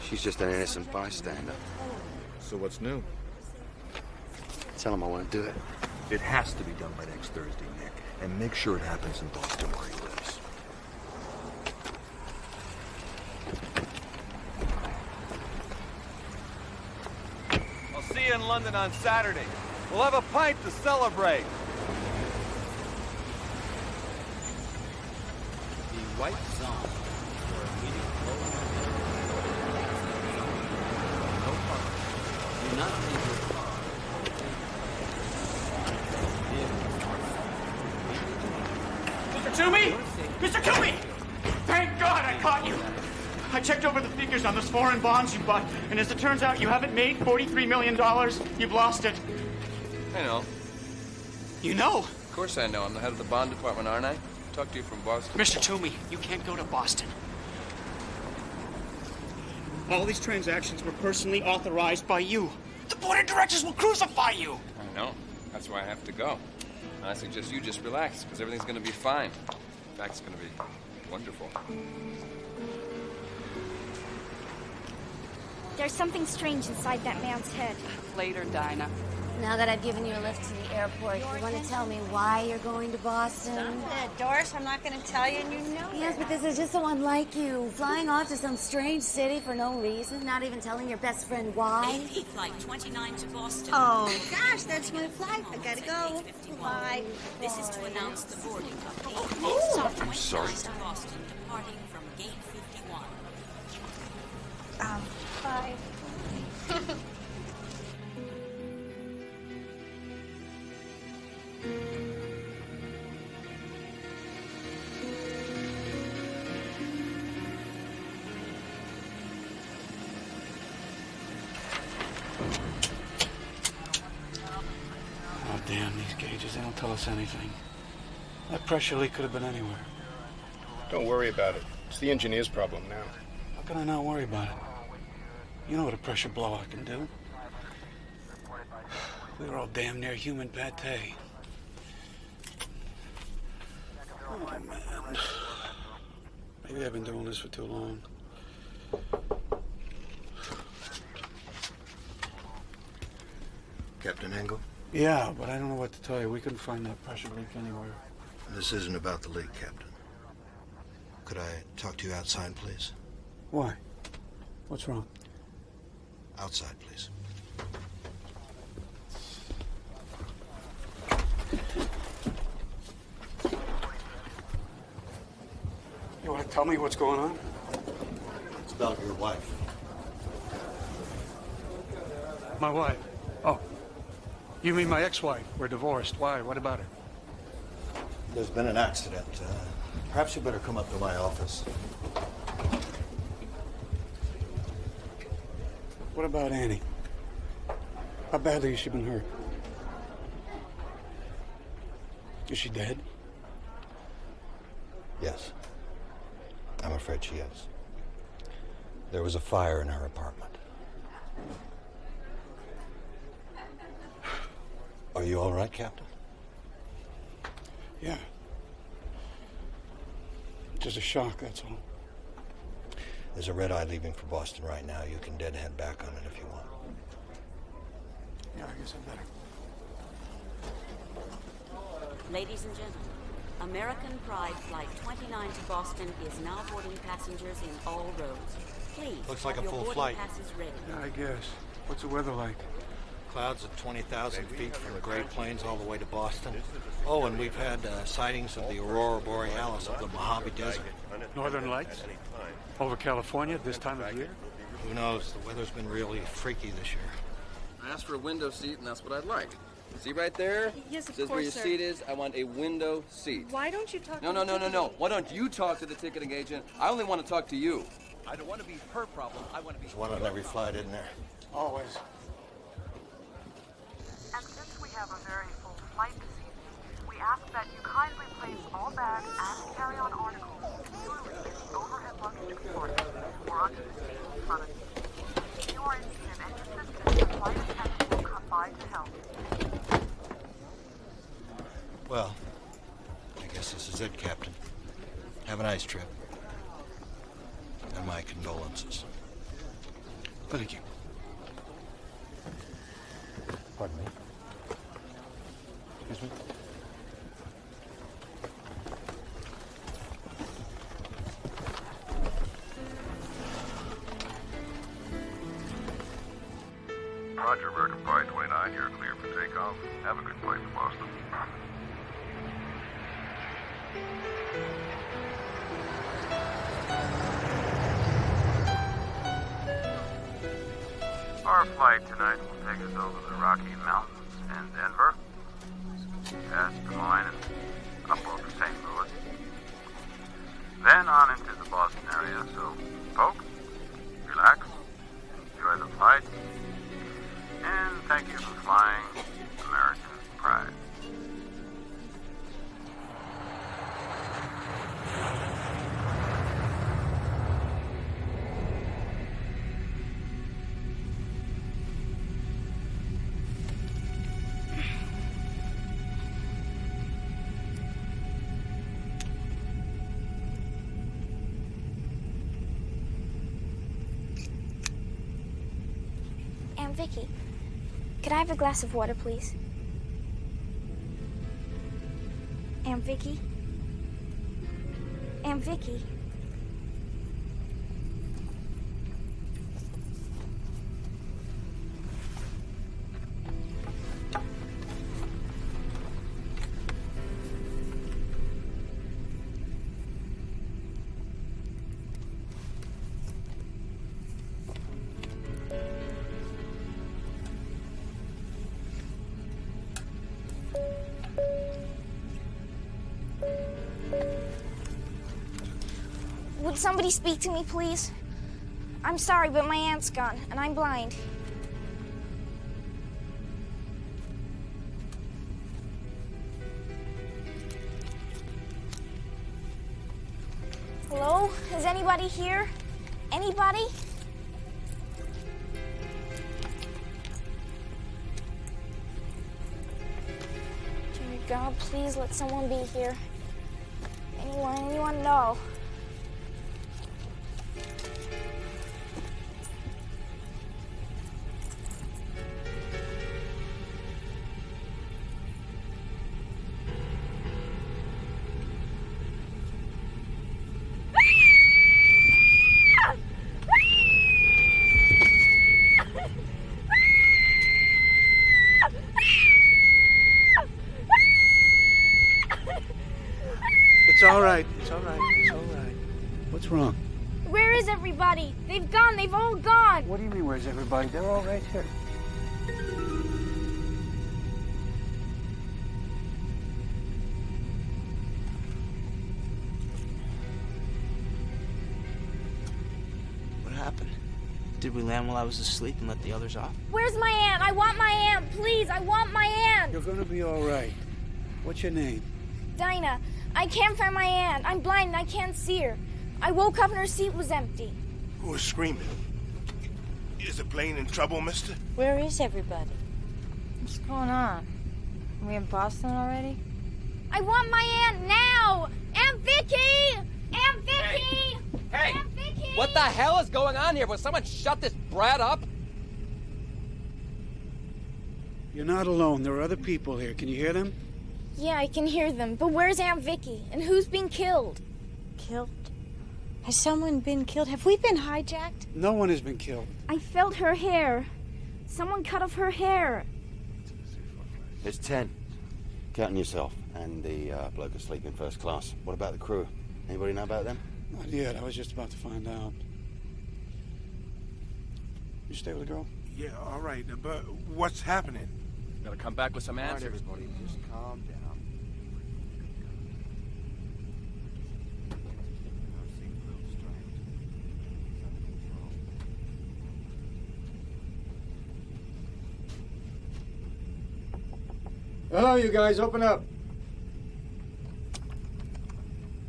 She's just an innocent bystander. So what's new? Tell him I want to do it. It has to be done by next Thursday, Nick. And make sure it happens in Boston where he lives. I'll see you in London on Saturday. We'll have a pint to celebrate. The white zone for immediate no parking. Do not leave your car. Mr. Toomey! Mr. Toomey! Thank God I caught you! I checked over the figures on those foreign bonds you bought, and as it turns out, you haven't made $43 million. You've lost it. I know. You know? Of course I know. I'm the head of the bond department, aren't I? Talk to you from Boston. Mr. Toomey, you can't go to Boston. All these transactions were personally authorized by you. The board of directors will crucify you. I know. That's why I have to go. And I suggest you just relax, because everything's going to be fine. In fact, it's going to be wonderful. There's something strange inside that man's head. Later, Dinah. Now that I've given you a lift to the airport, you want to tell me why you're going to Boston? Doris, I'm not going to tell you, and you know Yes, but this is just so unlike you. Flying off to some strange city for no reason, not even telling your best friend why. AP Flight 29 to Boston. Oh, gosh, that's my flight. I gotta go. Bye. This is to announce the boarding of AP Flight 29 to Boston, departing from Gate 51. Bye. Oh, damn, these gauges, they don't tell us anything. That pressure leak could have been anywhere. Don't worry about it. It's the engineer's problem now. How can I not worry about it? You know what a pressure blowout can do. We were all damn near human pate. Oh, man. Maybe I've been doing this for too long. Captain Engel? Yeah, but I don't know what to tell you. We couldn't find that pressure leak anywhere. This isn't about the leak, Captain. Could I talk to you outside, please? Why? What's wrong? Outside, please. You want to tell me what's going on? It's about your wife. My wife? Oh. You mean my ex-wife? We're divorced. Why? What about her? There's been an accident. Perhaps you better come up to my office. What about Annie? How badly has she been hurt? Is she dead? Yes. I'm afraid she is. There was a fire in her apartment. Are you all right, Captain? Yeah. Just a shock, that's all. There's a red-eye leaving for Boston right now. You can deadhead back on it if you want. Yeah, I guess I better. Ladies and gentlemen, American Pride Flight 29 to Boston is now boarding passengers in all rows. Please, Looks like have a your full boarding flight. passes ready. Yeah, I guess. What's the weather like? Clouds at 20,000 feet from the Great Plains all the way to Boston. Oh, and we've had sightings of the Aurora Borealis of the Mojave Desert. Northern Lights? Over California this time of year? Who knows? The weather's been really freaky this year. I asked for a window seat, and that's what I'd like. See right there? Yes, of Says where your seat is. I want a window seat. Why don't you talk No. Why don't you talk to the ticketing agent? I only want to talk to you. I don't want to be her problem. I want to be... There's one on every flight, isn't there? Always. And since we have a very full flight this evening, we ask that you kindly place all bags and carry-on articles securely in the overhead luggage compartment or under the seat in front of you. If you are in need of any assistance, the flight attendant will come by to help. Well, I guess this is it, Captain. Have a nice trip. And my condolences. Thank you. Pardon me. Excuse me? Roger, American Pride 29, you're clear for takeoff. Have a good flight to Boston. Our flight tonight will take us over the Rocky Mountains and Denver, past Des Moines and up over St. Louis, then on into the Boston area. So, folks, relax, enjoy the flight, and thank you for flying American Pride. Aunt Vicky, could I have a glass of water, please? Aunt Vicky? Aunt Vicky? Would somebody speak to me, please? I'm sorry, but my aunt's gone, and I'm blind. Hello? Is anybody here? Anybody? Dear God, please let someone be here. Anyone know? It's all right. It's all right. It's all right. What's wrong? Where is everybody? They've gone. They've all gone. What do you mean, where's everybody? They're all right here. What happened? Did we land while I was asleep and let the others off? Where's my aunt? I want my aunt. Please, I want my aunt. You're gonna be all right. What's your name? Dinah, I can't find my aunt. I'm blind and I can't see her. I woke up and her seat was empty. Who was screaming? Is the plane in trouble, mister? Where is everybody? What's going on? Are we in Boston already? I want my aunt now! Aunt Vicky! Aunt Vicky! Hey! Aunt Vicky! What the hell is going on here? Will someone shut this brat up? You're not alone. There are other people here. Can you hear them? Yeah, I can hear them. But where's Aunt Vicky? And who's being killed? Killed? Has someone been killed? Have we been hijacked? No one has been killed. I felt her hair. Someone cut off her hair. There's 10. Counting yourself and the bloke asleep in first class. What about the crew? Anybody know about them? Not yet. I was just about to find out. You stay with the girl? Yeah, all right, but what's happening? Gotta come back with some All right, answers. everybody, just calm down. Hello, you guys. Open up.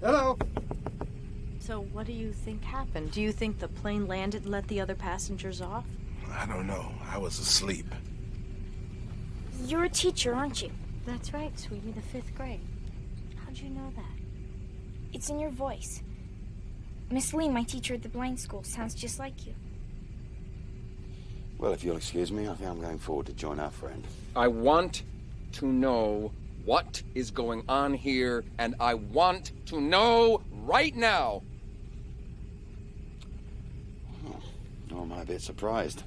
Hello. So what do you think happened? Do you think the plane landed and let the other passengers off? I don't know. I was asleep. You're a teacher, aren't you? That's right, sweetie, the 5th grade. How'd you know that? It's in your voice. Miss Lee, my teacher at the blind school, sounds just like you. Well, if you'll excuse me, I think I'm going forward to join our friend. I want to know what is going on here, and I want to know right now. Oh, nor am I a bit surprised.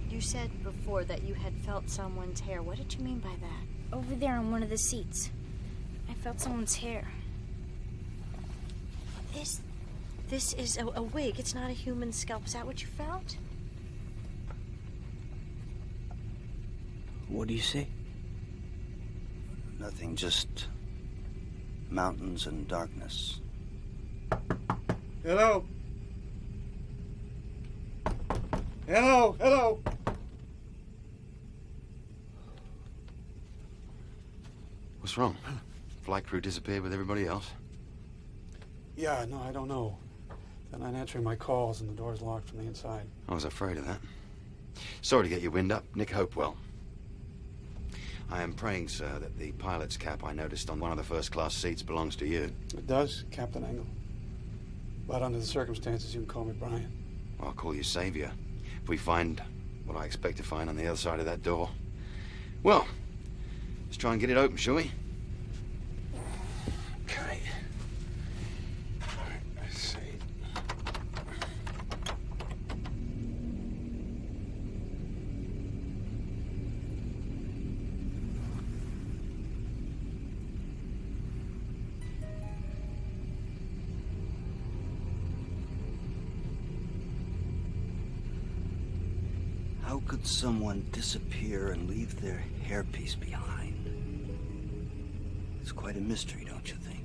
You said before that you had felt someone's hair. What did you mean by that? Over there on one of the seats. I felt someone's hair. This is a wig. It's not a human scalp. Is that what you felt? What do you see? Nothing, just mountains and darkness. Hello? Hello? Hello? What's wrong? Flight crew disappeared with everybody else? Yeah, no, I don't know. They're not answering my calls and the door's locked from the inside. I was afraid of that. Sorry to get your wind up. Nick Hopewell. I am praying, sir, that the pilot's cap I noticed on one of the first-class seats belongs to you. It does, Captain Engel. But under the circumstances, you can call me Brian. I'll call you Savior. If we find what I expect to find on the other side of that door. Well, let's try and get it open, shall we? Okay. Let's see. How could someone disappear and leave their hairpiece behind? It's quite a mystery, don't you think?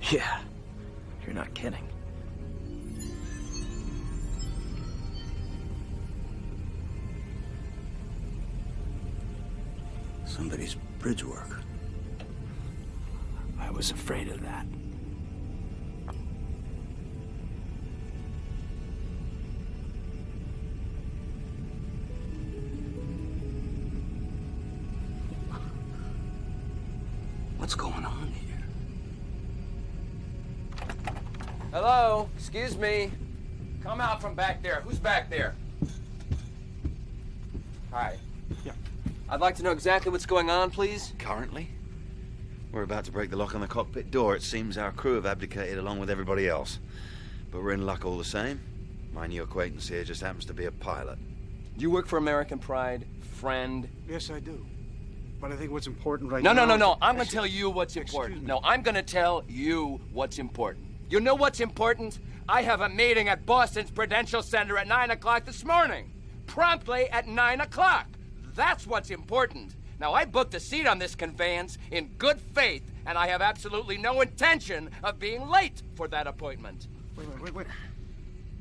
Yeah, you're not kidding. Somebody's bridge work. I was afraid of that. What's going on here? Hello? Excuse me. Come out from back there. Who's back there? Hi. Yeah. I'd like to know exactly what's going on, please. Currently? We're about to break the lock on the cockpit door. It seems our crew have abdicated along with everybody else. But we're in luck all the same. My new acquaintance here just happens to be a pilot. You work for American Pride, friend? Yes, I do. But I think what's important right No, now... No. I'm going to tell you what's important. No, I'm going to tell you what's important. You know what's important? I have a meeting at Boston's Prudential Center at 9 o'clock this morning. Promptly at 9 o'clock. That's what's important. Now, I booked a seat on this conveyance in good faith, and I have absolutely no intention of being late for that appointment. Wait.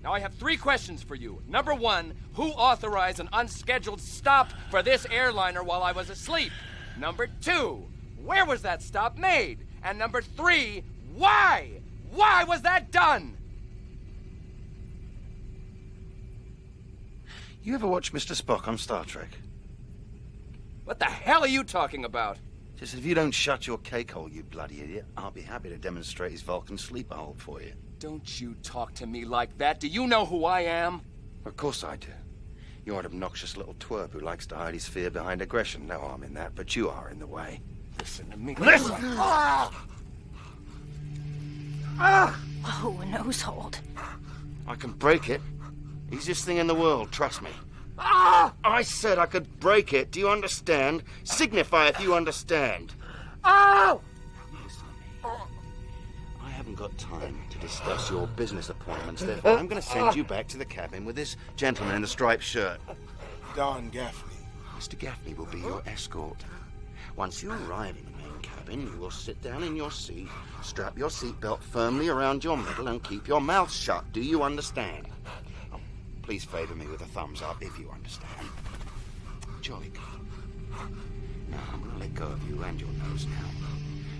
Now, I have 3 questions for you. Number 1, who authorized an unscheduled stop for this airliner while I was asleep? Number 2, where was that stop made? And number 3, why? Why was that done? You ever watch Mr. Spock on Star Trek? What the hell are you talking about? Just if you don't shut your cake hole, you bloody idiot, I'll be happy to demonstrate his Vulcan sleeper hold for you. Don't you talk to me like that. Do you know who I am? Of course I do. You're an obnoxious little twerp who likes to hide his fear behind aggression. No harm in that, but you are in the way. Listen to me. Listen! Oh, a nose hold. I can break it. Easiest thing in the world, trust me. I said I could break it. Do you understand? Signify if you understand. Listen to me. I haven't got time to discuss your business appointments, therefore I'm going to send you back to the cabin with this gentleman in the striped shirt. Don Gaffney. Mr. Gaffney will be your escort. Once you arrive in the main cabin, cabin, you will sit down in your seat, strap your seatbelt firmly around your middle, and keep your mouth shut. Do you understand? Oh, please favor me with a thumbs up if you understand. Jolly good. Now, I'm going to let go of you and your nose now.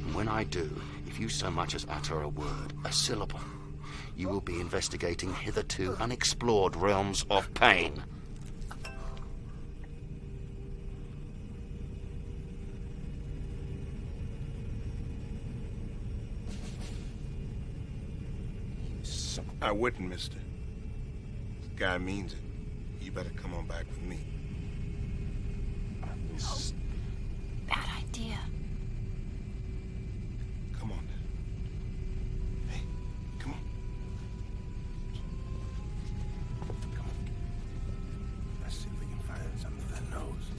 And when I do, if you so much as utter a word, a syllable, you will be investigating hitherto unexplored realms of pain. I wouldn't, mister. The guy means it. You better come on back with me. Bad idea. Come on. Hey, come on. Come on. Let's see if we can find something for that nose.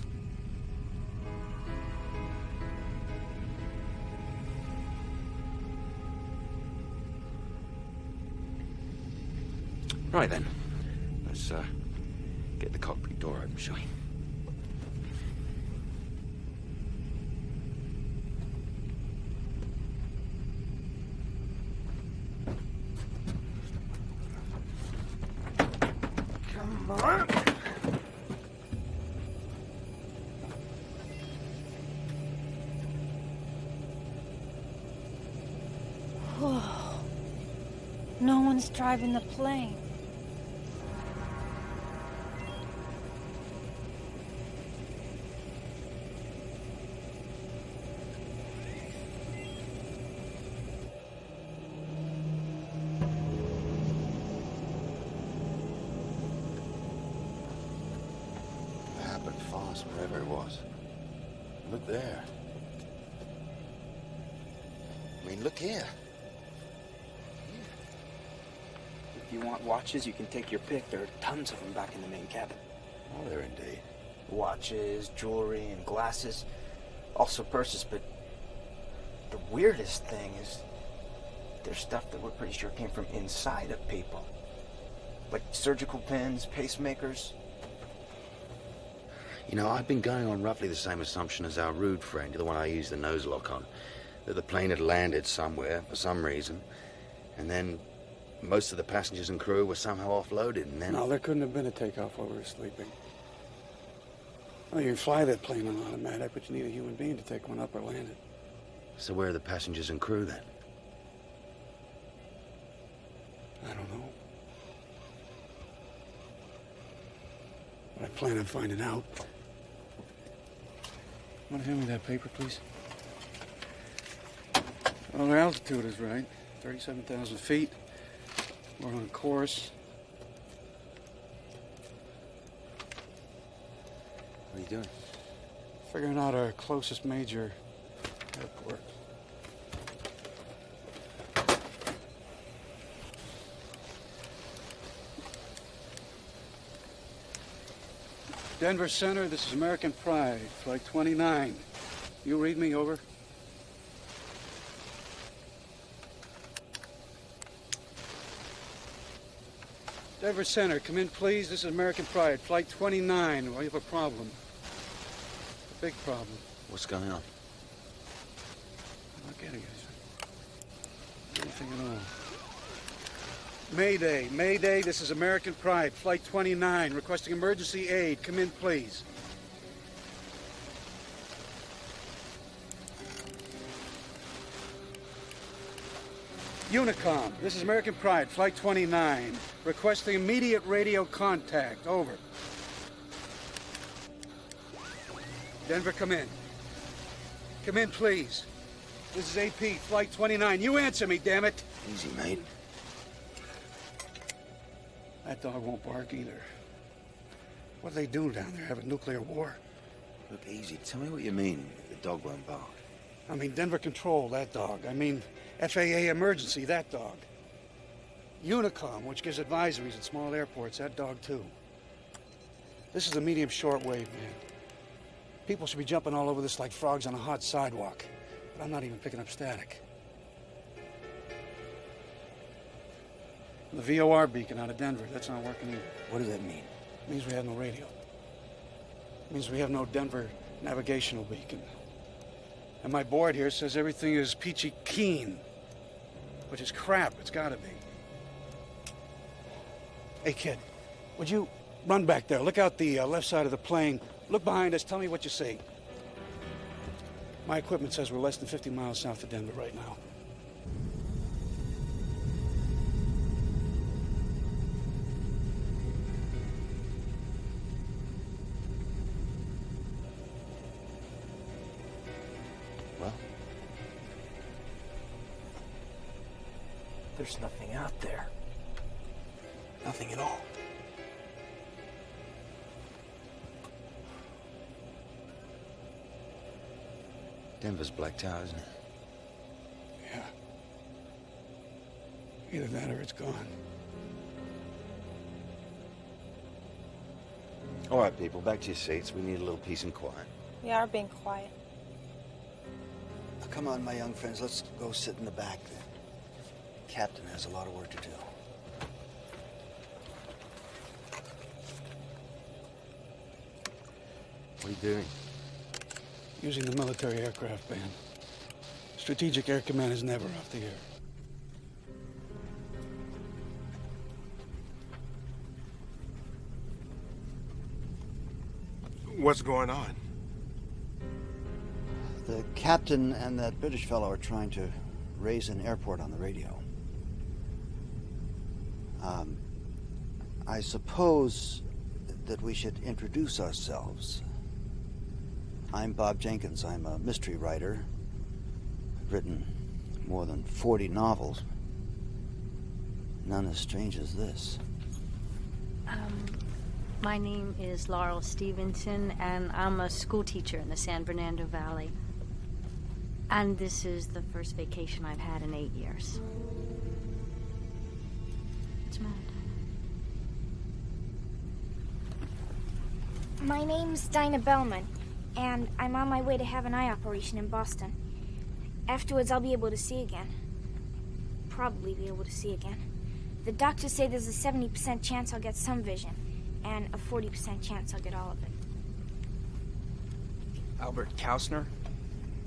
Right then. Let's get the cockpit door open, shall we? Come on. Whoa. No one's driving the plane. Wherever it was. Look there. I mean, look here. If you want watches, you can take your pick. There are tons of them back in the main cabin. Oh, there indeed. Watches, jewelry, and glasses. Also purses, but the weirdest thing is there's stuff that we're pretty sure came from inside of people. Like surgical pins, pacemakers. You know, I've been going on roughly the same assumption as our rude friend, the one I used the nose lock on, that the plane had landed somewhere for some reason, and then most of the passengers and crew were somehow offloaded, and then... No, there couldn't have been a takeoff while we were sleeping. Well, you can fly that plane on automatic, but you need a human being to take one up or land it. So where are the passengers and crew, then? I don't know. But I plan on finding out. Want to hand me that paper, please? Well, the altitude is right. 37,000 feet. We're on course. What are you doing? Figuring out our closest major airport. Denver Center, this is American Pride, Flight 29. You read me, over? Denver Center, come in, please. This is American Pride, Flight 29. Well, you have a problem. A big problem. What's going on? I'm not getting anything at all. Mayday, Mayday, this is American Pride, Flight 29, requesting emergency aid. Come in, please. Unicom, this is American Pride, Flight 29, requesting immediate radio contact. Over. Denver, come in. Come in, please. This is AP, Flight 29. You answer me, damn it. Easy, mate. That dog won't bark either. What do they do down there? Have a nuclear war? Look, easy. Tell me what you mean. The dog won't bark. I mean, Denver Control, that dog. I mean, FAA Emergency, that dog. Unicom, which gives advisories at small airports, that dog too. This is the medium shortwave, man. People should be jumping all over this like frogs on a hot sidewalk. But I'm not even picking up static. The VOR beacon out of Denver, that's not working either. What does that mean? It means we have no radio. It means we have no Denver navigational beacon. And my board here says everything is peachy keen. Which is crap. It's gotta be. Hey, kid. Would you run back there? Look out the left side of the plane. Look behind us. Tell me what you see. My equipment says we're less than 50 miles south of Denver right now. Well, there's nothing out there. Nothing at all. Denver's blacked out, isn't it? Yeah. Either that or it's gone. All right, people, back to your seats. We need a little peace and quiet. We are being quiet. Now, come on, my young friends. Let's go sit in the back. The captain has a lot of work to do. What are you doing? Using the military aircraft ban. Strategic Air Command is never off the air. What's going on? The captain and that British fellow are trying to raise an airport on the radio. I suppose that we should introduce ourselves. I'm Bob Jenkins. I'm a mystery writer. I've written more than 40 novels. None as strange as this. My name is Laurel Stevenson, and I'm a school teacher in the San Fernando Valley. And this is the first vacation I've had in 8 years. What's the matter? My name's Dinah Bellman, and I'm on my way to have an eye operation in Boston. Afterwards, I'll be able to see again. Probably be able to see again. The doctors say there's a 70% chance I'll get some vision, and a 40% chance I'll get all of it. Albert Kausner.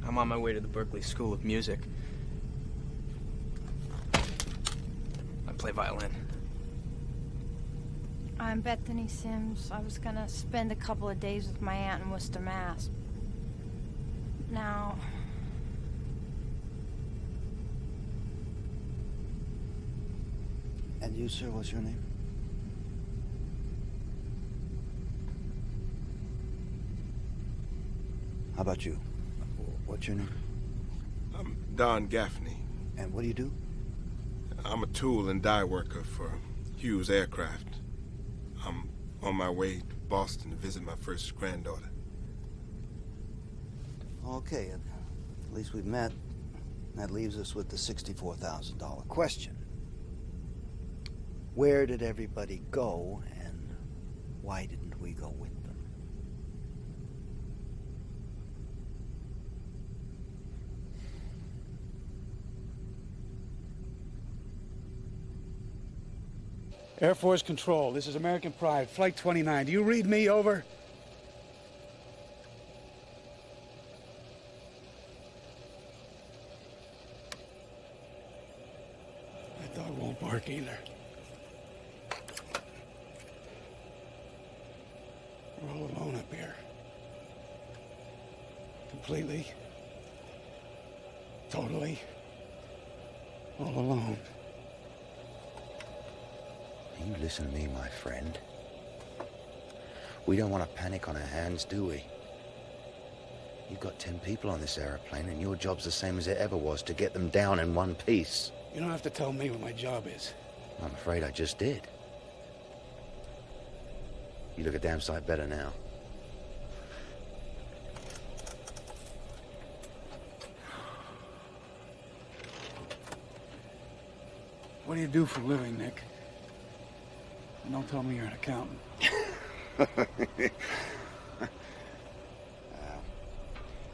I'm on my way to the Berkeley School of Music. I play violin. I'm Bethany Sims. I was gonna spend a couple of days with my aunt in Worcester, Mass. Now... And you, sir, what's your name? How about you? What's your name? I'm Don Gaffney. And what do you do? I'm a tool and die worker for Hughes Aircraft. I'm on my way to Boston to visit my first granddaughter. Okay, at least we've met. That leaves us with the $64,000 question. Where did everybody go, and why didn't we go with them? Air Force Control, this is American Pride, Flight 29. Do you read me? Over. That dog won't bark either. We're all alone up here. Completely. Totally. All alone. You listen to me, my friend. We don't want to panic on our hands, do we? You've got 10 people on this airplane, and your job's the same as it ever was, to get them down in one piece. You don't have to tell me what my job is. I'm afraid I just did. You look a damn sight better now. What do you do for a living, Nick? And don't tell me you're an accountant.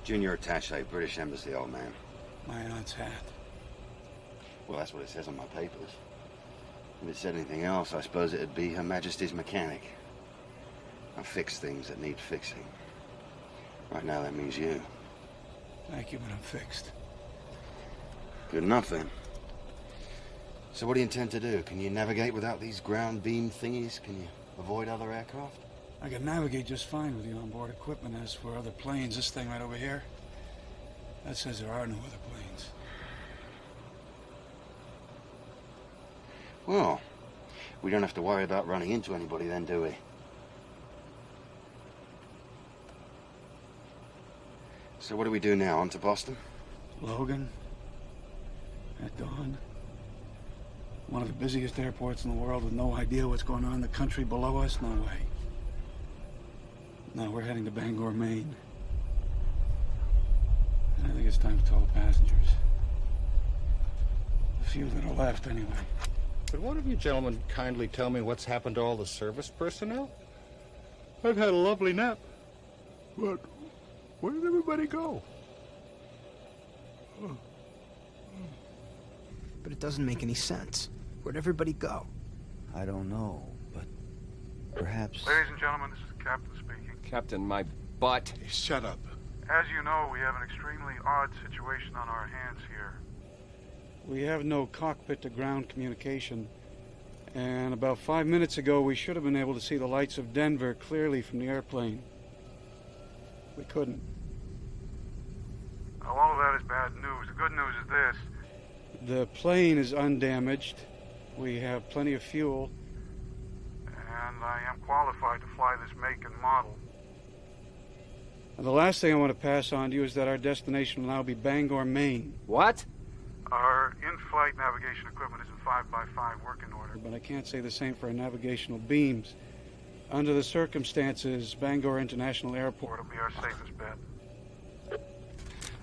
Junior attaché, British Embassy, old man. My aunt's hat. Well, that's what it says on my papers. If it said anything else, I suppose it'd be Her Majesty's mechanic. I fix things that need fixing. Right now, that means you. Thank you, but I'm fixed. Good enough, then. So what do you intend to do? Can you navigate without these ground beam thingies? Can you avoid other aircraft? I can navigate just fine with the onboard equipment. As for other planes, this thing right over here, that says there are no other planes. Well, we don't have to worry about running into anybody then, do we? So what do we do now? On to Boston? Logan, at dawn. One of the busiest airports in the world with no idea what's going on in the country below us? No way. No, we're heading to Bangor, Maine. And I think it's time to tell the passengers. The few that are left, anyway. Could one of you gentlemen kindly tell me what's happened to all the service personnel? I've had a lovely nap. But where did everybody go? But it doesn't make any sense. Where'd everybody go? I don't know, but perhaps... Ladies and gentlemen, this is the captain speaking. Captain, my butt. Hey, shut up. As you know, we have an extremely odd situation on our hands here. We have no cockpit-to-ground communication. And about 5 minutes ago, we should have been able to see the lights of Denver clearly from the airplane. We couldn't. Now, all of that is bad news. The good news is this. The plane is undamaged. We have plenty of fuel. And I am qualified to fly this make and model. And the last thing I want to pass on to you is that our destination will now be Bangor, Maine. What? Our in-flight navigation equipment is in 5x5 working order. But I can't say the same for our navigational beams. Under the circumstances, Bangor International Airport will be our safest bet.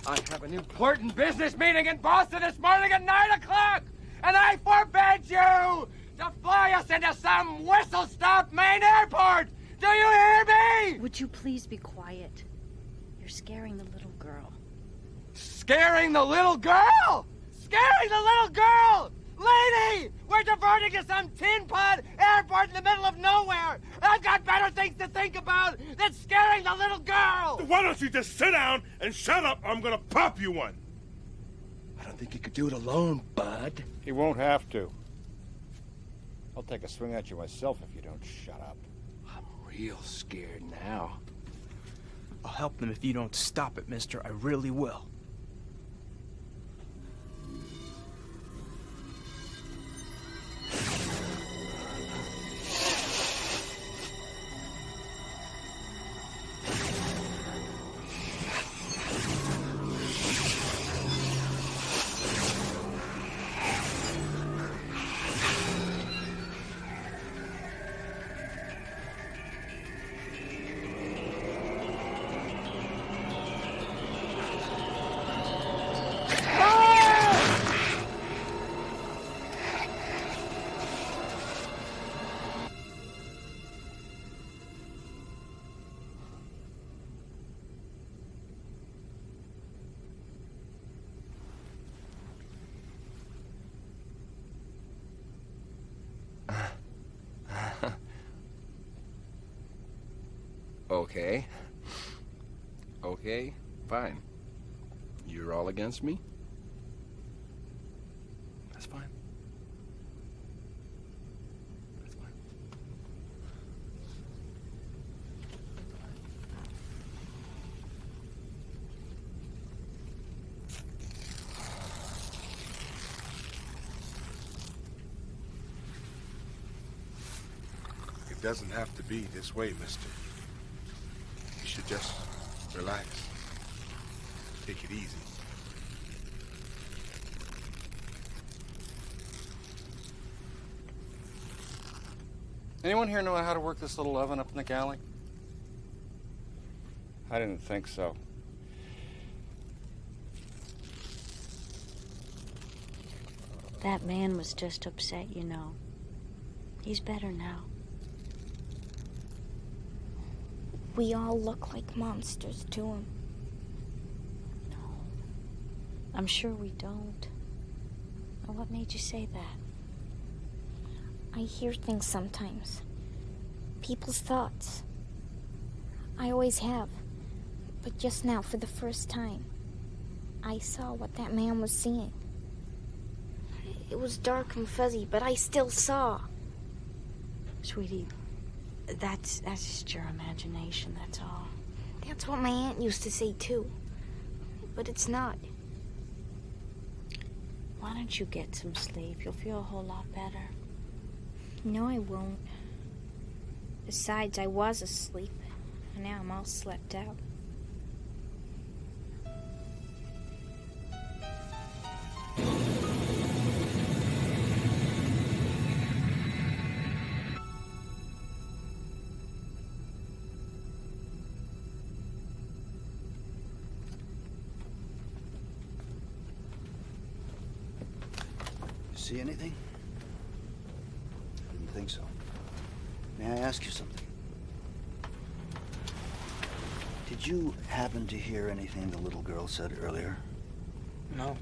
I have an important business meeting in Boston this morning at 9 o'clock, and I forbid you to fly us into some whistle-stop Maine airport! Do you hear me? Would you please be quiet? You're scaring the little girl. Scaring the little girl? Scaring the little girl! Lady! We're diverting to some tin pod airport in the middle of nowhere! I've got better things to think about than scaring the little girl! Why don't you just sit down and shut up, or I'm gonna pop you one! I don't think you could do it alone, bud. He won't have to. I'll take a swing at you myself if you don't shut up. I'm real scared now. I'll help them if you don't stop it, mister. I really will. Okay. Okay, fine. You're all against me? That's fine. That's fine. It doesn't have to be this way, mister. You should just relax. Take it easy. Anyone here know how to work this little oven up in the galley? I didn't think so. That man was just upset, you know. He's better now. We all look like monsters to him. No. I'm sure we don't. Now, what made you say that? I hear things sometimes. People's thoughts. I always have. But just now, for the first time. I saw what that man was seeing. It was dark and fuzzy, but I still saw. Sweetie, that's just your imagination, that's all. That's what my aunt used to say, too. But it's not. Why don't you get some sleep? You'll feel a whole lot better. No, I won't. Besides, I was asleep, and now I'm all slept out. See anything? Didn't think so. May I ask you something? Did you happen to hear anything the little girl said earlier? No.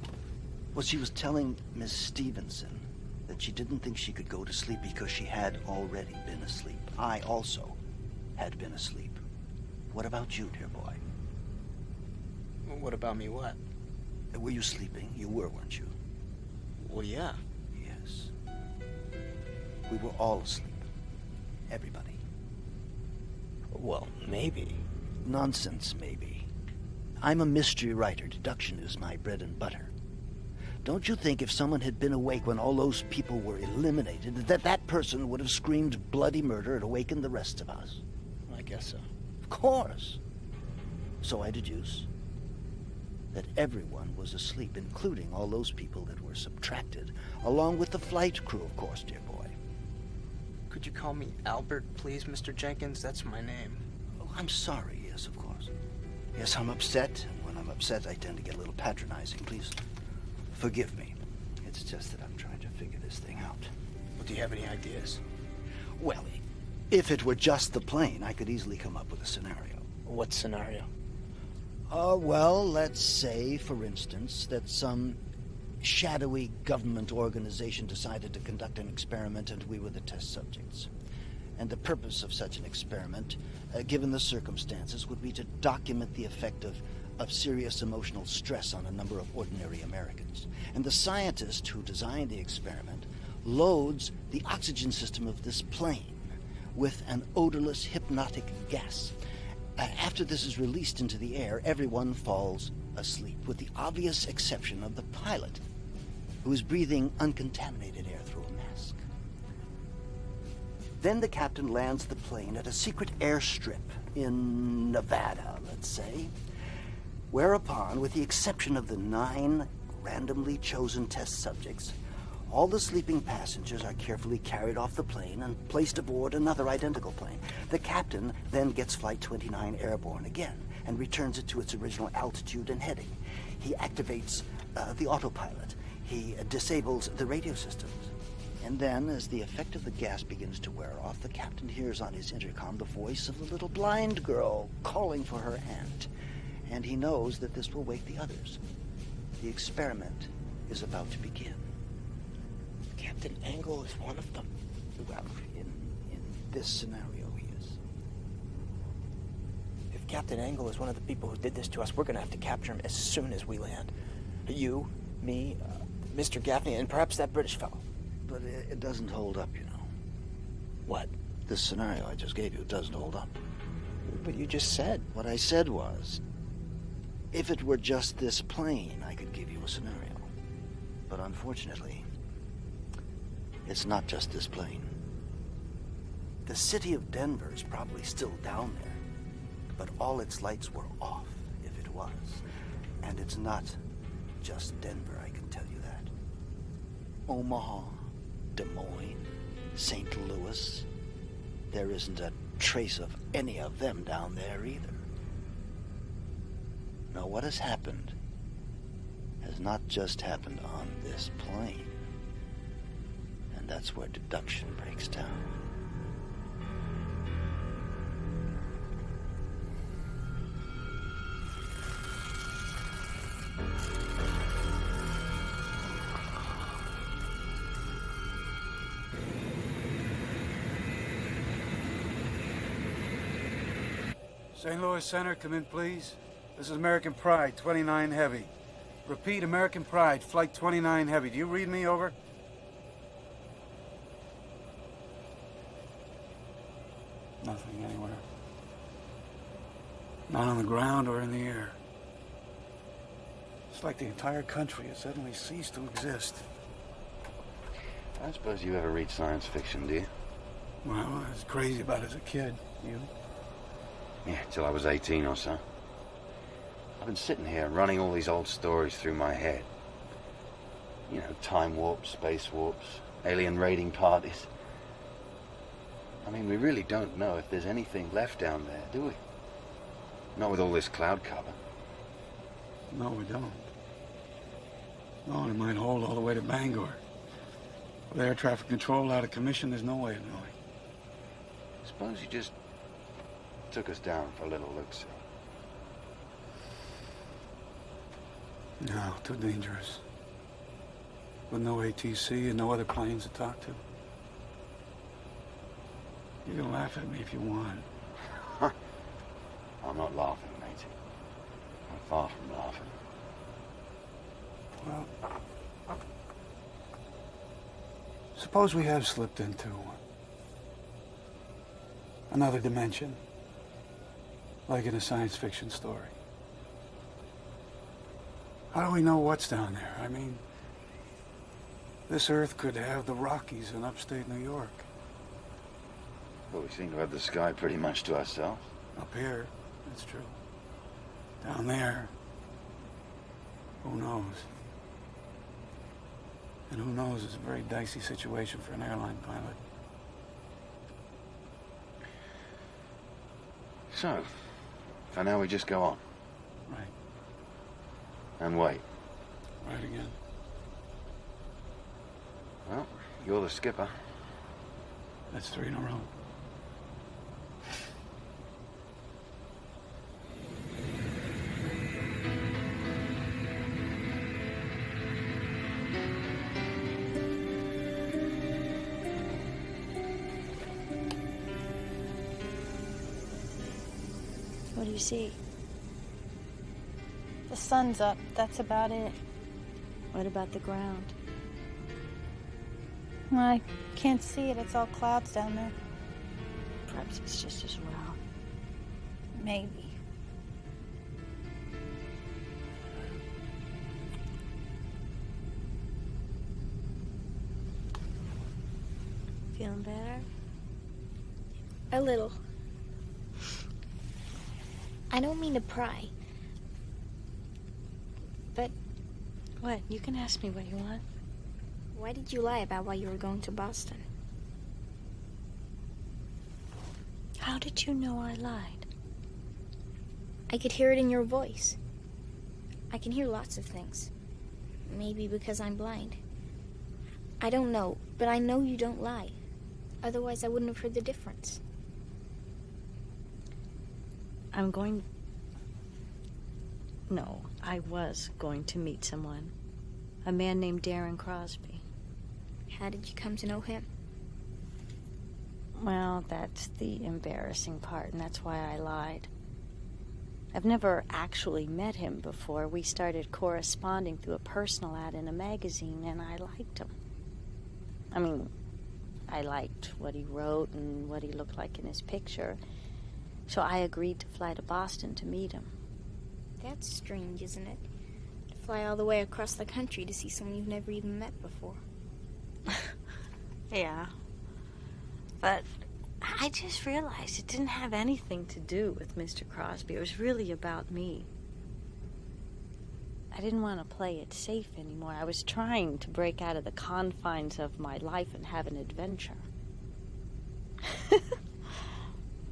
Well, she was telling Miss Stevenson that she didn't think she could go to sleep because she had already been asleep. I also had been asleep. What about you, dear boy? What about me, what? Were you sleeping? You were, weren't you? Well, yeah. Yes. We were all asleep. Everybody. Well, maybe. Nonsense, maybe. I'm a mystery writer. Deduction is my bread and butter. Don't you think if someone had been awake when all those people were eliminated, that person would have screamed bloody murder and awakened the rest of us? I guess so. Of course. So I deduce that everyone was asleep, including all those people that were subtracted, along with the flight crew, of course, dear boy. Could you call me Albert, please, Mr. Jenkins? That's my name. Oh, I'm sorry, yes, of course. Yes, I'm upset, and when I'm upset, I tend to get a little patronizing. Please forgive me. It's just that I'm trying to figure this thing out. Well, do you have any ideas? Well, if it were just the plane, I could easily come up with a scenario. What scenario? Well, let's say, for instance, that some shadowy government organization decided to conduct an experiment and we were the test subjects. And the purpose of such an experiment, given the circumstances, would be to document the effect of serious emotional stress on a number of ordinary Americans. And the scientist who designed the experiment loads the oxygen system of this plane with an odorless hypnotic gas. After this is released into the air, everyone falls asleep, with the obvious exception of the pilot, who is breathing uncontaminated air through a mask. Then the captain lands the plane at a secret airstrip in Nevada, let's say, whereupon, with the exception of the 9 randomly chosen test subjects, all the sleeping passengers are carefully carried off the plane and placed aboard another identical plane. The captain then gets Flight 29 airborne again and returns it to its original altitude and heading. He activates the autopilot. He disables the radio systems. And then, as the effect of the gas begins to wear off, the captain hears on his intercom the voice of the little blind girl calling for her aunt. And he knows that this will wake the others. The experiment is about to begin. Captain Angle is one of them. Well, in this scenario, he is. If Captain Angle is one of the people who did this to us, we're going to have to capture him as soon as we land. You, me, Mr. Gaffney, and perhaps that British fellow. But it doesn't hold up, you know. What? This scenario I just gave you doesn't hold up. But you just said. What I said was, if it were just this plane, I could give you a scenario. But unfortunately, it's not just this plane. The city of Denver is probably still down there, but all its lights were off, if it was. And it's not just Denver, I can tell you that. Omaha, Des Moines, St. Louis. There isn't a trace of any of them down there either. Now, what has happened has not just happened on this plane. And that's where deduction breaks down. St. Louis Center, come in, please. This is American Pride, 29 Heavy. Repeat, American Pride, Flight 29 Heavy. Do you read me, over? Nothing anywhere. Not on the ground or in the air. It's like the entire country has suddenly ceased to exist. I don't suppose you ever read science fiction, do you? Well, I was crazy about it as a kid. You? Yeah, till I was 18 or so. I've been sitting here running all these old stories through my head. You know, time warps, space warps, alien raiding parties. I mean, we really don't know if there's anything left down there, do we? Not with all this cloud cover. No, we don't. No, it might hold all the way to Bangor. With air traffic control out of commission, there's no way of knowing. Suppose you just took us down for a little look-see. No, too dangerous. With no ATC and no other planes to talk to. You can laugh at me if you want. I'm not laughing, matey. I'm far from laughing. Well, suppose we have slipped into another dimension, like in a science fiction story. How do we know what's down there? I mean, this Earth could have the Rockies in upstate New York. Well, we seem to have the sky pretty much to ourselves. Up here, that's true. Down there, who knows? And who knows is a very dicey situation for an airline pilot. So, for now we just go on. Right. And wait. Right again. Well, you're the skipper. That's 3 in a row. What do you see? The sun's up. That's about it. What about the ground? I can't see it. It's all clouds down there. Perhaps it's just as well. Maybe. Feeling better? A little. I don't mean to pry. But... What? You can ask me what you want. Why did you lie about why you were going to Boston? How did you know I lied? I could hear it in your voice. I can hear lots of things. Maybe because I'm blind. I don't know, but I know you don't lie. Otherwise, I wouldn't have heard the difference. I was going to meet someone. A man named Darren Crosby. How did you come to know him? Well, that's the embarrassing part, and that's why I lied. I've never actually met him before. We started corresponding through a personal ad in a magazine, and I liked him. I mean, I liked what he wrote and what he looked like in his picture. So I agreed to fly to Boston to meet him. That's strange, isn't it? To fly all the way across the country to see someone you've never even met before. Yeah. But I just realized it didn't have anything to do with Mr. Crosby. It was really about me. I didn't want to play it safe anymore. I was trying to break out of the confines of my life and have an adventure.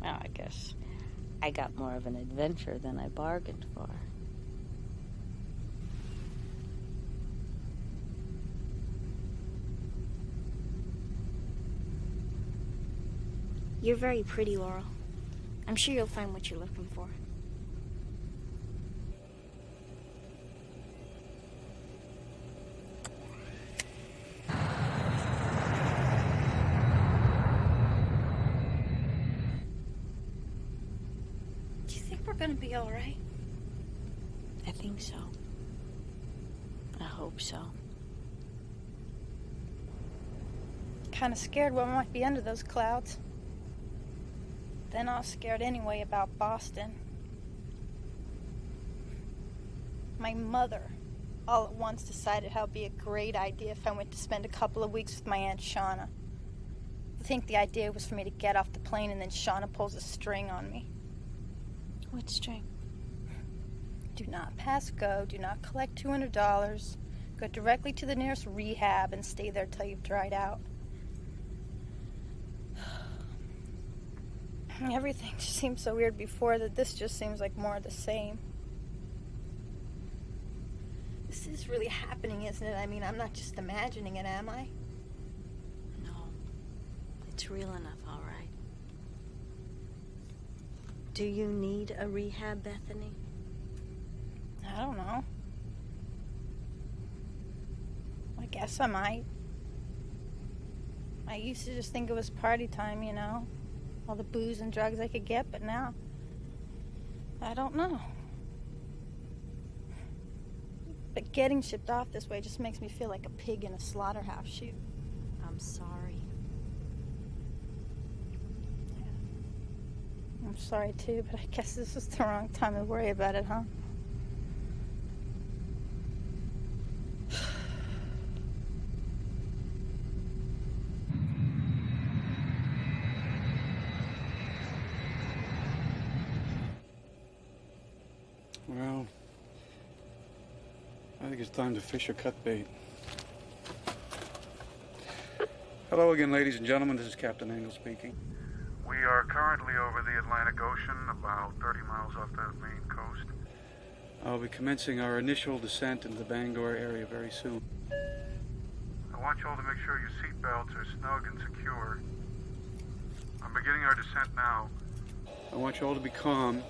Well, I guess I got more of an adventure than I bargained for. You're very pretty, Laurel. I'm sure you'll find what you're looking for. Do you think we're gonna be all right? I think so. I hope so. Kind of scared what might be under those clouds. Then I was scared anyway about Boston. My mother all at once decided how it'd be a great idea if I went to spend a couple of weeks with my Aunt Shauna. I think the idea was for me to get off the plane and then Shauna pulls a string on me. What string? Do not pass go, do not collect $200, go directly to the nearest rehab and stay there till you've dried out. Everything just seemed so weird before that this just seems like more of the same. This is really happening, isn't it? I mean, I'm not just imagining it, am I? No. It's real enough, all right. Do you need a rehab, Bethany? I don't know. I guess I might. I used to just think it was party time, you know? All the booze and drugs I could get, but now, I don't know. But getting shipped off this way just makes me feel like a pig in a slaughterhouse chute. I'm sorry. I'm sorry too, but I guess this is the wrong time to worry about it, huh? Well, I think it's time to fish or cut bait. Hello again, ladies and gentlemen. This is Captain Engel speaking. We are currently over the Atlantic Ocean, about 30 miles off the Maine coast. I'll be commencing our initial descent into the Bangor area very soon. I want you all to make sure your seatbelts are snug and secure. I'm beginning our descent now. I want you all to be calm.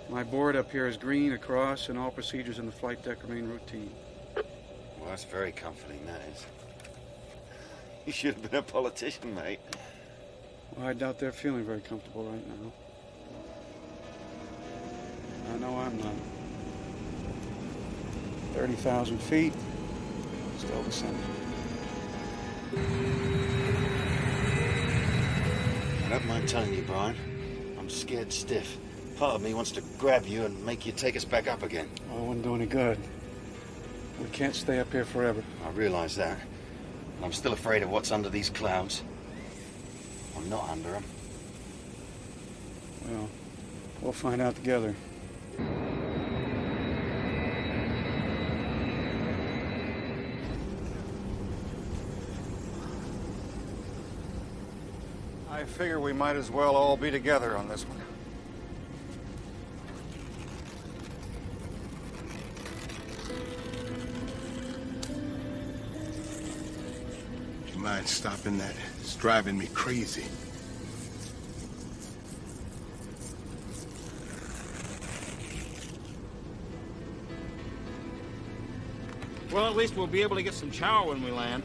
My board up here is green across, and all procedures in the flight deck remain routine. Well, that's very comforting, that is. You should have been a politician, mate. Well, I doubt they're feeling very comfortable right now. I know I'm not. 30,000 feet, still descending. I don't mind telling you, Brian, I'm scared stiff. Part of me wants to grab you and make you take us back up again. Oh, it wouldn't do any good. We can't stay up here forever. I realize that. I'm still afraid of what's under these clouds. Or not under them. Well, we'll find out together. I figure we might as well all be together on this one. Do you mind stopping that? It's driving me crazy. Well, at least we'll be able to get some chow when we land.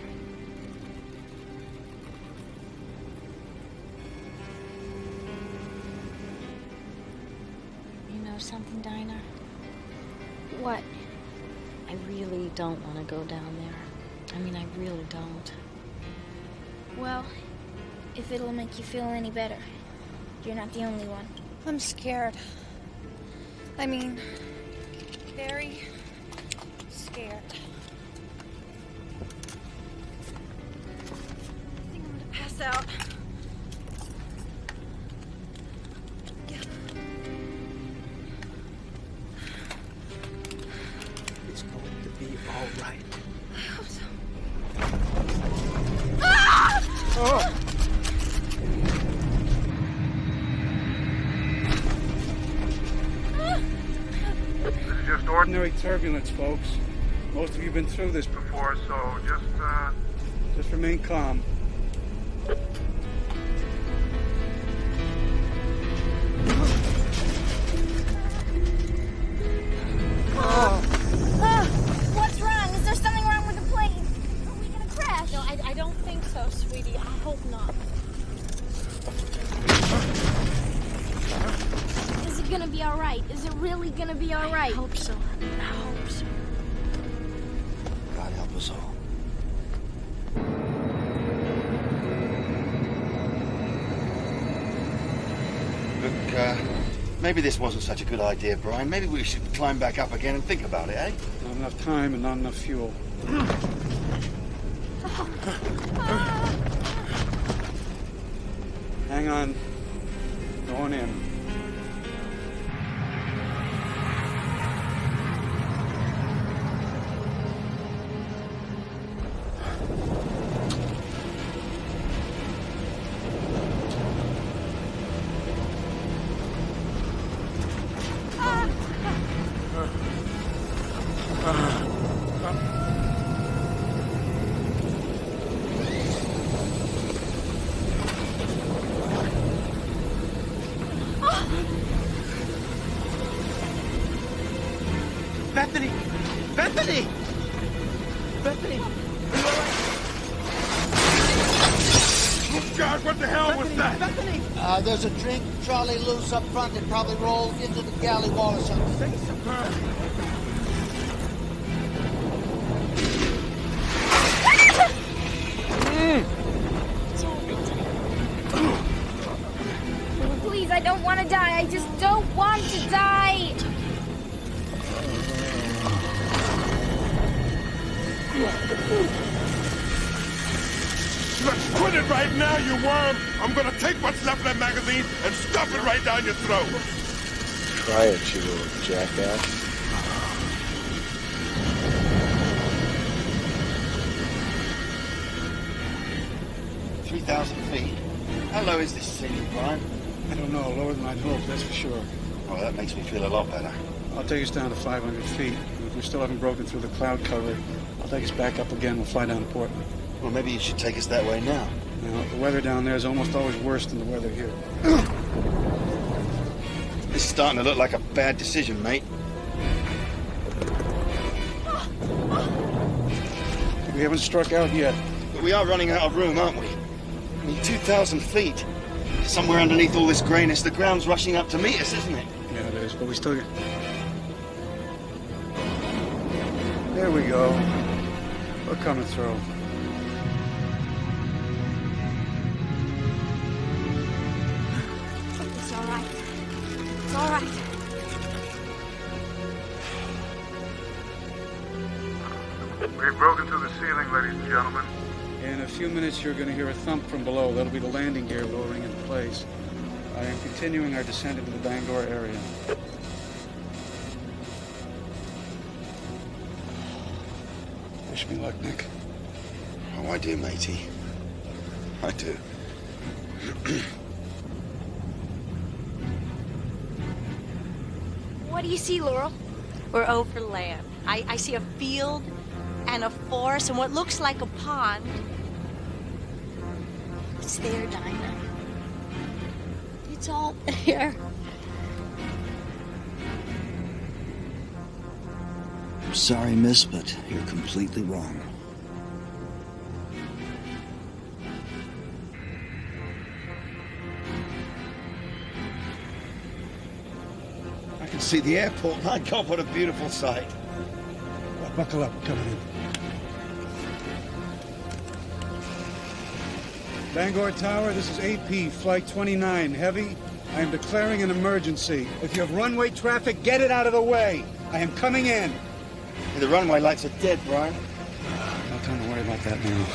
You know something, Dinah? What? I really don't want to go down there. I mean, I really don't. Well, if it'll make you feel any better, you're not the only one. I'm scared. I mean, very scared. I think I'm gonna pass out. It's going to be all right. I hope so. Oh! This is just ordinary. Ordinary turbulence, folks. Most of you have been through this before, so just remain calm. What's wrong? Is there something wrong with the plane? Are we gonna crash? No, I don't think so, sweetie. I hope not. Is it gonna be all right? Is it really gonna be all right? I hope so. I hope so. us all. Look, maybe this wasn't such a good idea, Brian. Maybe we should climb back up again and think about it, eh? Not enough time and not enough fuel. Hang on. Going in. Bethany! Bethany! Bethany! Oh, God, what the hell was that? Bethany! There's a drink trolley loose up front that probably rolled into the galley wall or something. Please, I don't want to die. I just don't want to die. Let's quit it right now, you worm! I'm gonna take what's left of that magazine and stuff it right down your throat! Try it, you little jackass. $3,000 feet. How low is this ceiling, Brian? I don't know. Lower than I'd hoped, that's for sure. Oh, that makes me feel a lot better. I'll take us down to 500 feet. If we still haven't broken through the cloud cover, I'll take us back up again. We'll fly down to Portland. Well, maybe you should take us that way now. Now, the weather down there is almost always worse than the weather here. This is starting to look like a bad decision, mate. We haven't struck out yet. But we are running out of room, aren't we? I mean, 2,000 feet. Somewhere underneath all this grayness, the ground's rushing up to meet us, isn't it? Yeah, it is, but we still... There we go. We're coming through. It's all right. It's all right. We've broken through the ceiling, ladies and gentlemen. In a few minutes, you're going to hear a thump from below. That'll be the landing gear lowering into place. I am continuing our descent into the Bangor area. Wish me luck, Nick. Oh, I do, matey. I do. What do you see, Laurel? We're over land. I see a field and a forest and what looks like a pond. It's there, Dinah. It's all there. I'm sorry, miss, but you're completely wrong. I can see the airport. My God, what a beautiful sight. Well, buckle up, we're coming in. Bangor Tower, this is AP, Flight 29, heavy. I am declaring an emergency. If you have runway traffic, get it out of the way. I am coming in. The runway lights are dead, Brian. No time to worry about that now.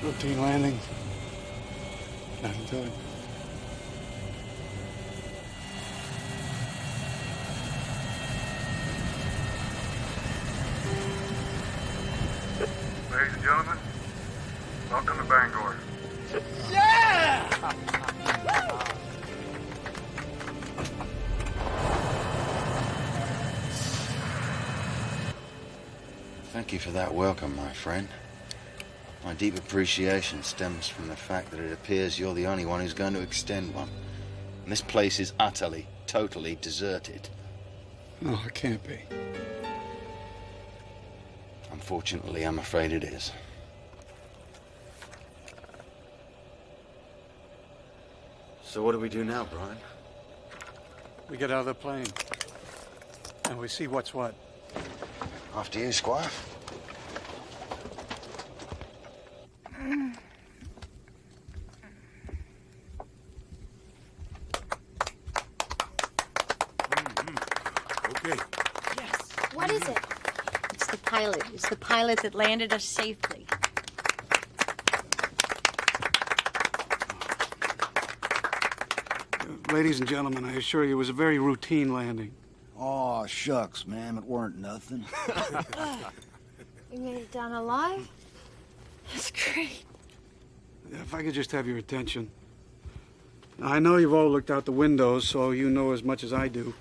Routine landing. Nothing to it. Ladies and gentlemen, welcome to Bangor. Yeah! Thank you for that welcome, my friend. My deep appreciation stems from the fact that it appears you're the only one who's going to extend one. And this place is utterly, totally deserted. No, it can't be. Unfortunately, I'm afraid it is. So what do we do now, Brian? We get out of the plane. And we see what's what. After you, Squire. Okay. Yes. What is it? It's the pilot. It's the pilot that landed us safely. Ladies and gentlemen, I assure you it was a very routine landing. Aw, shucks, ma'am. It weren't nothing. You made it down alive? That's great. If I could just have your attention. Now, I know you've all looked out the windows, so you know as much as I do.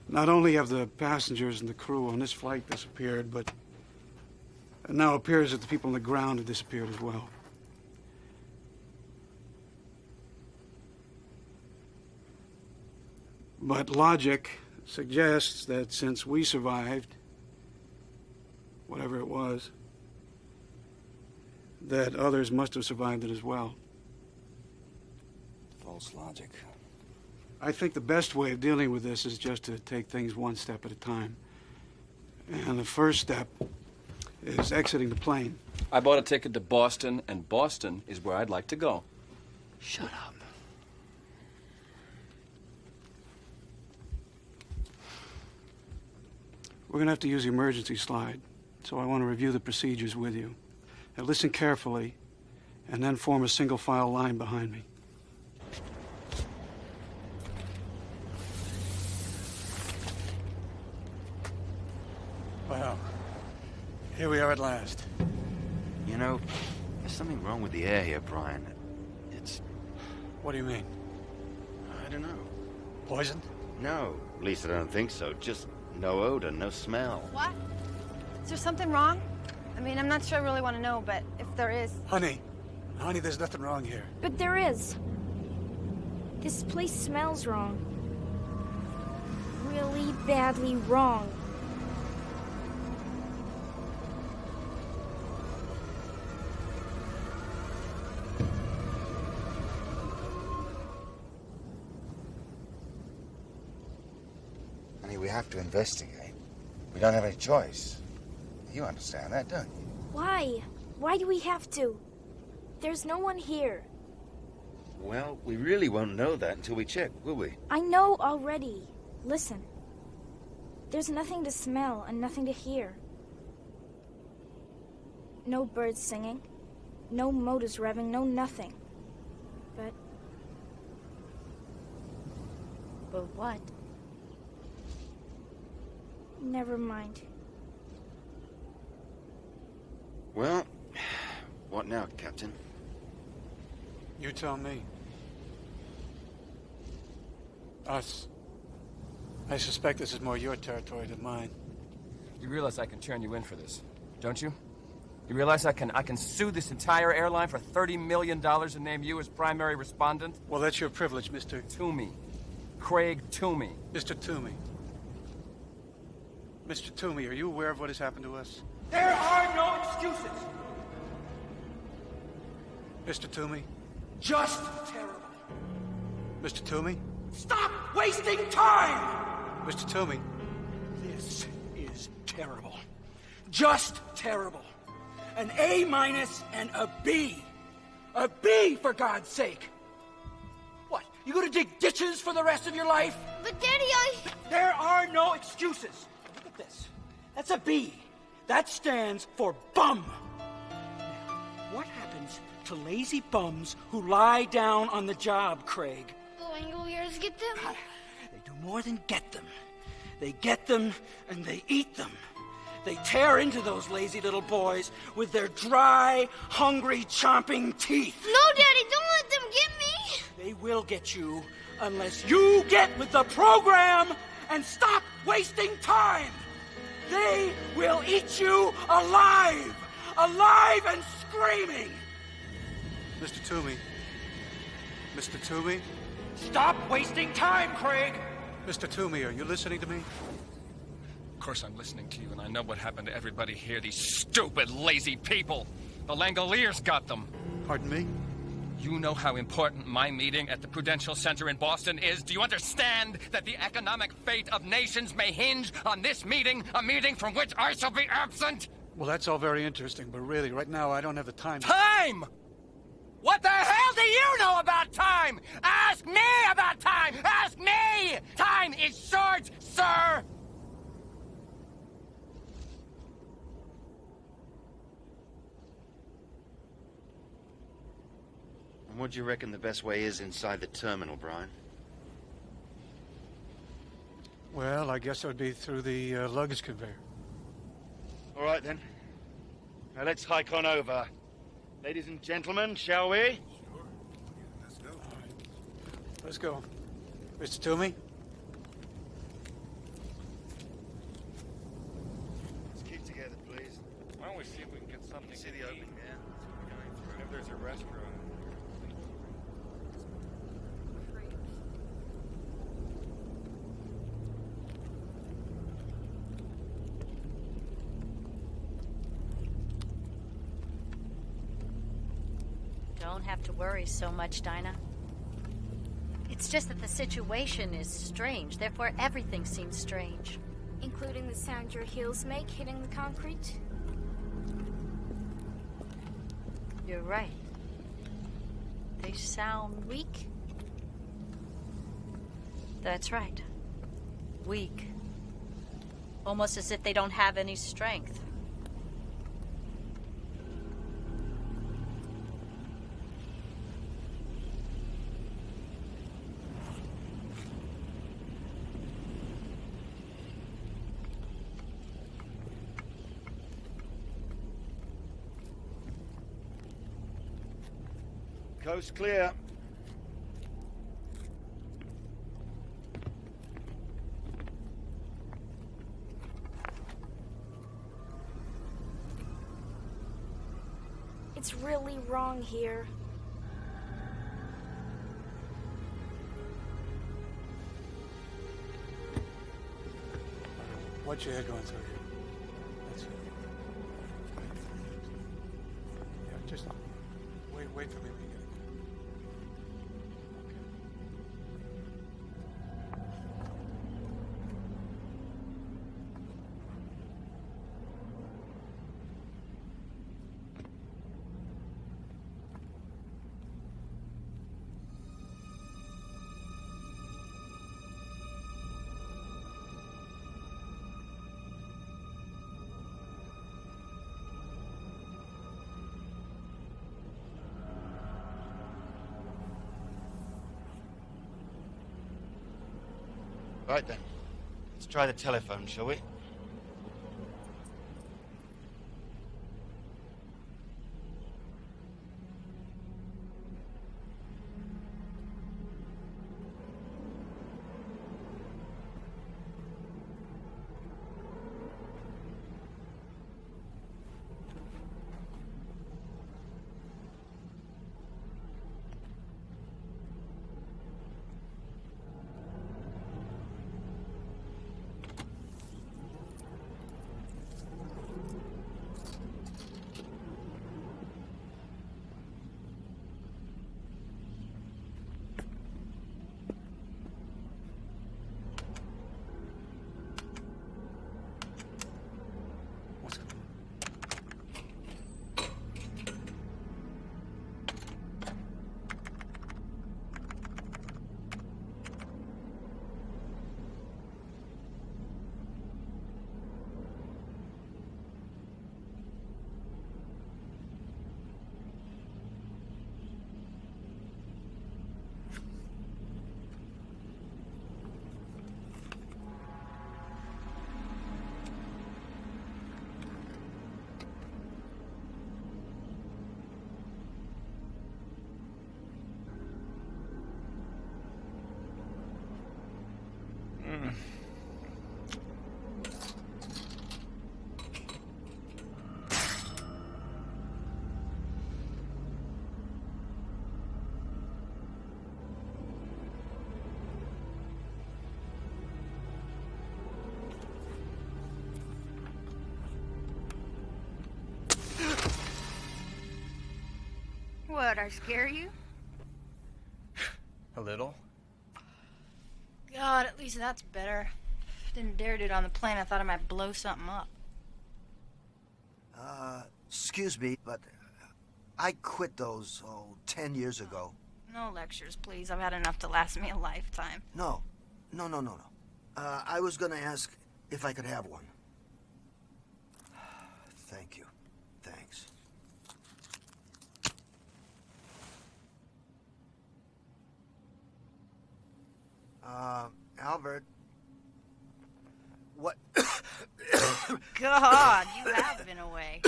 Not only have the passengers and the crew on this flight disappeared, but it now appears that the people on the ground have disappeared as well. But logic suggests that since we survived, whatever it was, that others must have survived it as well. False logic. I think the best way of dealing with this is just to take things one step at a time. And the first step is exiting the plane. I bought a ticket to Boston, and Boston is where I'd like to go. Shut up. We're going to have to use the emergency slide, so I want to review the procedures with you. Now listen carefully, and then form a single file line behind me. Well, here we are at last. You know, there's something wrong with the air here, Brian. It's... What do you mean? I don't know. Poisoned? No, at least I don't think so. Just no odor, no smell. What? Is there something wrong? I mean, I'm not sure I really want to know, but if there is... Honey, there's nothing wrong here. But there is. This place smells wrong. Really badly wrong. Honey, we have to investigate. We don't have any choice. You understand that, don't you? Why? Why do we have to? There's no one here. Well, we really won't know that until we check, will we? I know already. Listen. There's nothing to smell and nothing to hear. No birds singing. No motors revving, no nothing. But what? Never mind. Well, what now, Captain? You tell me. Us. I suspect this is more your territory than mine. You realize I can turn you in for this, don't you? You realize I can sue this entire airline for $30 million and name you as primary respondent? Well, that's your privilege, Mr. Toomey. Craig Toomey. Mr. Toomey. Mr. Toomey, are you aware of what has happened to us? There are no excuses. Mr. Toomey? Just terrible. Mr. Toomey? Stop wasting time! Mr. Toomey? This is terrible. Just terrible. An A- and a B. A B, for God's sake. What, you gonna dig ditches for the rest of your life? But Daddy, There are no excuses. Look at this. That's a B. That stands for bum. Now, what happens to lazy bums who lie down on the job, Craig? The Langoliers get them? They do more than get them. They get them and they eat them. They tear into those lazy little boys with their dry, hungry, chomping teeth. No, Daddy, don't let them get me! They will get you unless you get with the program and stop wasting time. They will eat you alive! Alive and screaming! Mr. Toomey. Mr. Toomey? Stop wasting time, Craig! Mr. Toomey, are you listening to me? Of course I'm listening to you, and I know what happened to everybody here, these stupid, lazy people. The Langoliers got them. Pardon me? You know how important my meeting at the Prudential Center in Boston is? Do you understand that the economic fate of nations may hinge on this meeting, a meeting from which I shall be absent? Well, that's all very interesting, but really, right now, I don't have the time. Time! What the hell do you know about time? Ask me about time! Ask me! Time is short, sir! And what do you reckon the best way is inside the terminal, Brian? Well, I guess it would be through the luggage conveyor. All right, then. Now let's hike on over. Ladies and gentlemen, shall we? Sure. Let's go. Let's go. Mr. Toomey? Let's keep together, please. Why don't we see if we can get something See to the opening eat? there? That's what we're going through. If there's a restaurant. Don't have to worry so much, Dinah. It's just that the situation is strange, therefore everything seems strange. Including the sound your heels make hitting the concrete? You're right. They sound weak. That's right. Weak. Almost as if they don't have any strength. Coast clear. It's really wrong here. What's your head going through here? That's it. Yeah, just wait for me to get it. Right then. Let's try the telephone, shall we? What, I scare you? A little. God, at least that's better. Didn't dare do it on the plane. I thought I might blow something up. Excuse me, but I quit those, 10 years ago. No lectures, please. I've had enough to last me a lifetime. No. I was gonna ask if I could have one. Thank you. Thanks. Albert. What? God, you have been away.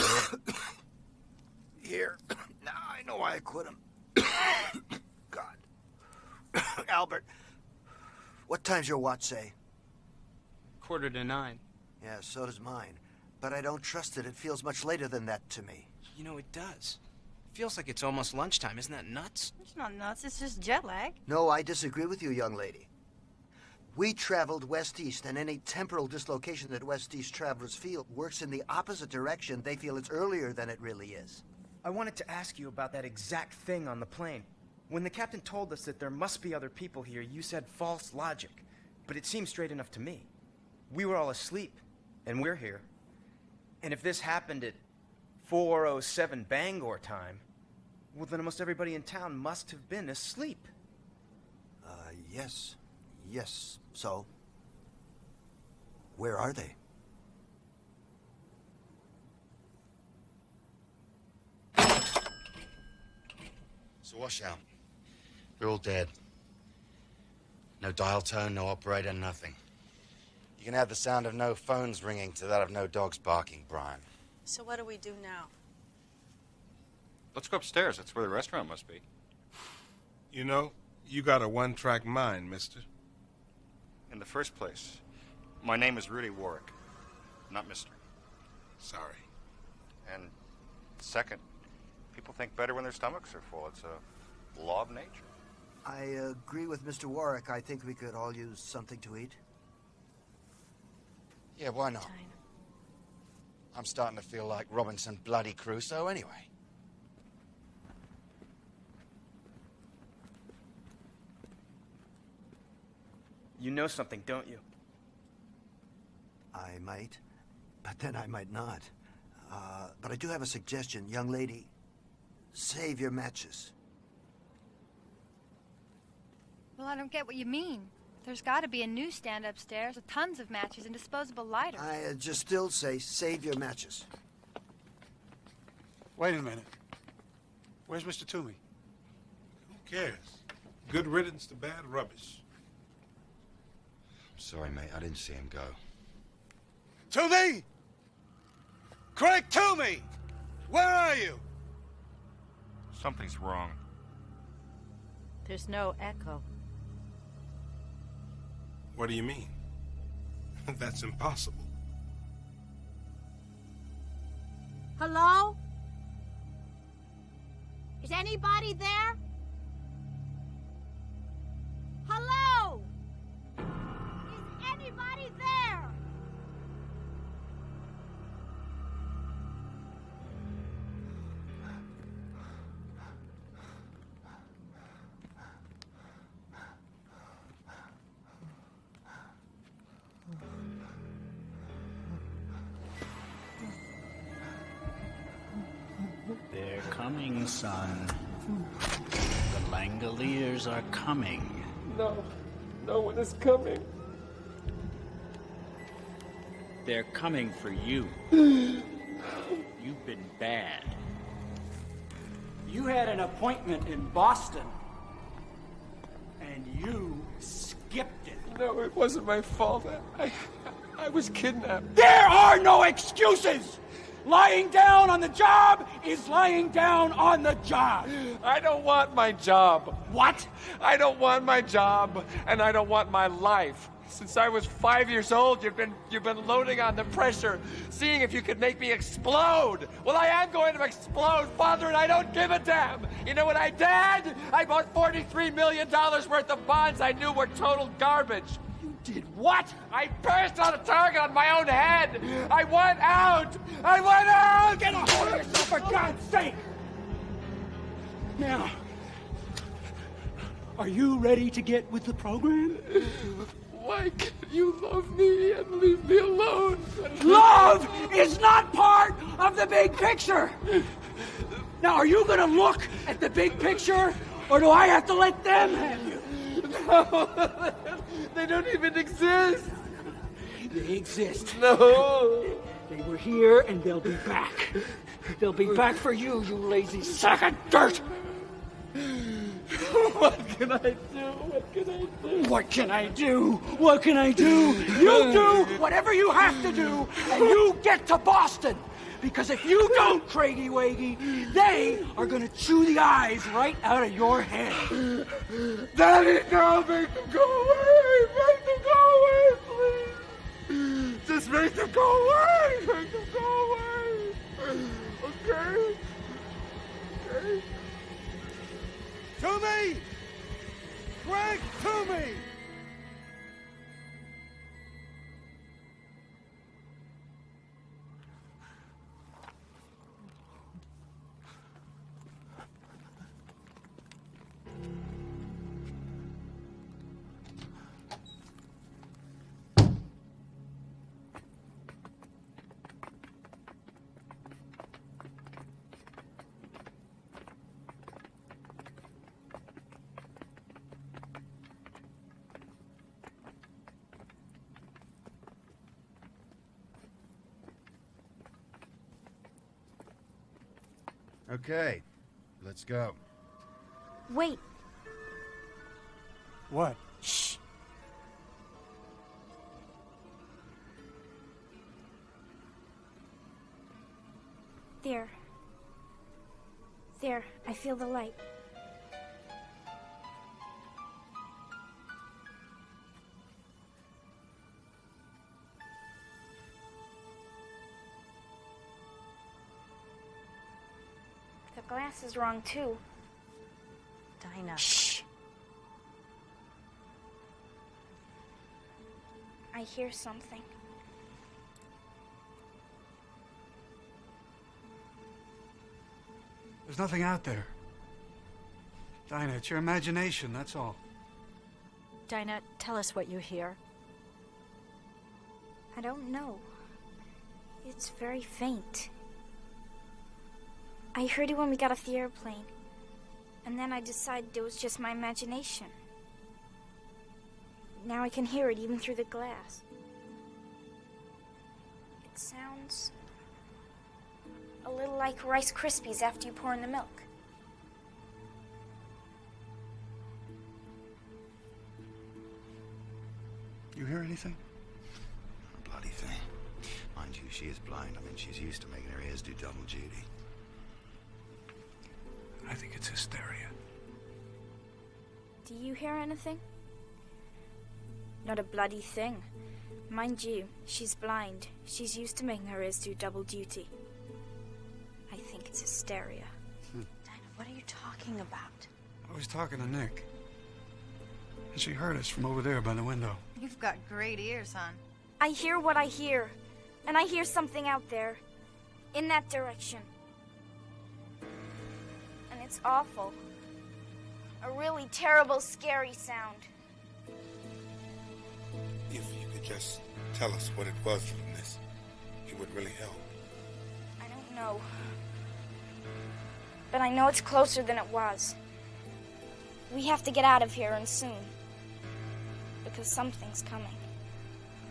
Here. Now I know why I quit him. God. Albert, what time's your watch say? 8:45. Yeah, so does mine. But I don't trust it. It feels much later than that to me. You know, it does. It feels like it's almost lunchtime. Isn't that nuts? It's not nuts. It's just jet lag. No, I disagree with you, young lady. We traveled west-east, and any temporal dislocation that west-east travelers feel works in the opposite direction. They feel it's earlier than it really is. I wanted to ask you about that exact thing on the plane. When the captain told us that there must be other people here, you said false logic. But it seemed straight enough to me. We were all asleep, and we're here. And if this happened at 4:07 Bangor time, well, then almost everybody in town must have been asleep. Yes. Yes. So, where are they? It's a washout. They're all dead. No dial tone, no operator, nothing. You can have the sound of no phones ringing to that of no dogs barking, Brian. So what do we do now? Let's go upstairs. That's where the restaurant must be. You know, you got a one-track mind, mister. In the first place, my name is Rudy Warwick, not Mr. Sorry. And second, people think better when their stomachs are full. It's a law of nature. I agree with Mr. Warwick. I think we could all use something to eat. Yeah, why not? I'm starting to feel like Robinson bloody Crusoe anyway. You know something, don't you? I might, but then I might not. But I do have a suggestion. Young lady, save your matches. Well, I don't get what you mean. There's got to be a newsstand upstairs with tons of matches and disposable lighters. I just still say save your matches. Wait a minute. Where's Mr. Toomey? Who cares? Good riddance to bad rubbish. Sorry, mate, I didn't see him go. Toomey! Craig Toomey! Where are you? Something's wrong. There's no echo. What do you mean? That's impossible. Hello? Is anybody there? Hello? Is anybody there? They're coming, son. The Langoliers are coming. No, no one is coming. They're coming for you. You've been bad. You had an appointment in Boston, and you skipped it. No, it wasn't my fault. I was kidnapped. There are no excuses! Lying down on the job is lying down on the job. I don't want my job. What? I don't want my job, and I don't want my life. Since I was 5 years old, you've been loading on the pressure, seeing if you could make me explode. Well, I am going to explode, Father, and I don't give a damn. You know what I did? I bought $43 million worth of bonds I knew were total garbage. You did what? I burst on a target on my own head. I want out. I want out. Get a hold of yourself, for God's sake! Now, are you ready to get with the program? Why can't you love me and leave me alone? Love is not part of the big picture! Now, are you gonna look at the big picture, or do I have to let them have you? No, they don't even exist. They exist. No. They were here, and they'll be back. They'll be back for you, you lazy sack of dirt! What can I do? What can I do? What can I do? What can I do? You do whatever you have to do, and you get to Boston! Because if you don't, Craigie Waggy, they are gonna chew the eyes right out of your head. Daddy, no, make them go away! Make them go away, please! Just make them go away! Make them go away! Okay? Okay? To me! Greg, to me! Okay, let's go. Wait. What? Shh. There. There, I feel the light. The glass is wrong, too. Dinah. Shh. I hear something. There's nothing out there. Dinah, it's your imagination, that's all. Dinah, tell us what you hear. I don't know. It's very faint. I heard it when we got off the airplane. And then I decided it was just my imagination. Now I can hear it even through the glass. It sounds a little like Rice Krispies after you pour in the milk. You hear anything? A bloody thing. Mind you, she is blind. I mean, she's used to making her ears do double duty. I think it's hysteria. Do you hear anything? Not a bloody thing. Mind you, she's blind. She's used to making her ears do double duty. I think it's hysteria. Dinah, what are you talking about? I was talking to Nick. And she heard us from over there by the window. You've got great ears, hon. I hear what I hear. And I hear something out there. In that direction. And it's awful. A really terrible, scary sound. If you could just tell us what it was from this, it would really help. I don't know. But I know it's closer than it was. We have to get out of here and soon. Because something's coming.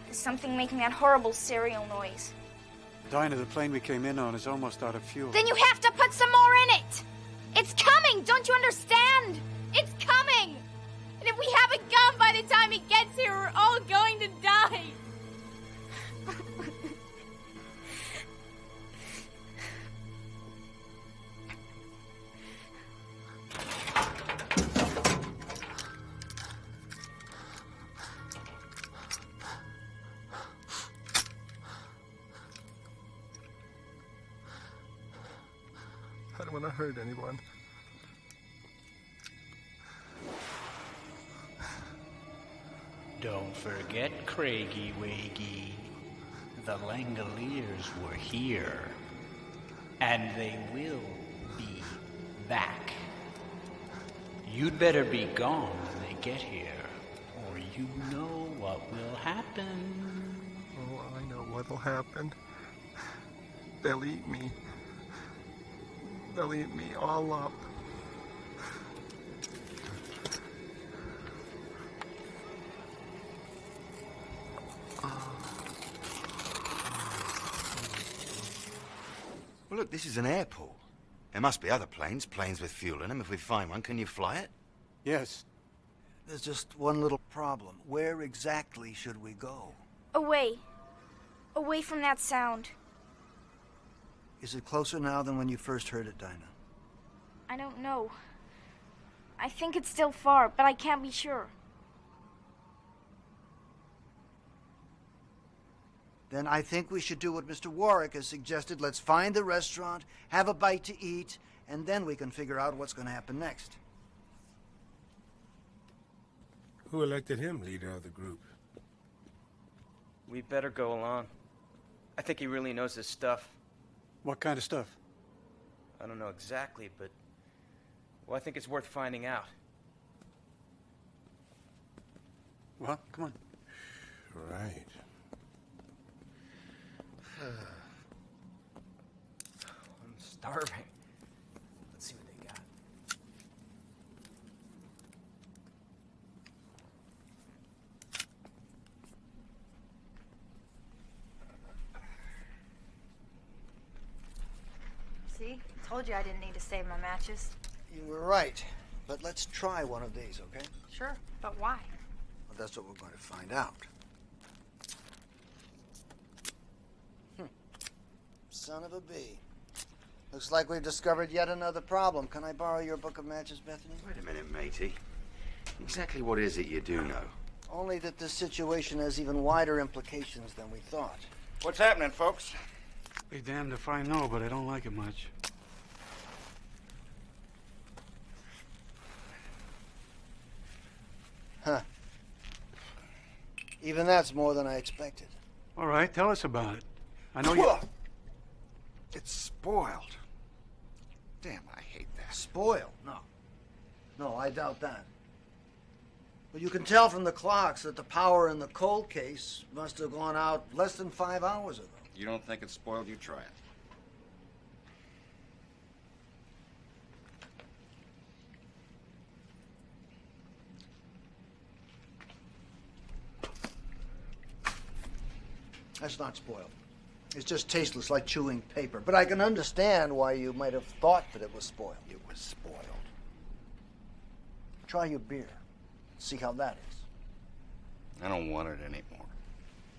There's something making that horrible serial noise. Dinah, the plane we came in on is almost out of fuel. Then you have to put some more in it! It's coming! Don't you understand? It's coming! And if we haven't gone by the time it gets here, we're all going to die! I don't want to hurt anyone. Don't forget, Craigie Waggy. The Langoliers were here. And they will be back. You'd better be gone when they get here, or you know what will happen. Oh, I know what'll happen. They'll eat me. They'll eat me all up. Well, look, this is an airport. There must be other planes with fuel in them. If we find one, can you fly it? Yes. There's just one little problem. Where exactly should we go? Away. Away from that sound. Is it closer now than when you first heard it, Dinah? I don't know. I think it's still far, but I can't be sure. Then I think we should do what Mr. Warwick has suggested. Let's find the restaurant, have a bite to eat, and then we can figure out what's going to happen next. Who elected him leader of the group? We better go along. I think he really knows his stuff. What kind of stuff? I don't know exactly, but... well, I think it's worth finding out. Well, come on. Right. I'm starving. Let's see what they got. See? I told you I didn't need to save my matches. You were right. But let's try one of these, okay? Sure, but why? Well, that's what we're going to find out. Son of a bee. Looks like we've discovered yet another problem. Can I borrow your book of matches, Bethany? Wait a minute, matey. Exactly what is it you do know? Only that this situation has even wider implications than we thought. What's happening, folks? Be damned if I know, but I don't like it much. Huh. Even that's more than I expected. All right, tell us about it. I know you... It's spoiled. Damn, I hate that. Spoiled? No. No, I doubt that. But you can tell from the clocks that the power in the cold case must have gone out less than 5 hours ago. You don't think it's spoiled? You try it. That's not spoiled. It's just tasteless, like chewing paper. But I can understand why you might have thought that it was spoiled. It was spoiled. Try your beer. See how that is. I don't want it anymore.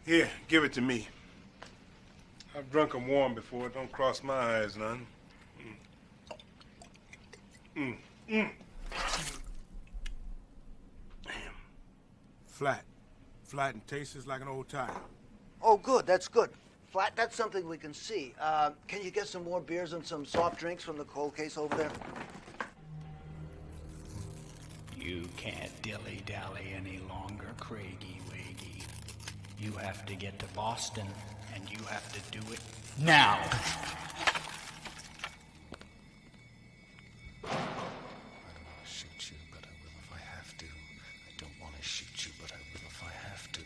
Here, give it to me. I've drunk 'em warm before. It don't cross my eyes none. Damn. Flat. Flat and tastes like an old tire. Oh, good. That's good. Flat, that's something we can see. Can you get some more beers and some soft drinks from the cold case over there? You can't dilly-dally any longer, Craigie Waggy. You have to get to Boston, and you have to do it now. I don't want to shoot you, but I will if I have to. I don't want to shoot you, but I will if I have to.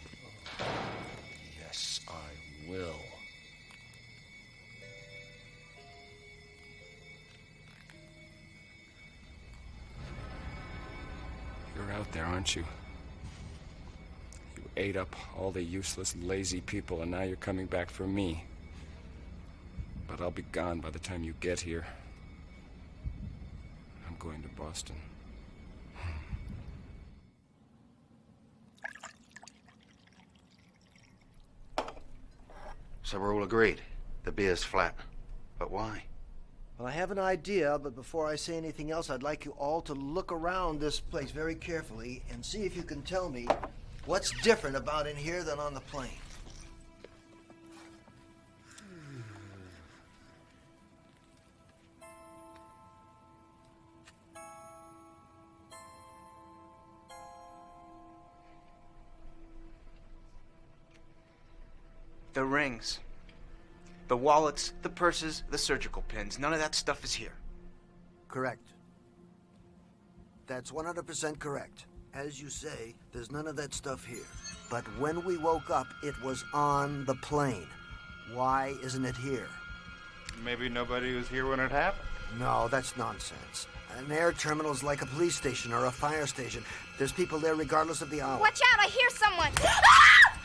Yes, I will. You're out there, aren't you? You ate up all the useless, lazy people, and now you're coming back for me. But I'll be gone by the time you get here. I'm going to Boston. So we're all agreed. The beer's flat. But why? Well, I have an idea, but before I say anything else, I'd like you all to look around this place very carefully and see if you can tell me what's different about in here than on the plane. The rings. The wallets, the purses, the surgical pins. None of that stuff is here. Correct. That's 100% correct. As you say, there's none of that stuff here. But when we woke up, it was on the plane. Why isn't it here? Maybe nobody was here when it happened. No, that's nonsense. An air terminal is like a police station or a fire station. There's people there regardless of the hour. Watch out, I hear someone!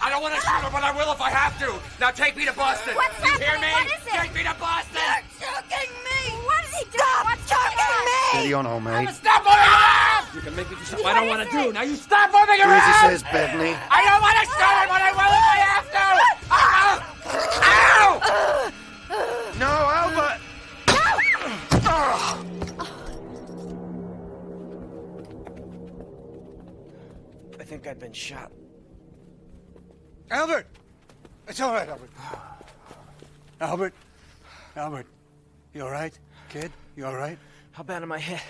I don't want to shoot her, but I will if I have to. Now take me to Boston. What's you hear happening? me? What is it? Take me to Boston. You're choking me! What is he doing? What's choking me? Steady on, old mate. Stop moving around! You can make me do something I don't want to do. Now you stop moving Do around! as he says, Bethany. I don't want to shoot her, but I will if I have to! Ow! No, Albert! I think I've been shot. Albert! It's all right, Albert. Albert? Albert, you all right? Kid, you all right? How bad am I hit?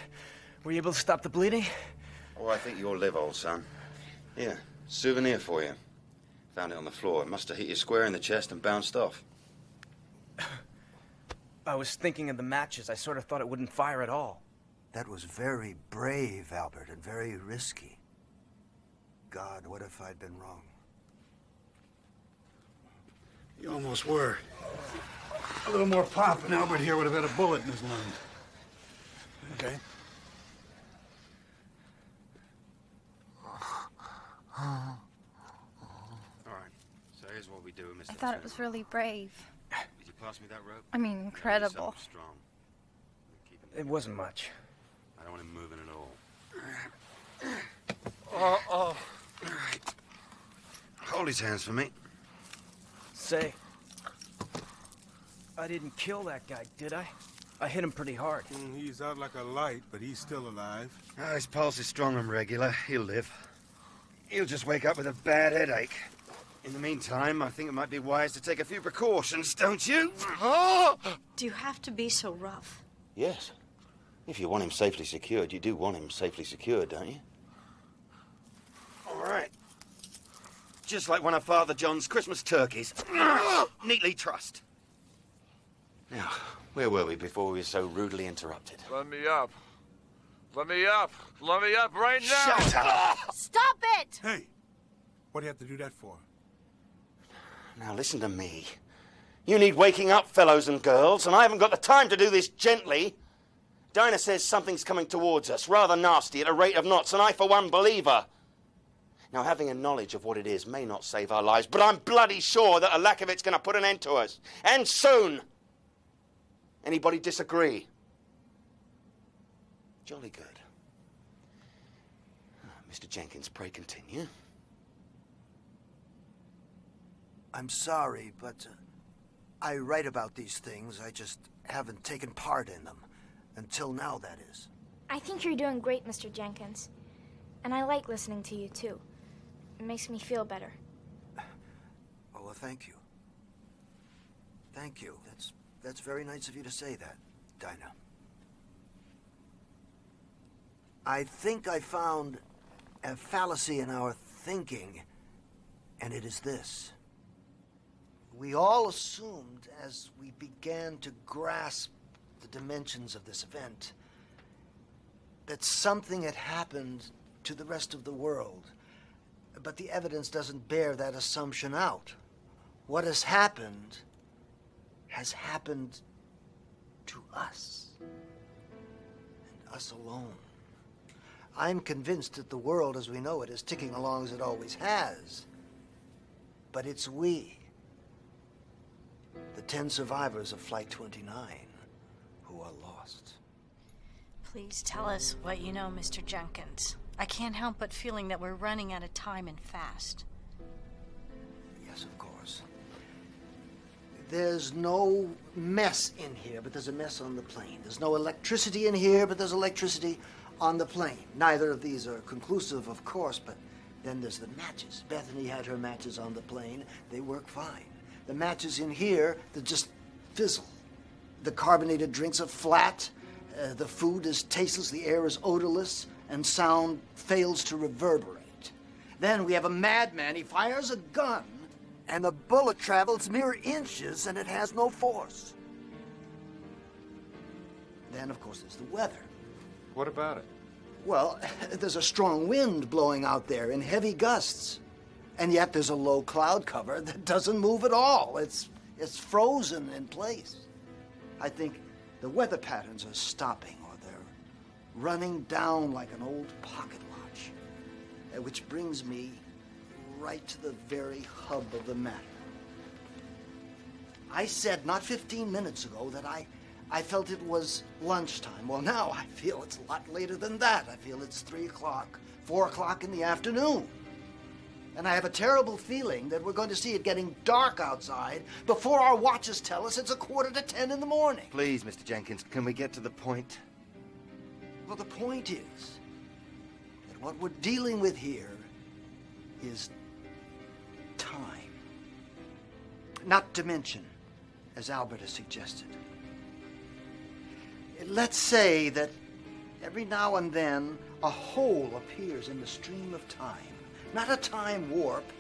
Were you able to stop the bleeding? Oh, I think you'll live, old son. Here, souvenir for you. Found it on the floor. It must have hit you square in the chest and bounced off. I was thinking of the matches. I sort of thought it wouldn't fire at all. That was very brave, Albert, and very risky. God, what if I'd been wrong? You almost were. A little more pop, and Albert here would have had a bullet in his lung. Okay? All right. So here's what we do, Mr. I thought it was really brave. Did you pass me that rope? I mean, incredible. Something strong. It wasn't much. I don't want him moving at all. Oh. Hold his hands for me. Say, I didn't kill that guy, did I? I hit him pretty hard. He's out like a light, but he's still alive. Oh, his pulse is strong and regular. He'll live. He'll just wake up with a bad headache. In the meantime, I think it might be wise to take a few precautions, don't you? Do you have to be so rough? Yes. If you want him safely secured, you do want him safely secured, don't you? All right. Just like one of Father John's Christmas turkeys. Neatly trussed. Now, where were we before we were so rudely interrupted? Let me up. Let me up. Let me up right now. Shut up! Stop it! Hey, what do you have to do that for? Now listen to me. You need waking up, fellows and girls, and I haven't got the time to do this gently. Dinah says something's coming towards us, rather nasty, at a rate of knots, and I, for one, believe her. Now, having a knowledge of what it is may not save our lives, but I'm bloody sure that a lack of it's going to put an end to us. And soon. Anybody disagree? Jolly good. Mr. Jenkins, pray continue. I'm sorry, but I write about these things. I just haven't taken part in them. Until now, that is. I think you're doing great, Mr. Jenkins. And I like listening to you, too. It makes me feel better. Oh, well, thank you. Thank you. That's very nice of you to say that, Dinah. I think I found a fallacy in our thinking, and it is this. We all assumed, as we began to grasp the dimensions of this event, that something had happened to the rest of the world. But the evidence doesn't bear that assumption out. What has happened to us. And us alone. I'm convinced that the world as we know it is ticking along as it always has. But it's we, the 10 survivors of Flight 29, who are lost. Please tell us what you know, Mr. Jenkins. I can't help but feeling that we're running out of time and fast. Yes, of course. There's no mess in here, but there's a mess on the plane. There's no electricity in here, but there's electricity on the plane. Neither of these are conclusive, of course, but then there's the matches. Bethany had her matches on the plane. They work fine. The matches in here, they just fizzle. The carbonated drinks are flat. The food is tasteless. The air is odorless. And sound fails to reverberate. Then we have a madman. He fires a gun, and the bullet travels mere inches, and it has no force. Then, of course, there's the weather. What about it? Well, there's a strong wind blowing out there in heavy gusts. And yet there's a low cloud cover that doesn't move at all. It's frozen in place. I think the weather patterns are stopping, or they're running down like an old pocket watch. Which brings me right to the very hub of the matter. I said not 15 minutes ago that I felt it was lunchtime. Well, now I feel it's a lot later than that. I feel it's 3 o'clock, 4 o'clock in the afternoon. And I have a terrible feeling that we're going to see it getting dark outside before our watches tell us it's 9:45 in the morning. Please, Mr. Jenkins, can we get to the point? Well, the point is that what we're dealing with here is time. Not to mention, as Albert has suggested, let's say that every now and then a hole appears in the stream of time. Not a time warp,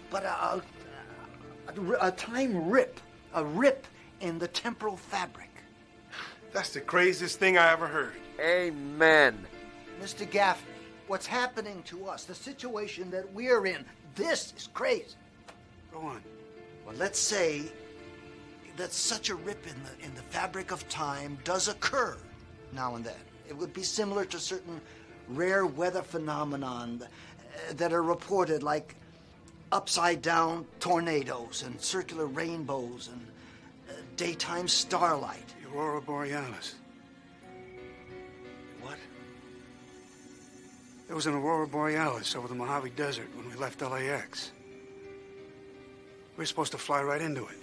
but a time rip. A rip in the temporal fabric. That's the craziest thing I ever heard. Amen. Mr. Gaffney, what's happening to us, the situation that we're in, this is crazy. Go on. Well, let's say that such a rip in the fabric of time does occur now and then. It would be similar to certain rare weather phenomenon that are reported, like upside-down tornadoes and circular rainbows and daytime starlight. The Aurora Borealis. What? There was an Aurora Borealis over the Mojave Desert when we left LAX. We were supposed to fly right into it.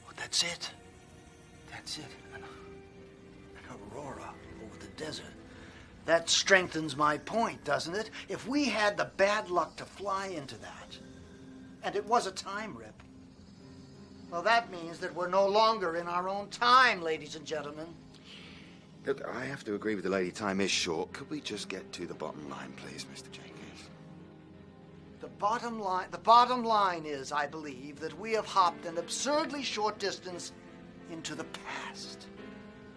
Well, that's it. That's it. An aurora over the desert. That strengthens my point, doesn't it? If we had the bad luck to fly into that, and it was a time rip, well, that means that we're no longer in our own time, ladies and gentlemen. Look, I have to agree with the lady. Time is short. Could we just get to the bottom line, please, Mr. Jenkins? The bottom line is, I believe, that we have hopped an absurdly short distance into the past.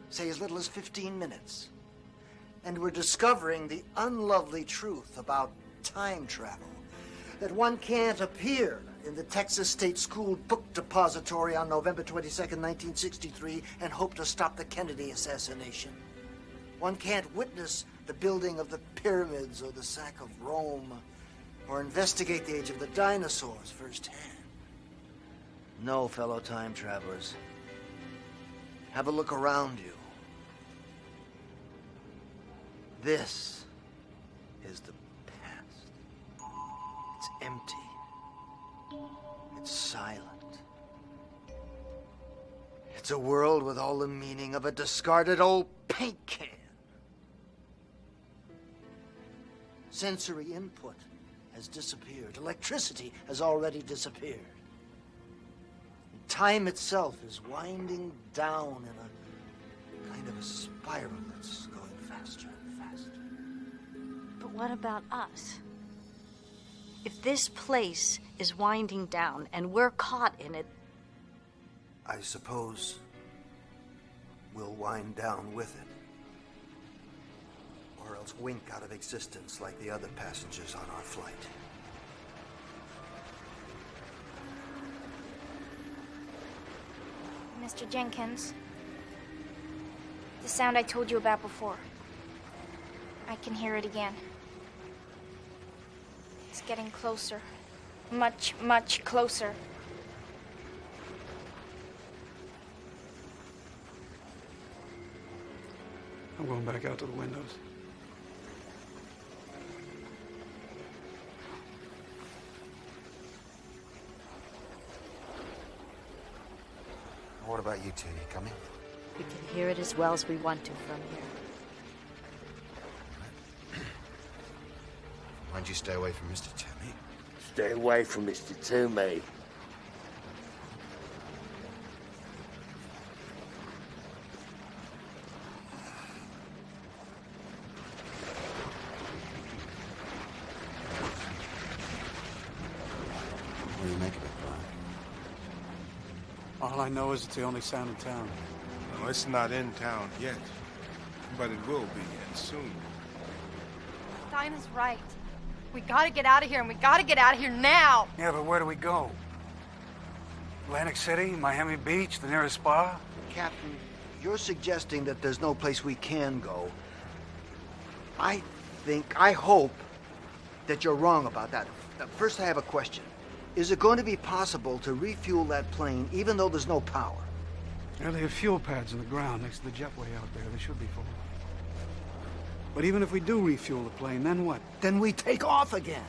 Say as little as 15 minutes. And we're discovering the unlovely truth about time travel. That one can't appear in the Texas State School Book Depository on November 22nd, 1963, and hope to stop the Kennedy assassination. One can't witness the building of the pyramids or the sack of Rome, or investigate the age of the dinosaurs firsthand. No, fellow time travelers. Have a look around you. This is the past. It's empty. It's silent. It's a world with all the meaning of a discarded old paint can. Sensory input has disappeared. Electricity has already disappeared. And time itself is winding down in a kind of a spiral that's going faster and faster. But what about us? If this place is winding down and we're caught in it, I suppose we'll wind down with it. Or else wink out of existence like the other passengers on our flight. Mr. Jenkins, the sound I told you about before. I can hear it again. It's getting closer. Much, much closer. I'm going back out to the windows. What about you two? You coming? we can hear it as well as we want to from here. Why'd you stay away from Mr. Toomey? Stay away from Mr. Toomey. What do you make of it, Brian? All I know is it's the only sound in town. No, it's not in town yet. But it will be, and soon. Dinah's right. We gotta get out of here, and we gotta get out of here now! Yeah, but where do we go? Atlantic City, Miami Beach, the nearest spa? Captain, you're suggesting that there's no place we can go. I hope that you're wrong about that. First, I have a question. Is it going to be possible to refuel that plane even though there's no power? Yeah, they have fuel pads in the ground next to the jetway out there. They should be full. But even if we do refuel the plane, then what? Then we take off again.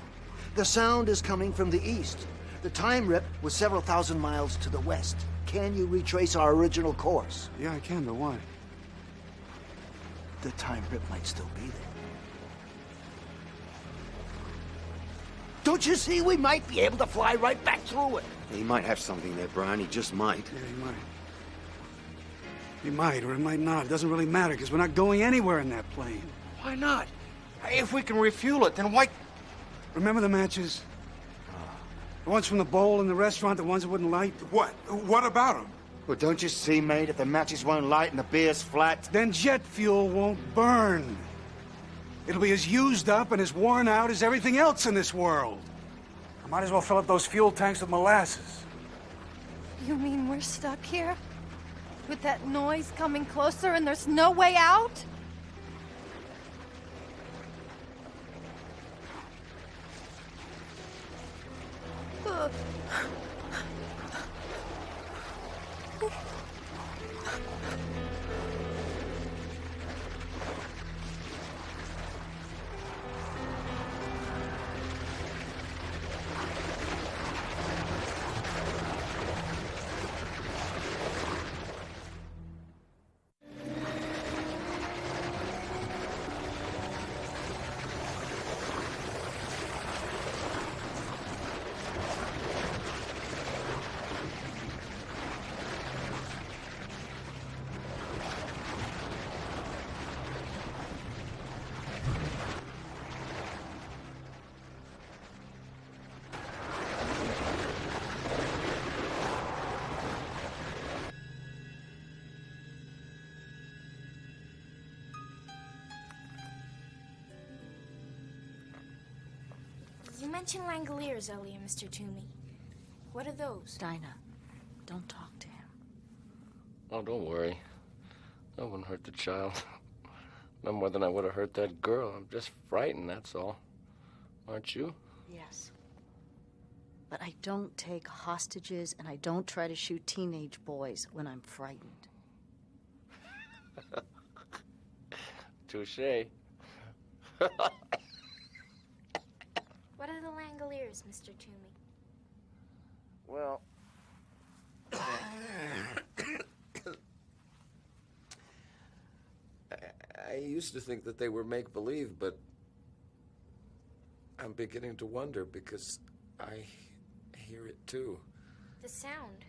The sound is coming from the east. The time rip was several thousand miles to the west. Can you retrace our original course? Yeah, I can, but why? The time rip might still be there. Don't you see? We might be able to fly right back through it. He might have something there, Brian. He just might. Yeah, he might. He might, or it might not. It doesn't really matter, because we're not going anywhere in that plane. Why not? If we can refuel it, then why... Remember the matches? The ones from the bowl in the restaurant, the ones that wouldn't light? What? What about them? Well, don't you see, mate? If the matches won't light and the beer's flat... Then jet fuel won't burn. It'll be as used up and as worn out as everything else in this world. I might as well fill up those fuel tanks with molasses. You mean we're stuck here? With that noise coming closer and there's no way out? You mentioned Langoliers earlier, Mr. Toomey. What are those? Dinah, don't talk to him. Oh, don't worry. I wouldn't hurt the child. No more than I would have hurt that girl. I'm just frightened, that's all. Aren't you? Yes. But I don't take hostages, and I don't try to shoot teenage boys when I'm frightened. Touché. What are the Langoliers, Mr. Toomey? Well... I used to think that they were make-believe, but I'm beginning to wonder because I hear it too. The sound.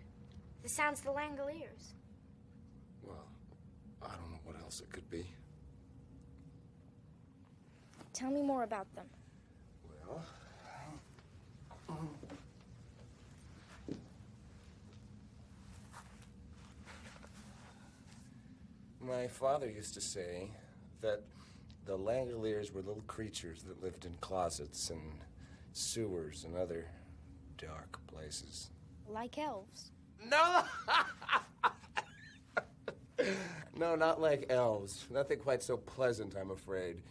The sound's the Langoliers. Well, I don't know what else it could be. Tell me more about them. Well... My father used to say that the Langoliers were little creatures that lived in closets and sewers and other dark places. Like elves. No! No, not like elves. Nothing quite so pleasant, I'm afraid.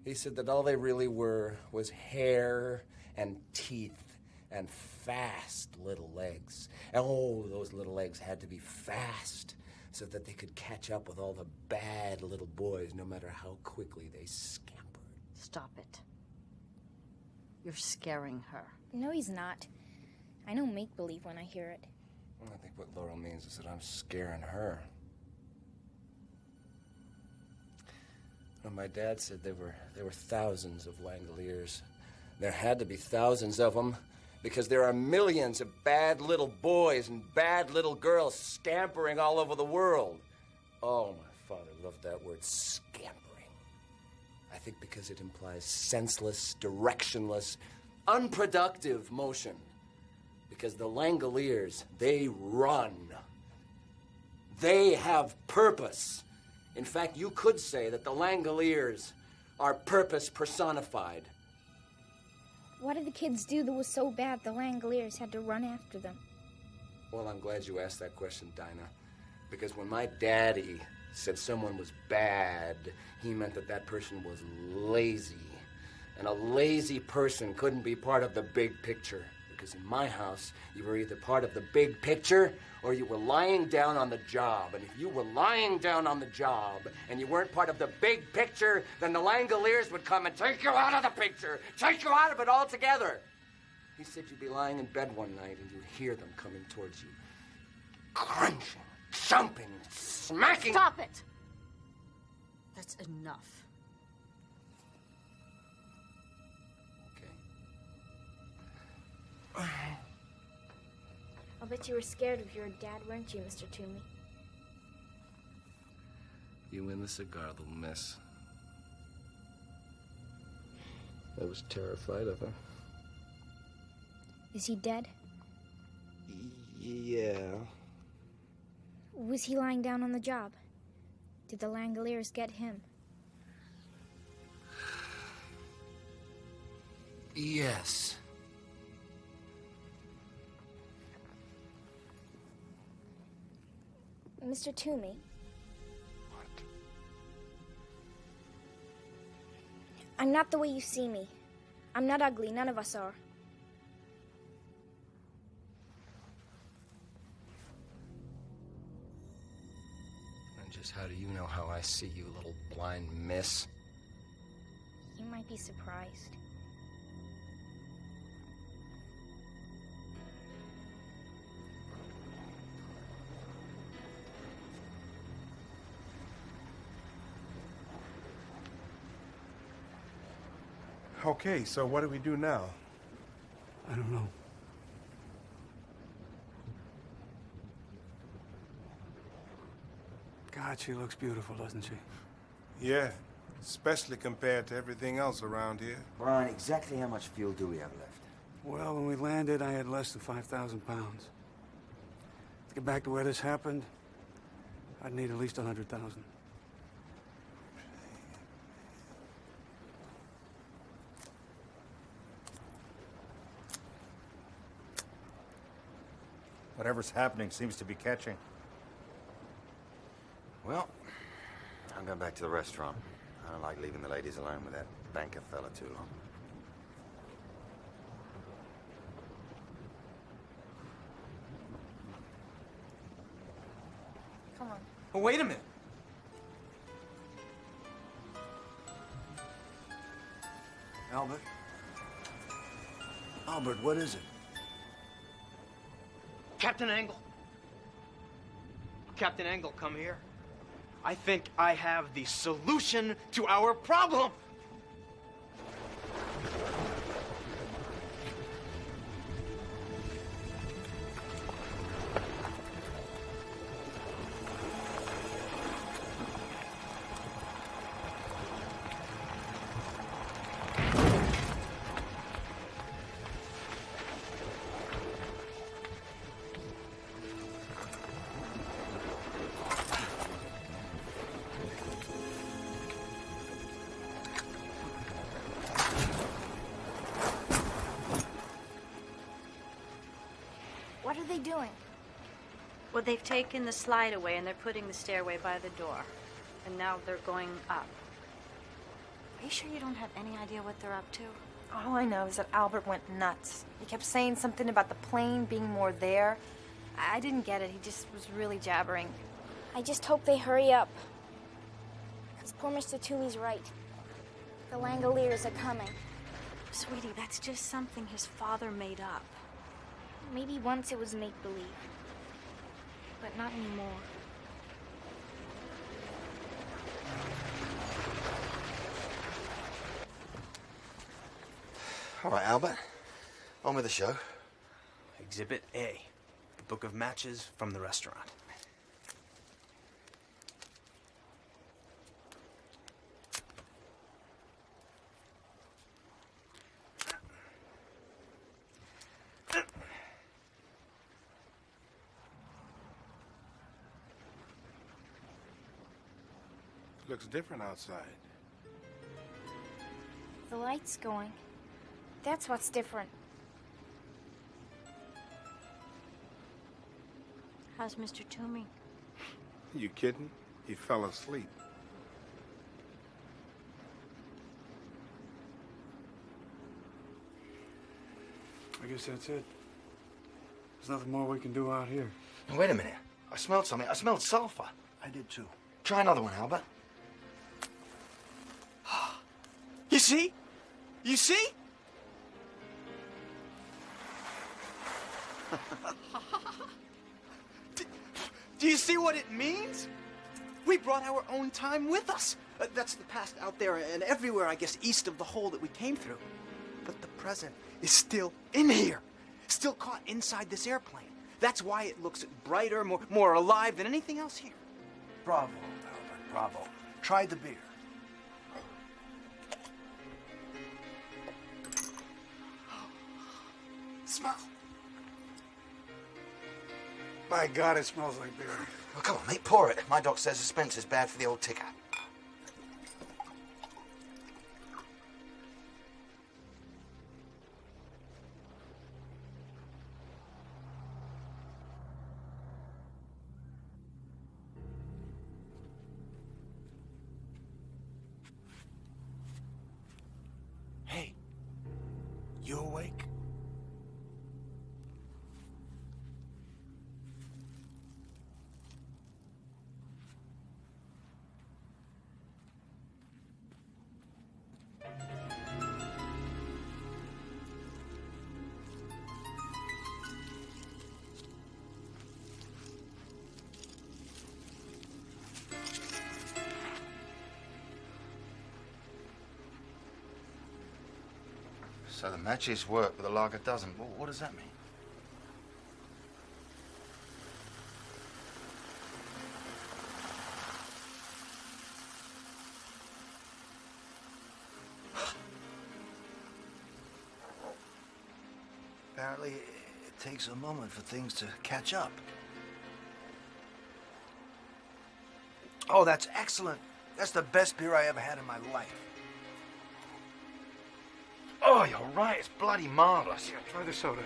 He said that all they really were was hair and teeth and fast little legs. And oh, those little legs had to be fast so that they could catch up with all the bad little boys, no matter how quickly they scampered. Stop it. You're scaring her. No, he's not. I know make-believe when I hear it. I think what Laurel means is that I'm scaring her. Well, my dad said there were thousands of Langoliers. There had to be thousands of them, because there are millions of bad little boys and bad little girls scampering all over the world. Oh, my father loved that word, scampering. I think because it implies senseless, directionless, unproductive motion. Because the Langoliers, they run. They have purpose. In fact, you could say that the Langoliers are purpose personified. What did the kids do that was so bad the Langoliers had to run after them? Well, I'm glad you asked that question, Dinah. Because when my daddy said someone was bad, he meant that that person was lazy. And a lazy person couldn't be part of the big picture. Because in my house, you were either part of the big picture or you were lying down on the job. And if you were lying down on the job and you weren't part of the big picture, then the Langoliers would come and take you out of the picture, take you out of it altogether. He said you'd be lying in bed one night and you'd hear them coming towards you, crunching, jumping, smacking. Stop it! That's enough. I'll bet you were scared of your dad, weren't you, Mr. Toomey? You and the cigar, little miss. I was terrified of her. Is he dead? Yeah. Was he lying down on the job? Did the Langoliers get him? Yes. Mr. Toomey? What? I'm not the way you see me. I'm not ugly. None of us are. And just how do you know how I see you, little blind miss? You might be surprised. Okay, so what do we do now? I don't know. God, she looks beautiful, doesn't she? Yeah, especially compared to everything else around here. Brian, exactly how much fuel do we have left? Well, when we landed, I had less than 5,000 pounds. To get back to where this happened, I'd need at least 100,000. Whatever's happening seems to be catching. Well, I'm going back to the restaurant. I don't like leaving the ladies alone with that banker fella too long. Come on. Oh, wait a minute. Albert? Albert, what is it? Captain Angle. Captain Angle, come here. I think I have the solution to our problem. What are they doing? Well, they've taken the slide away and they're putting the stairway by the door. And now they're going up. Are you sure you don't have any idea what they're up to? All I know is that Albert went nuts. He kept saying something about the plane being more there. I didn't get it. He just was really jabbering. I just hope they hurry up. Because poor Mr. Toomey's right. The Langoliers are coming. Sweetie, that's just something his father made up. Maybe once it was make-believe. But not anymore. All right, Albert. On with the show. Exhibit A, the book of matches from the restaurant. Looks different outside. The light's going. That's what's different. How's Mr. Toomey? You kidding? He fell asleep. I guess that's it. There's nothing more we can do out here. Now, wait a minute. I smelled something. I smelled sulfur. I did too. Try another one, Albert. You see? You see? Do you see what it means? We brought our own time with us. That's the past out there and everywhere, I guess, east of the hole that we came through. But the present is still in here, still caught inside this airplane. That's why it looks brighter, more alive than anything else here. Bravo, Albert, bravo. Try the beer. Smell. By God, it smells like beer. Well, come on, mate, pour it. My doc says suspense is bad for the old ticker. Hey, you awake? So the matches work, but the lager doesn't. Well, what does that mean? Apparently, it takes a moment for things to catch up. Oh, that's excellent. That's the best beer I ever had in my life. Oh, you're right. It's bloody marvelous. Yeah, try the soda.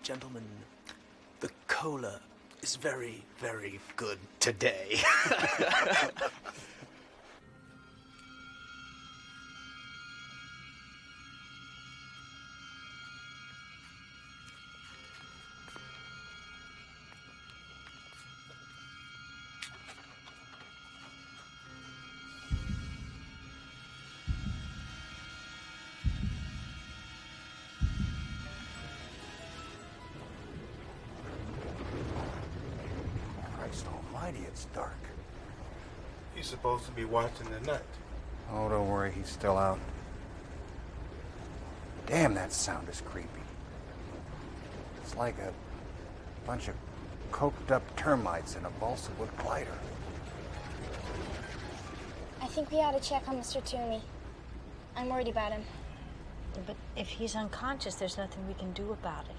Gentlemen, the cola is very, very good today. Christ almighty, it's dark. He's supposed to be watching the night. Oh, don't worry, he's still out. Damn, that sound is creepy. It's like a bunch of coked-up termites in a balsa wood glider. I think we ought to check on Mr. Toomey. I'm worried about him. But if he's unconscious, there's nothing we can do about it.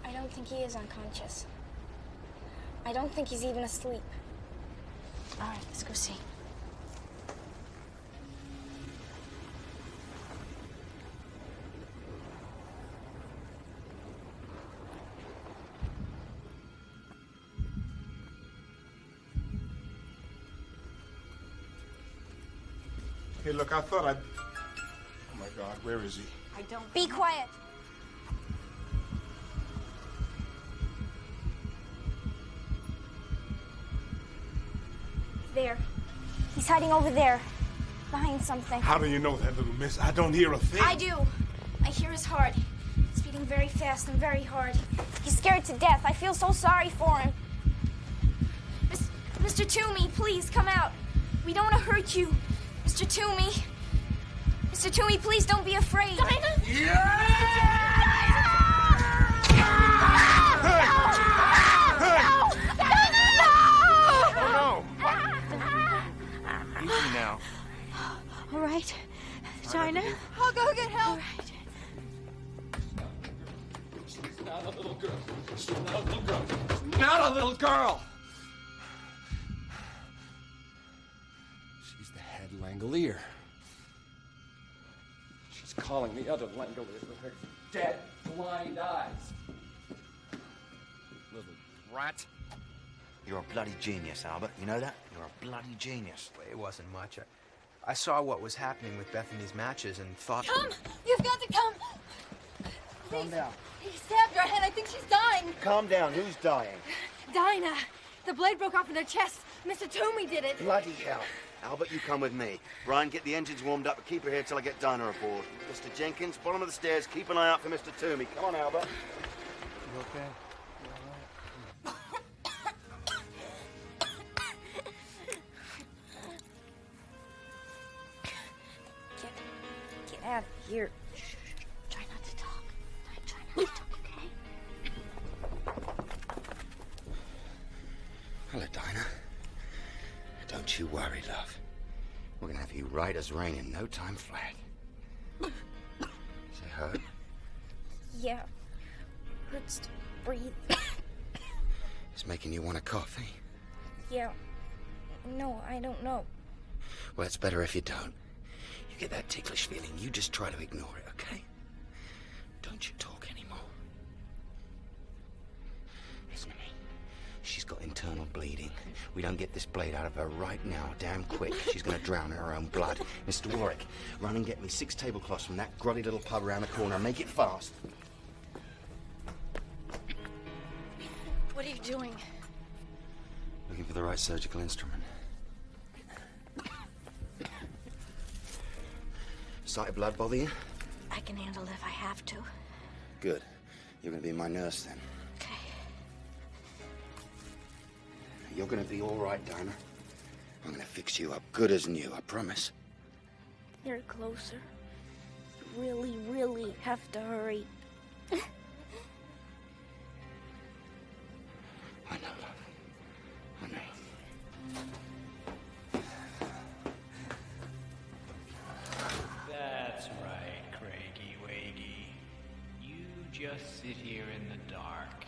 I don't think he is unconscious. I don't think he's even asleep. All right, let's go see. Hey, look, I thought I'd... Oh, my God, where is he? I don't... Be quiet. There. He's hiding over there. Behind something. How do you know that, little miss? I don't hear a thing. I do. I hear his heart. It's beating very fast and very hard. He's scared to death. I feel so sorry for him. Mr. Toomey, please come out. We don't want to hurt you. Mr. Toomey. Mr. Toomey, please don't be afraid. Come in. Easy now. All right, China. I'll go get help. All right. girl. She's not a little girl. She's not a little girl. She's the head Langolier. She's calling the other Langoliers with her dead, blind eyes. Little rat. You're a bloody genius, Albert. You know that? You're a bloody genius. It wasn't much. I saw what was happening with Bethany's matches and thought... Come! You've got to come! Calm down. He stabbed her head. I think she's dying. Calm down. Who's dying? Dinah. The blade broke off in her chest. Mr. Toomey did it. Bloody hell. Albert, you come with me. Brian, get the engines warmed up and keep her here till I get Dinah aboard. Mr. Jenkins, bottom of the stairs, keep an eye out for Mr. Toomey. Come on, Albert. You okay? Get out of here. Shh. Try not to talk. Try not to talk, okay? Hello, Dinah. Don't you worry, love. We're gonna have you right as rain in no time flat. Is it hurt? Yeah. Hurts to breathe. It's making you want a coffee. Yeah. No, I don't know. Well, it's better if you don't. You get that ticklish feeling, you just try to ignore it, okay? Don't you talk anymore. Listen to me. She's got internal bleeding. We don't get this blade out of her right now, damn quick, she's gonna drown in her own blood. Mr. Warwick, run and get me 6 tablecloths from that grotty little pub around the corner. Make it fast. What are you doing? Looking for the right surgical instrument. Sight of blood bother you? I can handle it if I have to. Good. You're gonna be my nurse then. Okay. You're gonna be all right, Dinah. I'm gonna fix you up good as new, I promise. You're closer. You really, really have to hurry. I know, love. I know. That's right, Craigie Waggy. You just sit here in the dark.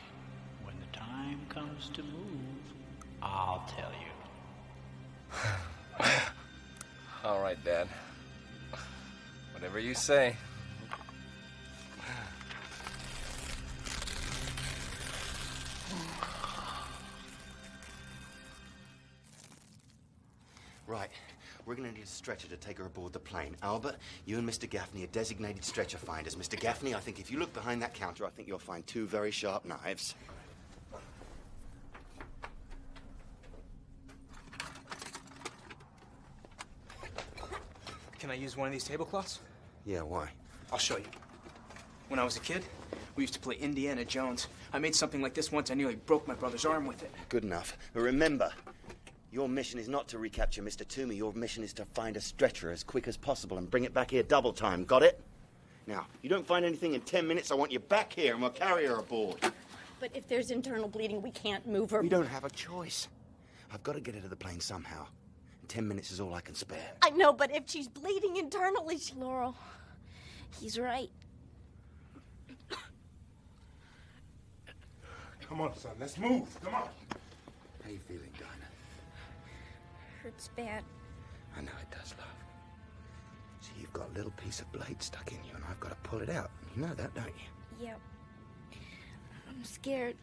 When the time comes to move, I'll tell you. All right, Dad. Whatever you say. Right. We're gonna need a stretcher to take her aboard the plane. Albert, you and Mr. Gaffney are designated stretcher finders. Mr. Gaffney, I think if you look behind that counter, I think you'll find 2 very sharp knives. Can I use one of these tablecloths? Yeah, why? I'll show you. When I was a kid, we used to play Indiana Jones. I made something like this once. I nearly broke my brother's arm with it. Good enough. But remember, your mission is not to recapture Mr. Toomey. Your mission is to find a stretcher as quick as possible and bring it back here double time. Got it? Now, you don't find anything in 10 minutes, I want you back here and we'll carry her aboard. But if there's internal bleeding, we can't move her. We don't have a choice. I've got to get her to the plane somehow. 10 minutes is all I can spare. I know, but if she's bleeding internally, Laurel, he's right. Come on, son, let's move. Come on. How you feeling, Dinah? Hurts bad. I know it does, love. See, you've got a little piece of blade stuck in you, and I've got to pull it out. You know that, don't you? Yep. I'm scared.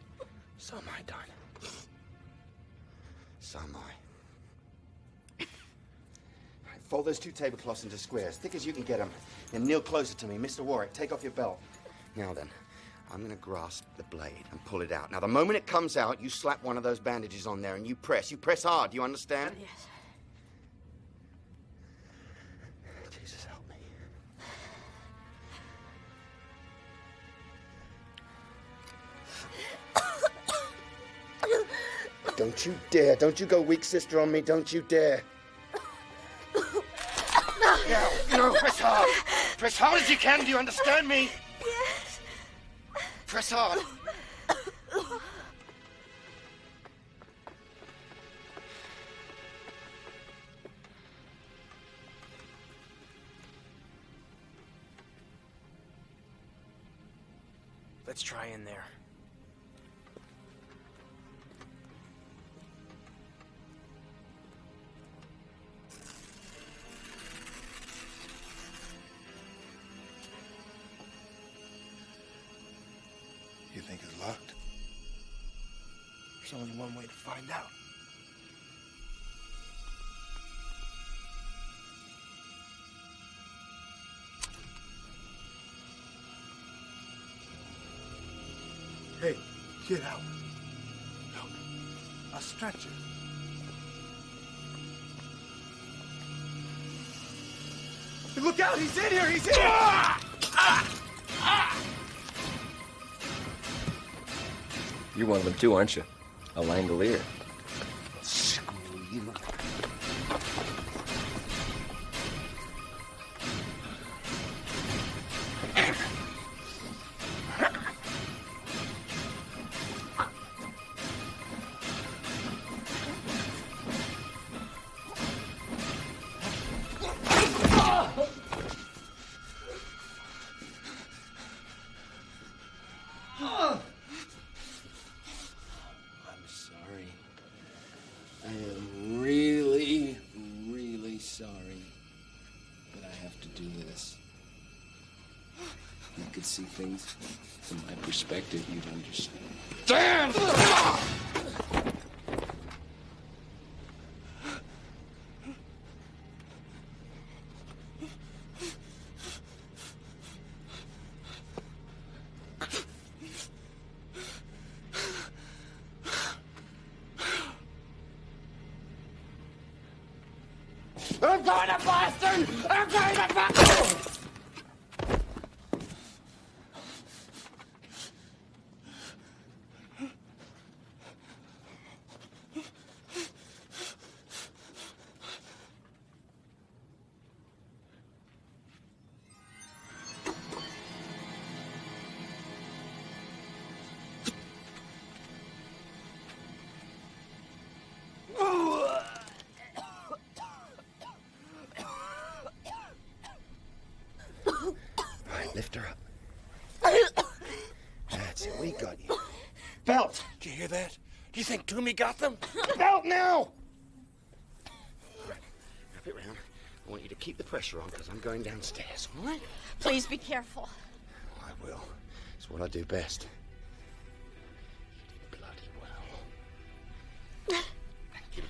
So am I, Dinah. So am I. Right, fold those 2 tablecloths into squares, thick as you can get them. Then kneel closer to me. Mr. Warwick, take off your belt. Now then, I'm going to grasp the blade and pull it out. Now, the moment it comes out, you slap one of those bandages on there and you press. You press hard, you understand? Yes. Jesus, help me. Don't you dare. Don't you go weak sister on me. Don't you dare. No, press hard. Press hard as you can. Do you understand me? Yes. Press hard. Let's try in there. There's only one way to find out. Hey, get out. Look, a stretcher. Look out, he's in here, he's in here! You're one of them too, aren't you? A Langolier. Screw you. I'm sorry. I am really, really sorry. But I have to do this. If you could see things from my perspective, you'd understand. Damn! I'm going to Boston! I'm going to Boston! Lift her up. That's it. We got you. Belt! Did you hear that? Do you think Toomey got them? Belt now! Wrap it round. I want you to keep the pressure on because I'm going downstairs, all right? Please be careful. I will. It's what I do best. You did bloody well. Thank you,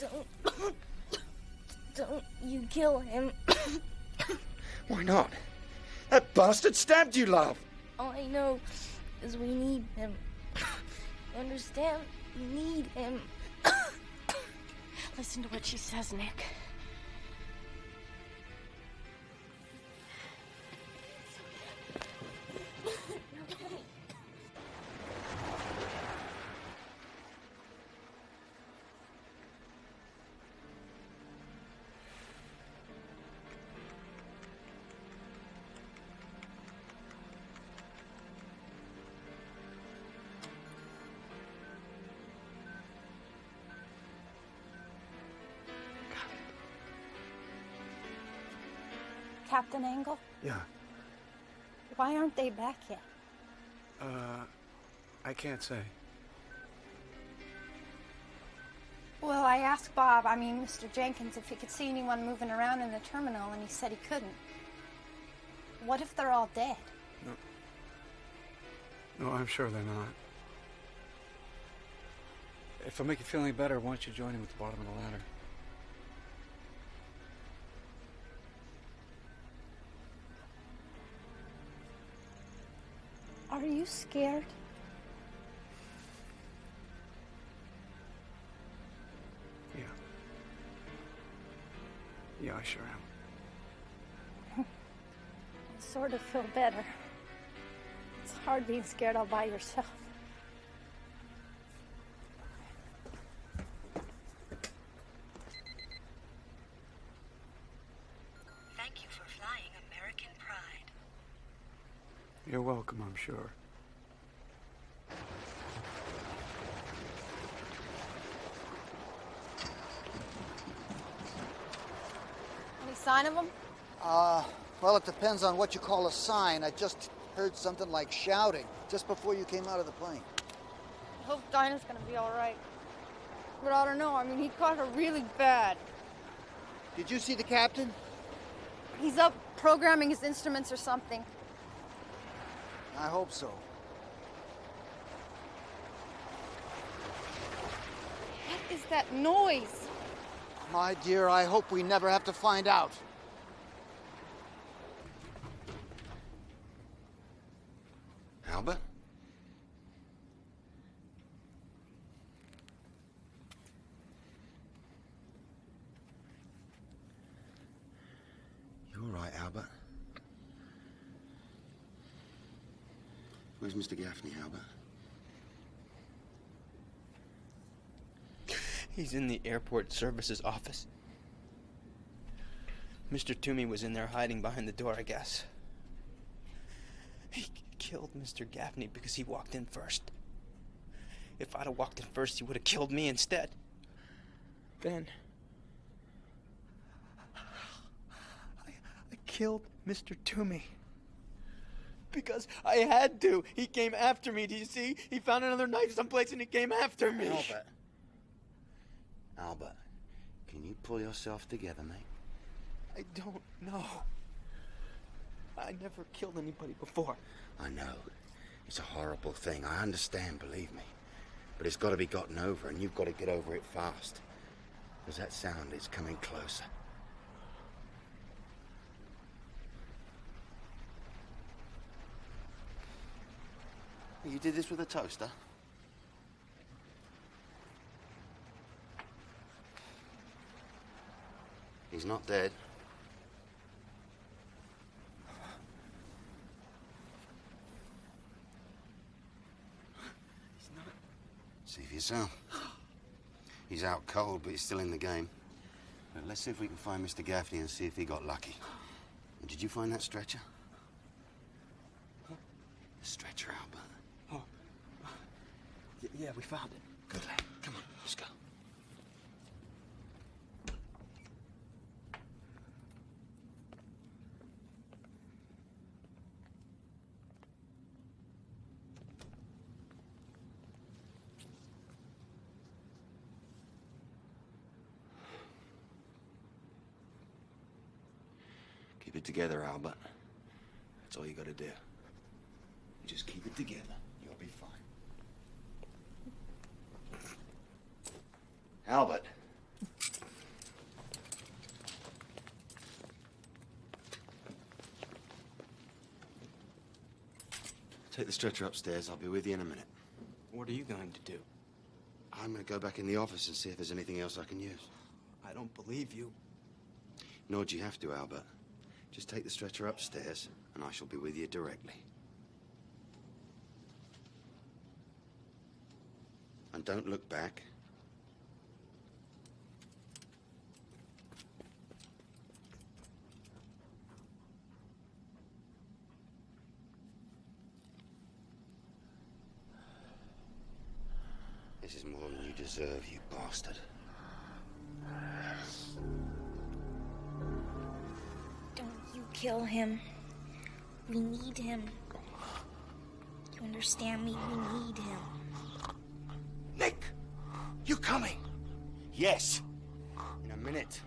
Laurel. Don't you kill him. Why not? That bastard stabbed you, love. All I know is we need him. You understand? We need him. Listen to what she says, Nick. Captain Angle? Yeah. Why aren't they back yet? I can't say. Well, I asked Bob, Mr. Jenkins, if he could see anyone moving around in the terminal, and he said he couldn't. What if they're all dead? No, I'm sure they're not. If I make you feel any better, why don't you join him at the bottom of the ladder? Are you scared? Yeah. Yeah, I sure am. I sort of feel better. It's hard being scared all by yourself. Thank you for flying American Pride. You're welcome, I'm sure. Any sign of them? Well, it depends on what you call a sign. I just heard something like shouting just before you came out of the plane. I hope Dinah's gonna be all right. But I don't know. He caught her really bad. Did you see the captain? He's up programming his instruments or something. I hope so. that noise? My dear, I hope we never have to find out. Albert? You all right, Albert? Where's Mr. Gaffney, Albert? He's in the airport services office. Mr. Toomey was in there hiding behind the door, I guess. He killed Mr. Gaffney because he walked in first. If I'd have walked in first, he would have killed me instead. Then I killed Mr. Toomey. Because I had to. He came after me, do you see? He found another knife someplace and he came after me. Albert, can you pull yourself together, mate? I don't know. I never killed anybody before. I know. It's a horrible thing. I understand, believe me. But it's got to be gotten over, and you've got to get over it fast. Because that sound is coming closer. You did this with a toaster? He's not dead. He's not. See for yourself. He's out cold, but he's still in the game. But let's see if we can find Mr. Gaffney and see if he got lucky. And did you find that stretcher? Huh? The stretcher, Albert. Yeah, we found it. Good lad. Come on, let's go. Keep it together, Albert. That's all you gotta do. You just keep it together. You'll be fine. Albert. Take the stretcher upstairs. I'll be with you in a minute. What are you going to do? I'm going to go back in the office and see if there's anything else I can use. I don't believe you. Nor do you have to, Albert. Just take the stretcher upstairs, and I shall be with you directly. And don't look back. This is more than you deserve, you bastard. Don't you kill him. We need him. You understand me? We need him. Nick! You coming? Yes. In a minute.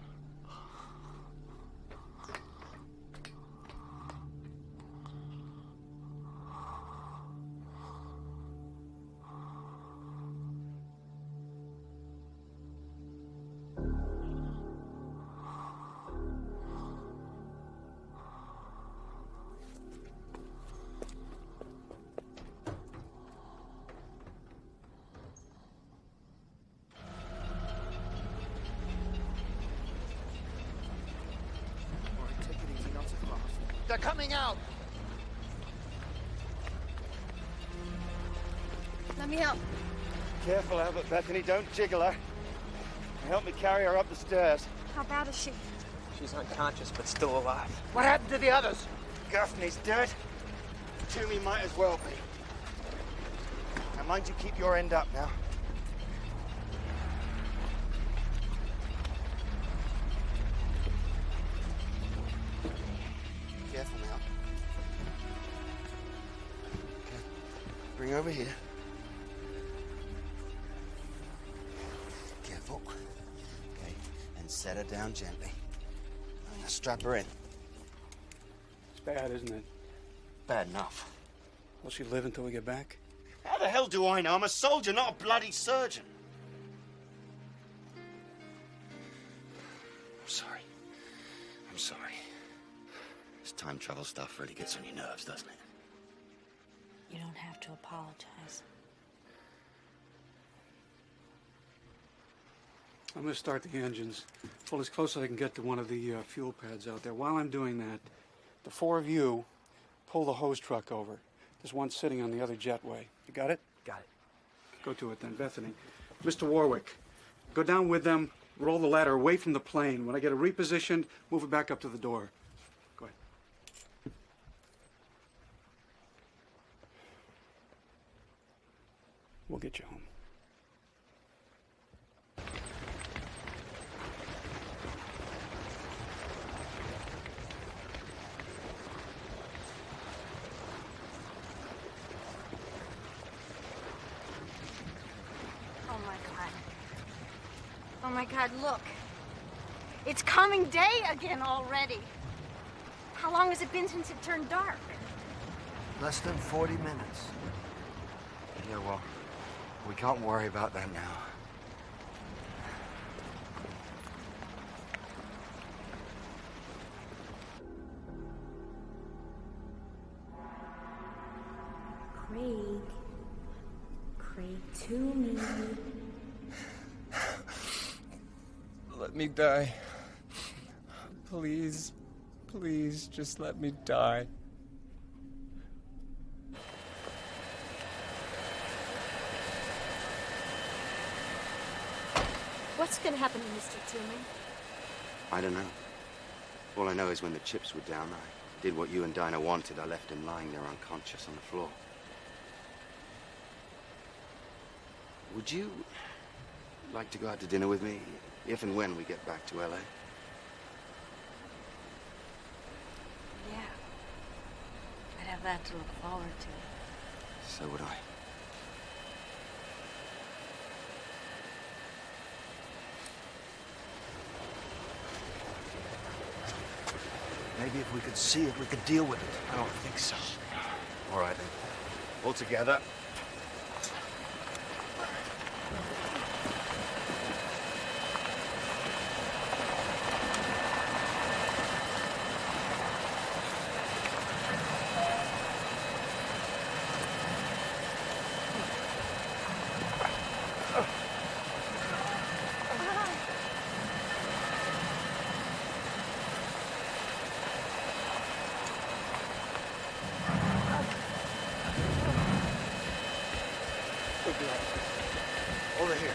They're coming out! Let me help. Careful, Albert. Bethany, don't jiggle her. Help me carry her up the stairs. How bad is she? She's unconscious, but still alive. What happened to the others? Gaffney's dead. Toomey might as well be. Now, mind you keep your end up now. Careful now. Okay. Bring her over here. Careful. Okay. And set her down gently. Now strap her in. It's bad, isn't it? Bad enough. Will she live until we get back? How the hell do I know? I'm a soldier, not a bloody surgeon. I'm sorry. This time travel stuff really gets on your nerves, doesn't it? You don't have to apologize. I'm going to start the engines. Pull as close as I can get to one of the fuel pads out there. While I'm doing that, the four of you pull the hose truck over. There's one sitting on the other jetway. You got it? Got it. Go to it then, Bethany. Mr. Warwick, go down with them, roll the ladder away from the plane. When I get it repositioned, move it back up to the door. Go ahead. We'll get you home. Oh my God, look. It's coming day again already. How long has it been since it turned dark? Less than 40 minutes. Yeah, well, we can't worry about that now. Craig to me. Let me die. Please, please, just let me die. What's gonna happen to Mr. Toomey? I don't know. All I know is when the chips were down, I did what you and Dinah wanted. I left him lying there unconscious on the floor. Would you like to go out to dinner with me, if and when we get back to LA? Yeah. I'd have that to look forward to. So would I. Maybe if we could see it, we could deal with it. I don't think so. All right, then. All together. Over here.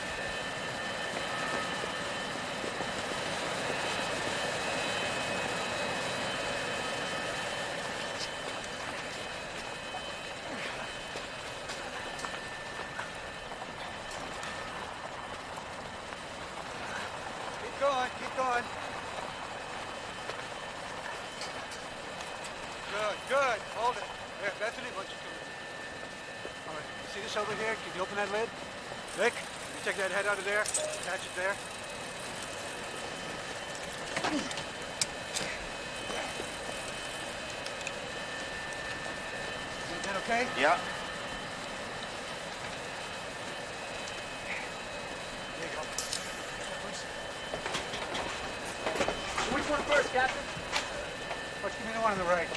Keep going, keep going. Good, good. Hold it. There, Bethany, why don't you come in? All right, you see this over here? Can you open that lid? Rick, you take that head out of there, attach it there. Is that okay? Yeah. There you go. Which one first, Captain? Let's give me the one on the right.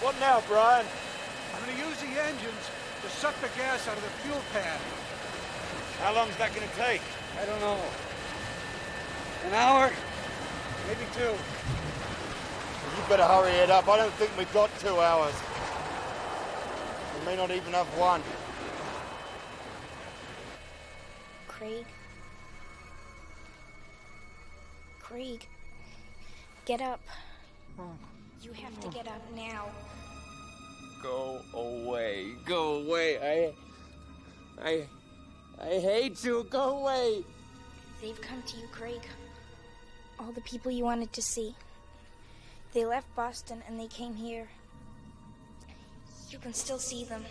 What now, Brian? I'm going to use the engines to suck the gas out of the fuel pad. How long's that going to take? I don't know. An hour? Maybe 2. You better hurry it up. I don't think we've got 2 hours. We may not even have 1. Craig? Craig, get up. You have to get up now. Go away. Go away. I hate you. Go away. They've come to you, Craig. All the people you wanted to see. They left Boston and they came here. You can still see them.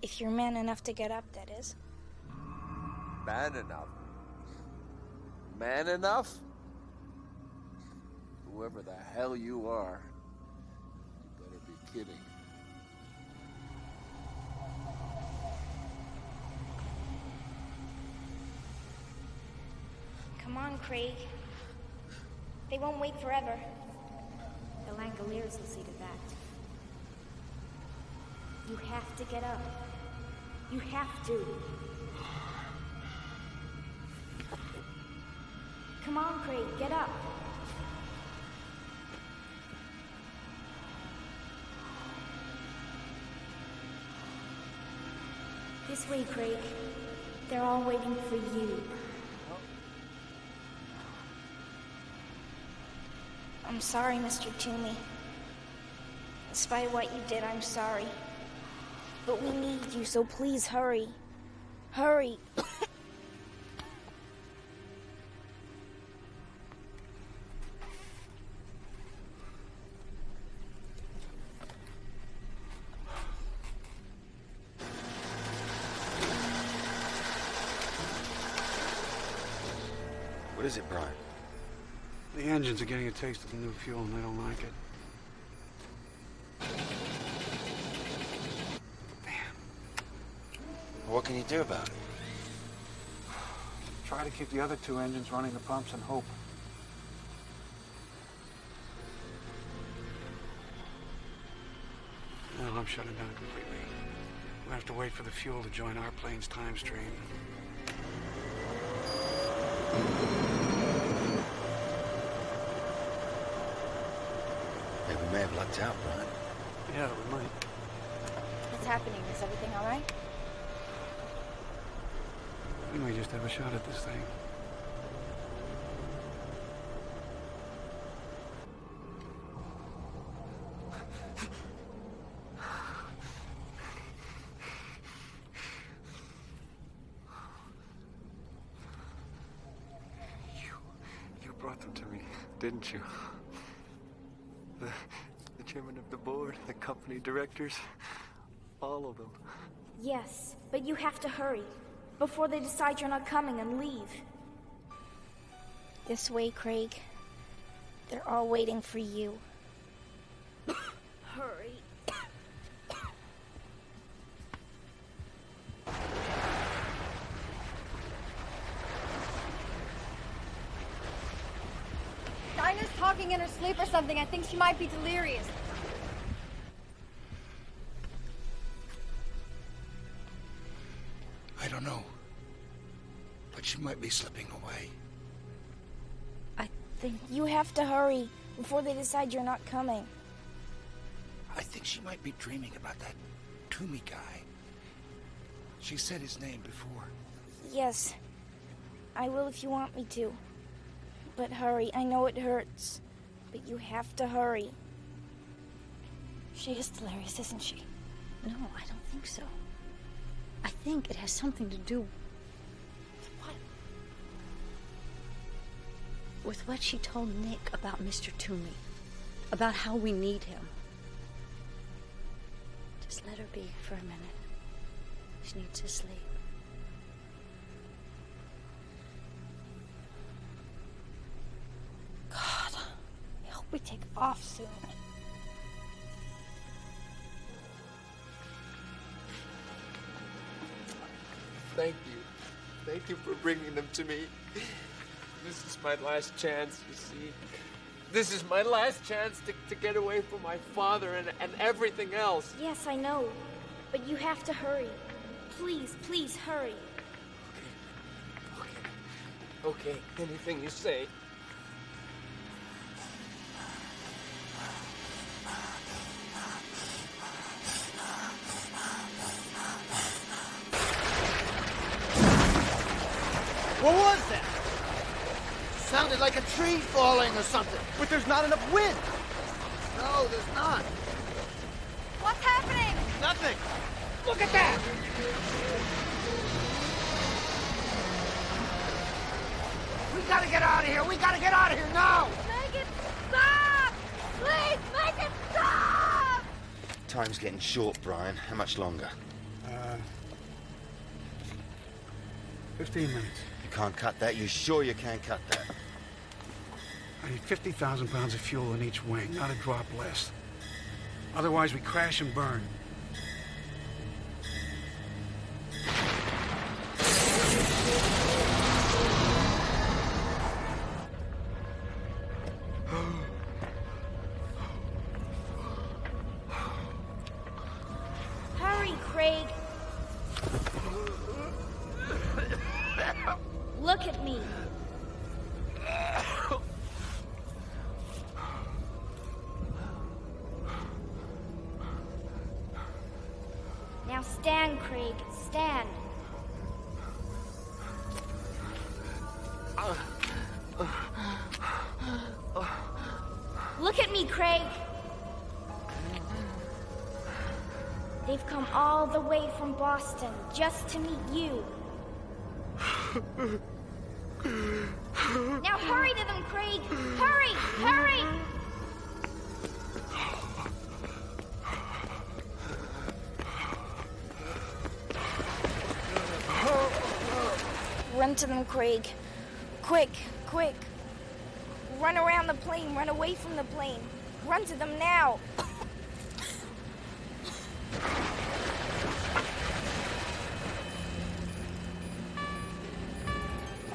If you're man enough to get up, that is. Man enough? Man enough? Whoever the hell you are, you better be kidding. Come on, Craig. They won't wait forever. The Langoliers will see to that. You have to get up. You have to. Come on, Craig, get up. This way, Craig. They're all waiting for you. I'm sorry, Mr. Toomey. Despite what you did, I'm sorry. But we need you, so please hurry. Hurry. What is it, Brian? The engines are getting a taste of the new fuel and they don't like it. What can you do about it? Try to keep the other two engines running the pumps and hope. No, I'm shutting down completely. We'll have to wait for the fuel to join our plane's time stream. Hey, we may have lucked out, Brian. Yeah, we might. What's happening? Is everything all right? We may just have a shot at this thing. You brought them to me, didn't you? The chairman of the board, the company directors, all of them. Yes, but you have to hurry. Before they decide you're not coming and leave. This way, Craig. They're all waiting for you. Hurry. Dinah's talking in her sleep or something. I think she might be delirious. I don't know. But she might be slipping away. I think you have to hurry before they decide you're not coming. I think she might be dreaming about that Toomey guy. She said his name before. Yes, I will if you want me to. But hurry, I know it hurts. But you have to hurry. She is delirious, isn't she? No, I don't think so. I think it has something to do with what she told Nick about Mr. Toomey, about how we need him. Just let her be for a minute. She needs to sleep. God, I hope we take off soon. Thank you. Thank you for bringing them to me. This is my last chance, you see. This is my last chance to get away from my father and everything else. Yes, I know. But you have to hurry. Please, please, hurry. Okay, anything you say. What was that? Sounded like a tree falling or something. But there's not enough wind. No, there's not. What's happening? Nothing. Look at that. We gotta get out of here. We gotta get out of here now. Megan, stop! Time's getting short, Brian. How much longer? 15 minutes. You can't cut that? You sure you can't cut that? I need 50,000 pounds of fuel in each wing, not a drop less. Otherwise, we crash and burn. Hurry, Craig. Look at me. Now stand, Craig. Stand. Look at me, Craig. They've come all the way from Boston just to meet you. Now hurry to them, Craig! Hurry! Hurry! Run to them, Craig. Quick, quick. Run around the plane, run away from the plane. Run to them now.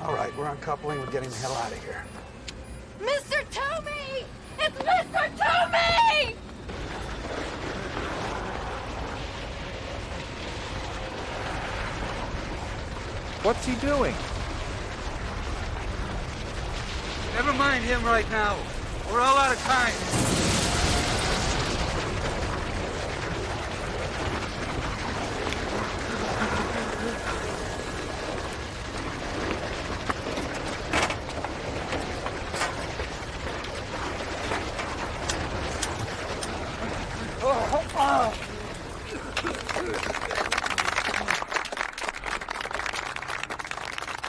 All right, we're uncoupling. We're getting the hell out of here. Mr. Toomey! It's Mr. Toomey! What's he doing? Never mind him right now. We're all out of time.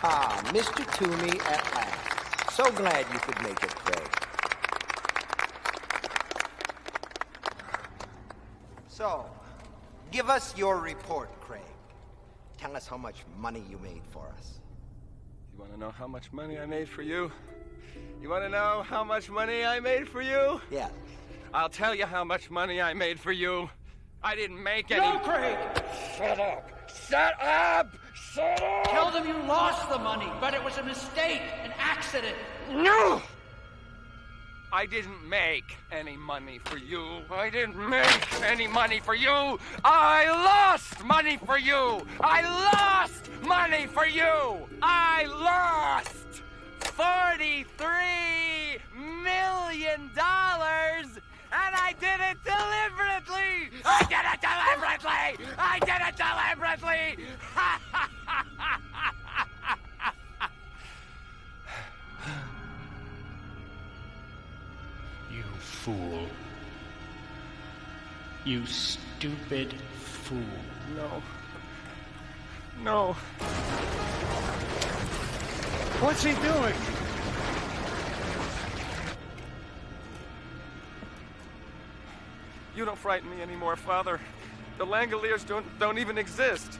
Ah, Mr. Toomey at last. So glad you could make it, Craig. So, give us your report, Craig. Tell us how much money you made for us. You want to know how much money I made for you? You want to know how much money I made for you? Yeah. I'll tell you how much money I made for you. I didn't make any... No, Craig! Shut up! Shut up! Shut up! Tell them you lost the money, but it was a mistake, an accident. No! I didn't make any money for you. I didn't make any money for you. I lost money for you. I lost money for you. I lost $43 million. And I did it deliberately! I did it deliberately! I did it deliberately! You fool. You stupid fool. No. No. What's he doing? You don't frighten me anymore, Father. The Langoliers don't even exist.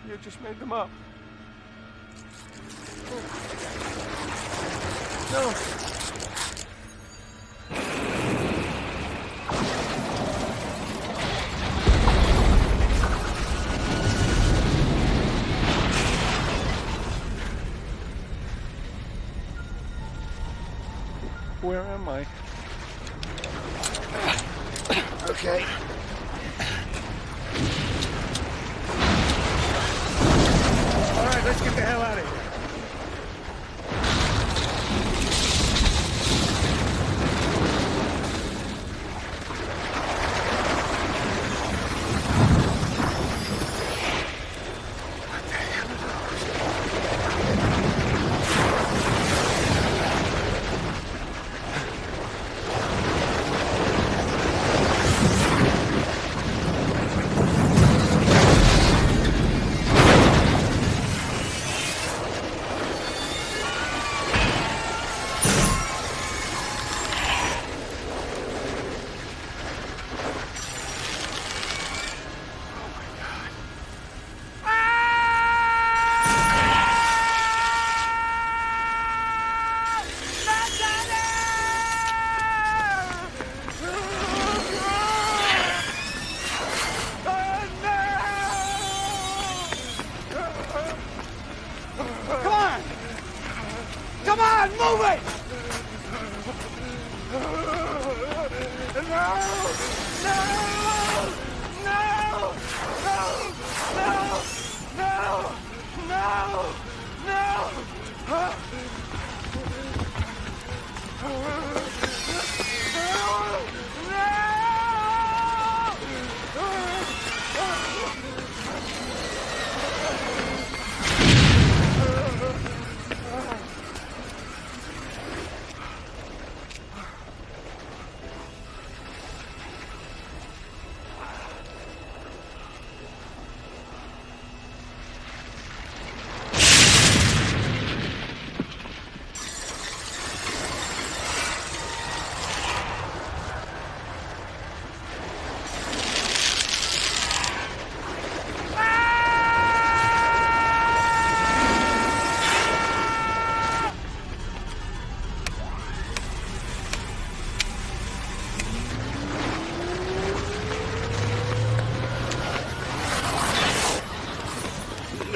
You just made them up. No. Where am I? Okay. All right, let's get the hell out of here. Come on, move it!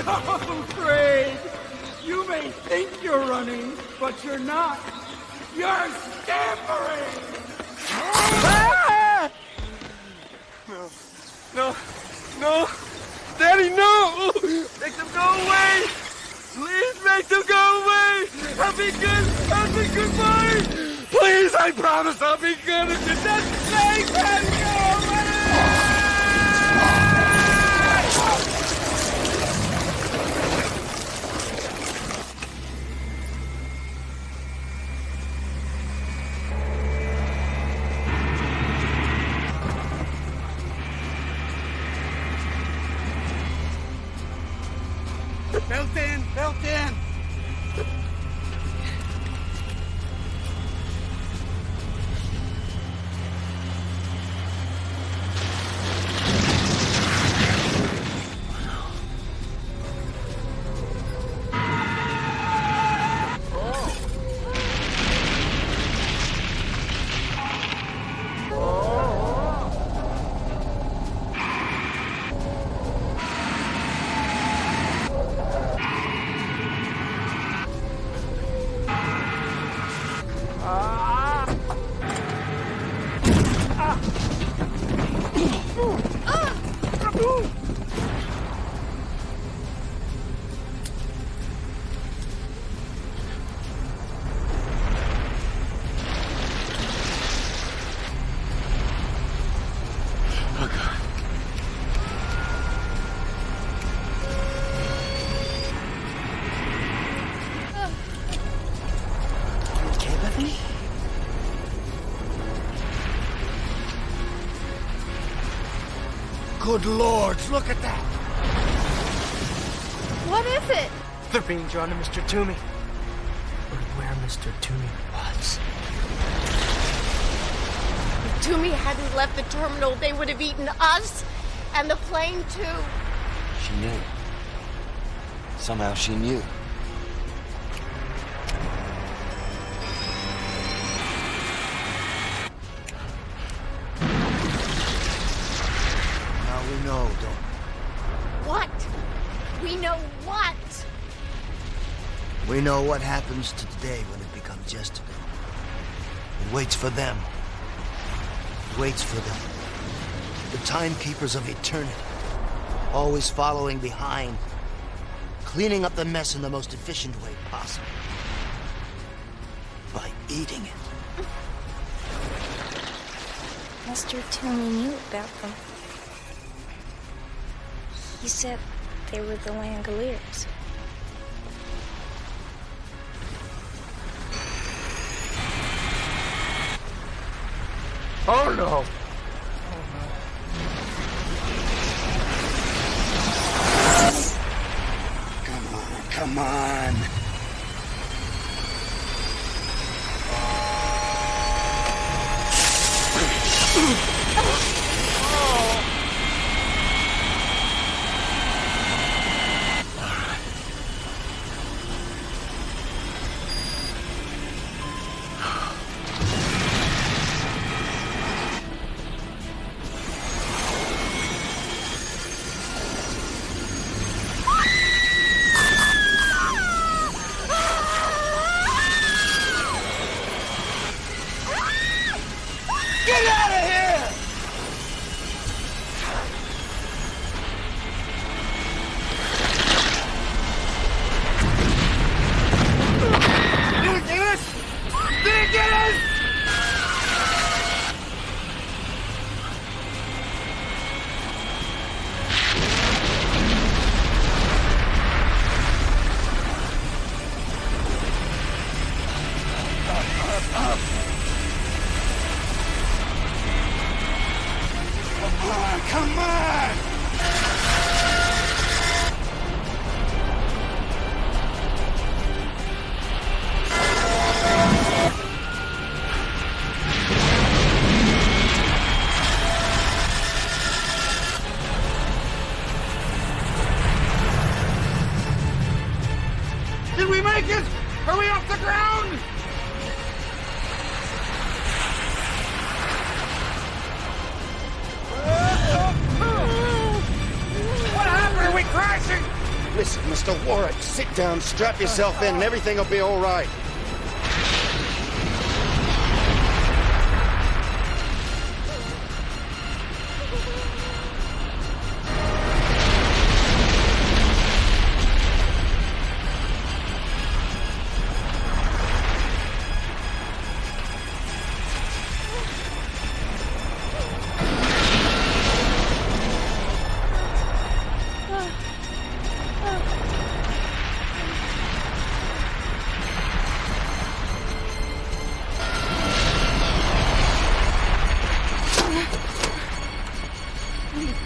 No, Craig! You may think you're running, but you're not. You're scampering! Ah! No. No. Daddy, no! Make them go away! Please make them go away! I'll be good! I'll be good boy! Please, I promise I'll be good if you just make them go away! Belt in! Belt in! Good Lord, look at that! What is it? They're being drawn to Mr. Toomey. Or where Mr. Toomey was. If Toomey hadn't left the terminal, they would have eaten us and the plane too. She knew. Somehow she knew. Now we know, don't we? What? We know what? We know what happens to today when it becomes yesterday. It waits for them. It waits for them. The timekeepers of eternity. Always following behind. Cleaning up the mess in the most efficient way possible. By eating it. Mr. Toomey knew about them. He said they were the Langoliers. Oh no! Come on. up. Come on! Did we make it? Are we off the ground? What happened? Are we crashing? Listen, Mr. Warwick, sit down, strap yourself in, and everything will be all right.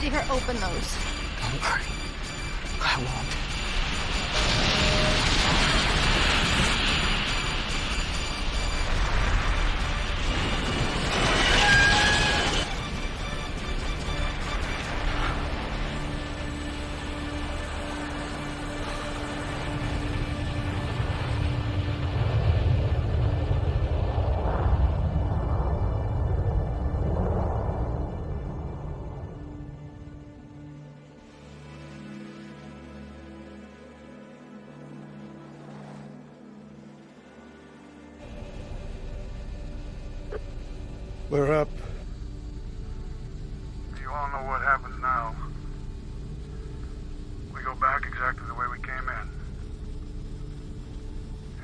You dare open those. Don't worry. I won't. We're up. You all know what happens now. We go back exactly the way we came in.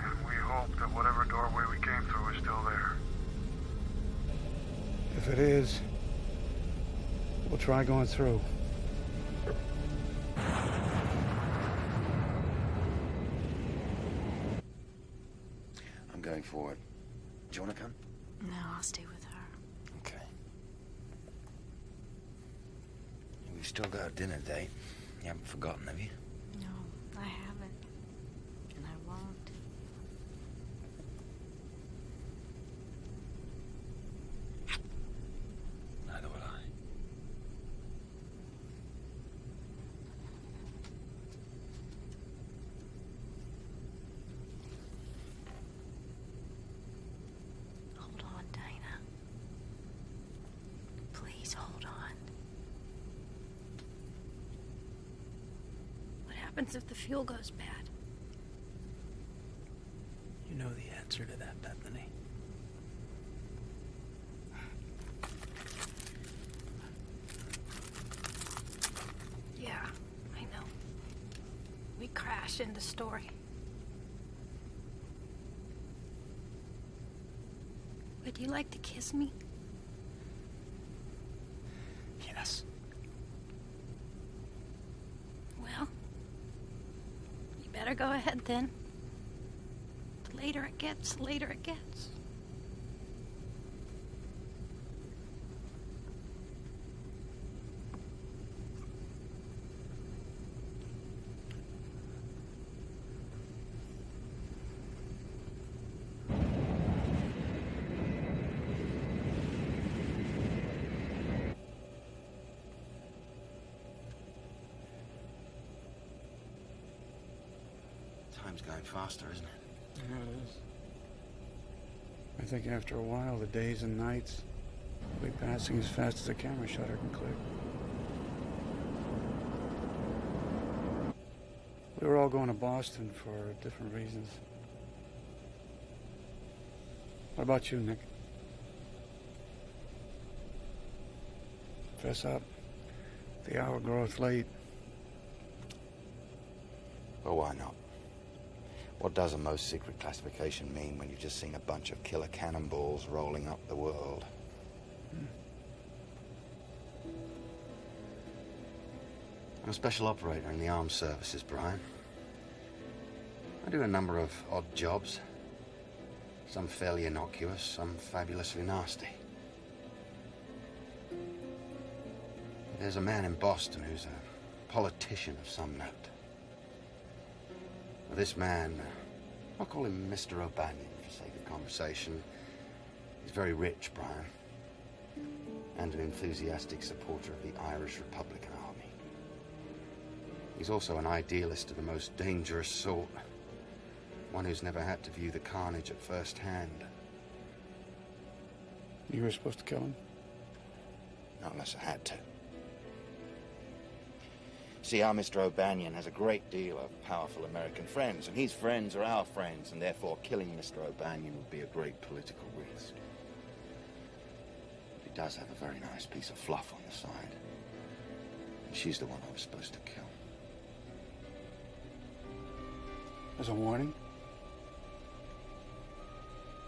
And we hope that whatever doorway we came through is still there. If it is, we'll try going through. I'm going forward. Do you want to come? No, I'll stay with her. Okay. We've still got a dinner date. You haven't forgotten, have you? No, I haven't. And I won't. Neither will I. Hold on, Dinah. Please hold on. What happens if the fuel goes bad? You know the answer to that, Bethany. Yeah, I know. We crashed in the story. Would you like to kiss me? Yes. Well, you better go ahead then. The later it gets, the later it gets. Time's going faster, isn't it? Yeah, it is. I think after a while, the days and nights will be passing as fast as a camera shutter can click. We were all going to Boston for different reasons. What about you, Nick? Fess up. The hour groweth late. Well, why not? What does a most secret classification mean when you've just seen a bunch of killer cannonballs rolling up the world? I'm a special operator in the armed services, Brian. I do a number of odd jobs. Some fairly innocuous, some fabulously nasty. There's a man in Boston who's a politician of some note. Well, this man, I'll call him Mr. O'Banion for sake of conversation. He's very rich, Brian, and an enthusiastic supporter of the Irish Republican Army. He's also an idealist of the most dangerous sort, one who's never had to view the carnage at first hand. You were supposed to kill him? Not unless I had to. See, our Mr. O'Banion has a great deal of powerful American friends, and his friends are our friends, and therefore killing Mr. O'Banion would be a great political risk. He does have a very nice piece of fluff on the side, and she's the one I was supposed to kill. As a warning?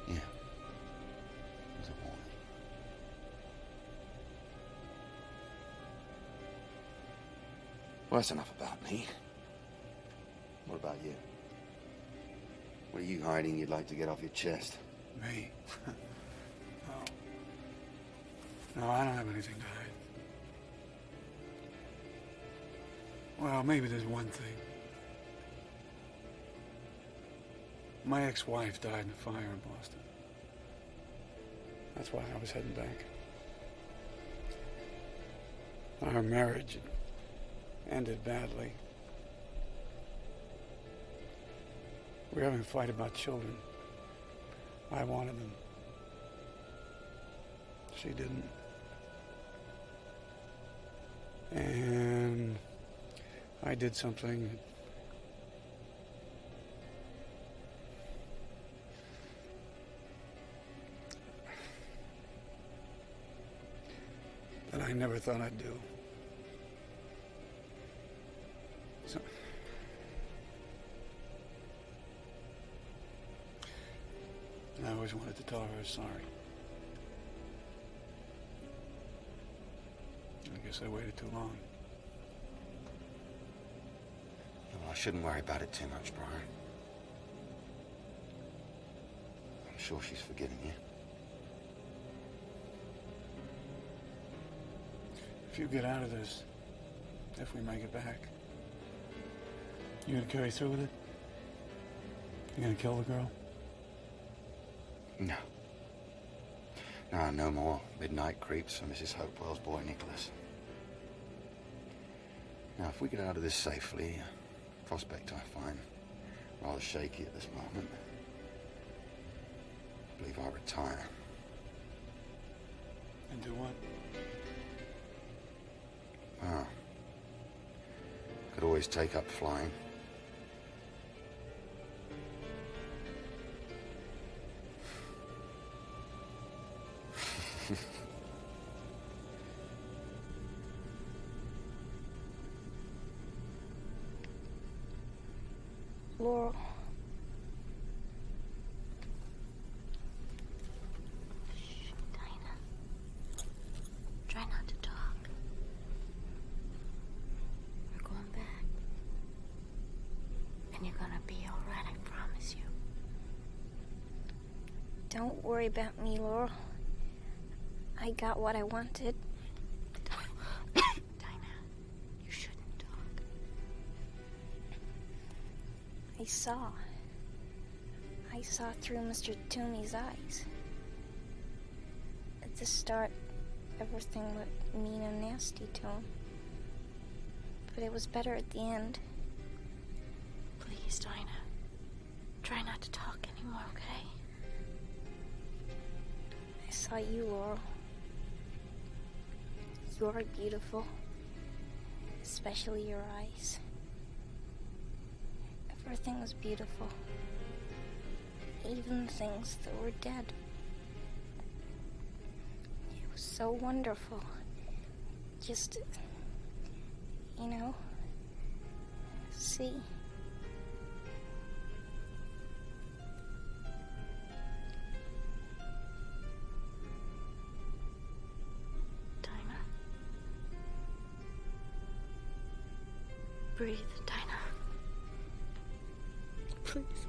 Yeah. As a warning. Well, that's enough about me. What about you? What are you hiding you'd like to get off your chest? Me? No, I don't have anything to hide. Well, maybe there's one thing. My ex-wife died in a fire in Boston. That's why I was heading back. Our marriage ended badly. We were having a fight about children. I wanted them. She didn't. And I did something that I never thought I'd do. So, I always wanted to tell her sorry. I guess I waited too long. Well, I shouldn't worry about it too much, Brian. I'm sure she's forgiven you. If you get out of this, if we make it back, you gonna carry through with it? You gonna kill the girl? No. No more midnight creeps for Mrs. Hopewell's boy, Nicholas. Now, if we get out of this safely, a prospect I find rather shaky at this moment, I believe I'll retire. And do what? Oh. Could always take up flying. Laurel. Shh, Dinah. Try not to talk. We're going back. And you're gonna be all right, I promise you. Don't worry about me, Laurel. I got what I wanted. Dinah, you shouldn't talk. I saw through Mr. Toomey's eyes. At the start, everything looked mean and nasty to him. But it was better at the end. Please, Dinah. Try not to talk anymore, okay? I saw you, Laurel. You're beautiful. Especially your eyes. Everything was beautiful. Even the things that were dead. It was so wonderful. Just, you know, see. Dinah. Breathe, Dinah. Please.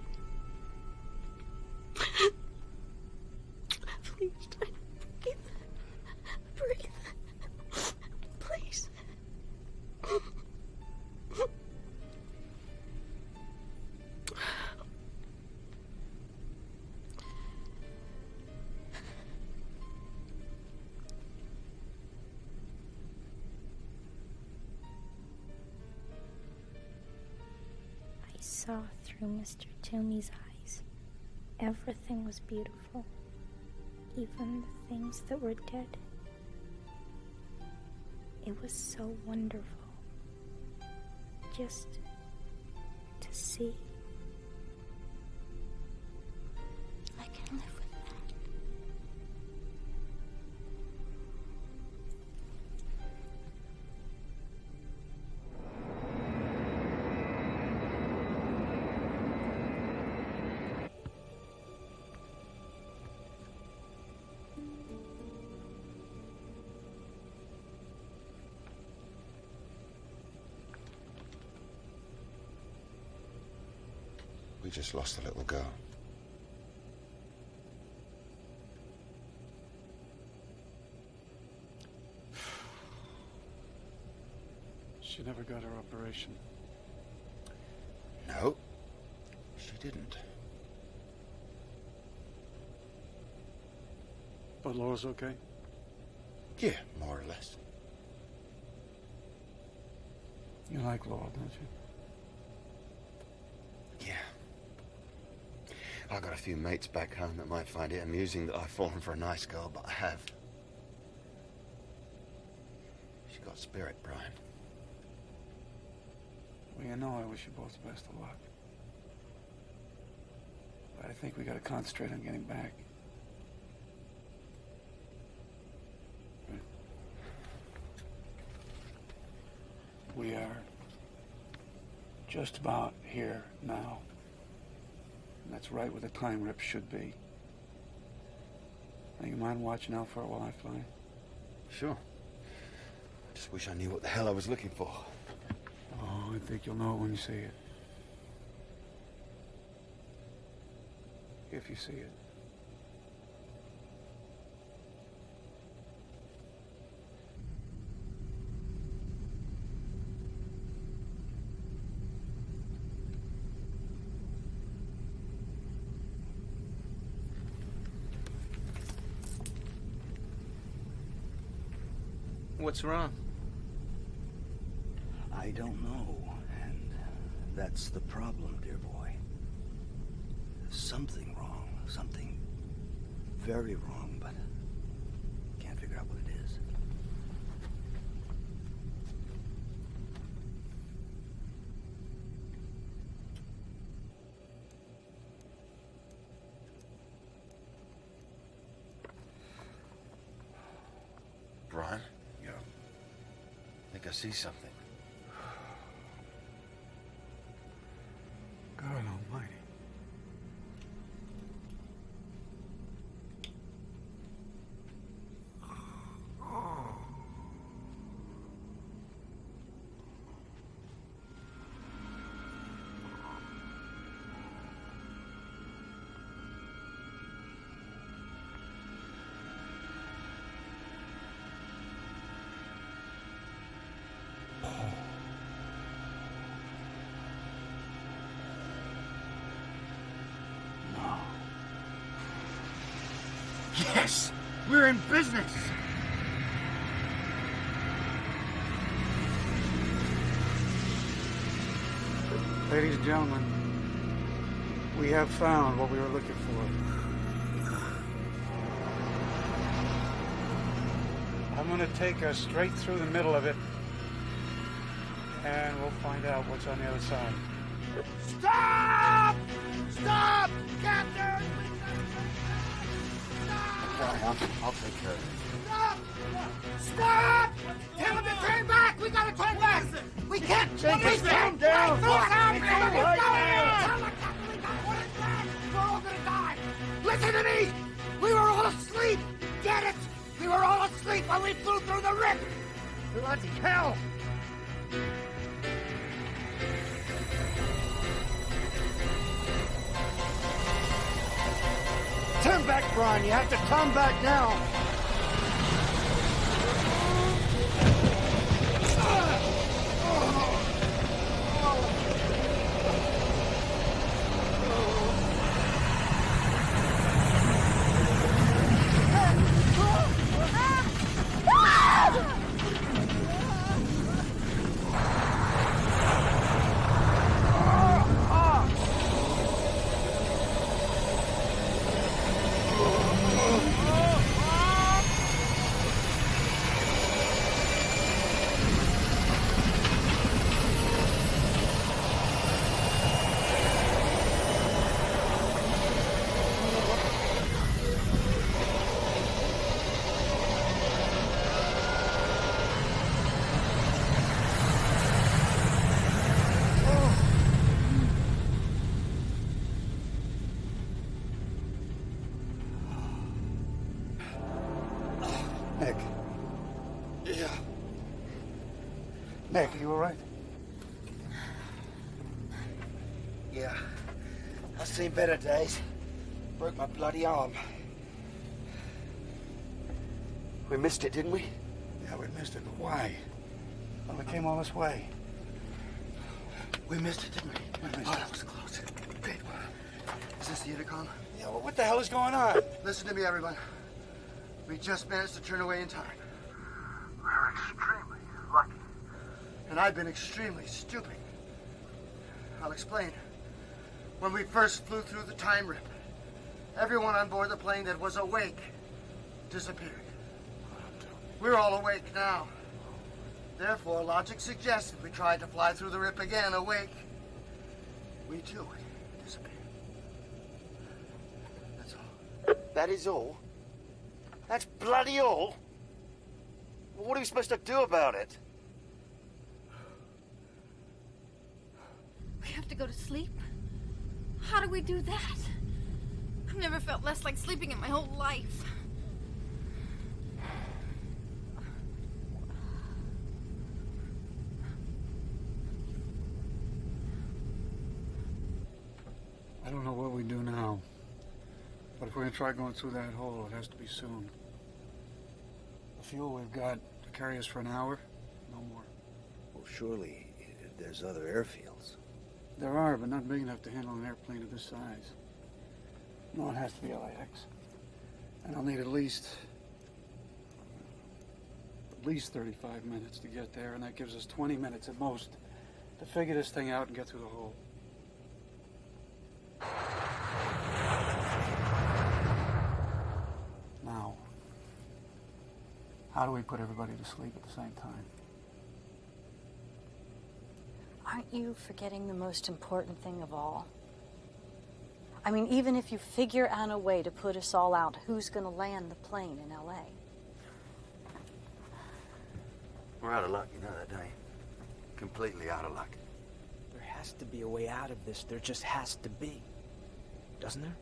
saw through Mr. Toomey's eyes. Everything was beautiful, even the things that were dead. It was so wonderful just to see. I can live with that. We just lost a little girl. She never got her operation. No, she didn't. But Laura's okay? Yeah, more or less. You like Laura, don't you? I got a few mates back home that might find it amusing that I've fallen for a nice girl, but I have. She got spirit, Brian. Well, you know I wish you both the best of luck. But I think we gotta concentrate on getting back. We are just about here now. And that's right where the time rip should be. Now, you mind watching out for it while I fly? Sure. I just wish I knew what the hell I was looking for. Oh, I think you'll know it when you see it. If you see it. What's wrong? I don't know, and that's the problem, dear boy. There's something wrong, something very wrong, but can't figure out what it is. Brian? Yeah. I think I see something. God almighty. Yes! We're in business! Ladies and gentlemen, we have found what we were looking for. I'm going to take us straight through the middle of it, and we'll find out what's on the other side. Stop! Stop! Captain! I'll take care of it. Stop! Stop! Tell him to turn back! We gotta turn back! We can't! Take his down! We're all gonna die! Listen to me! We were all asleep! Get it? We were all asleep when we flew through the rip! Bloody hell! Turn back, Brian. You have to turn back now. Nick, are you all right? Yeah. I've seen better days. Broke my bloody arm. We missed it, didn't we? Yeah, we missed it, but why? Well, we came all this way. We missed it, didn't we? We missed Oh, it. that was close. Great. Is this the intercom? Yeah, well, what the hell is going on? Listen to me, everyone. We just managed to turn away in time. We're extremely lucky. And I've been extremely stupid. I'll explain. When we first flew through the time rip, everyone on board the plane that was awake disappeared. We're all awake now. Therefore, logic suggests if we tried to fly through the rip again awake, we too would disappear. That's all. That is all? That's bloody all? Well, what are we supposed to do about it? We have to go to sleep? How do we do that? I've never felt less like sleeping in my whole life. I don't know what we do now. But if we're gonna try going through that hole, it has to be soon. The fuel we've got to carry us for an hour, no more. Well, surely there's other airfields. There are, but not big enough to handle an airplane of this size. No, it has to be LAX. And I'll need at least 35 minutes to get there, and that gives us 20 minutes at most to figure this thing out and get through the hole. Now, how do we put everybody to sleep at the same time? Aren't you forgetting the most important thing of all? I mean, even if you figure out a way to put us all out, who's going to land the plane in L.A.? We're out of luck, you know that, don't you? Completely out of luck. There has to be a way out of this. There just has to be. Doesn't there?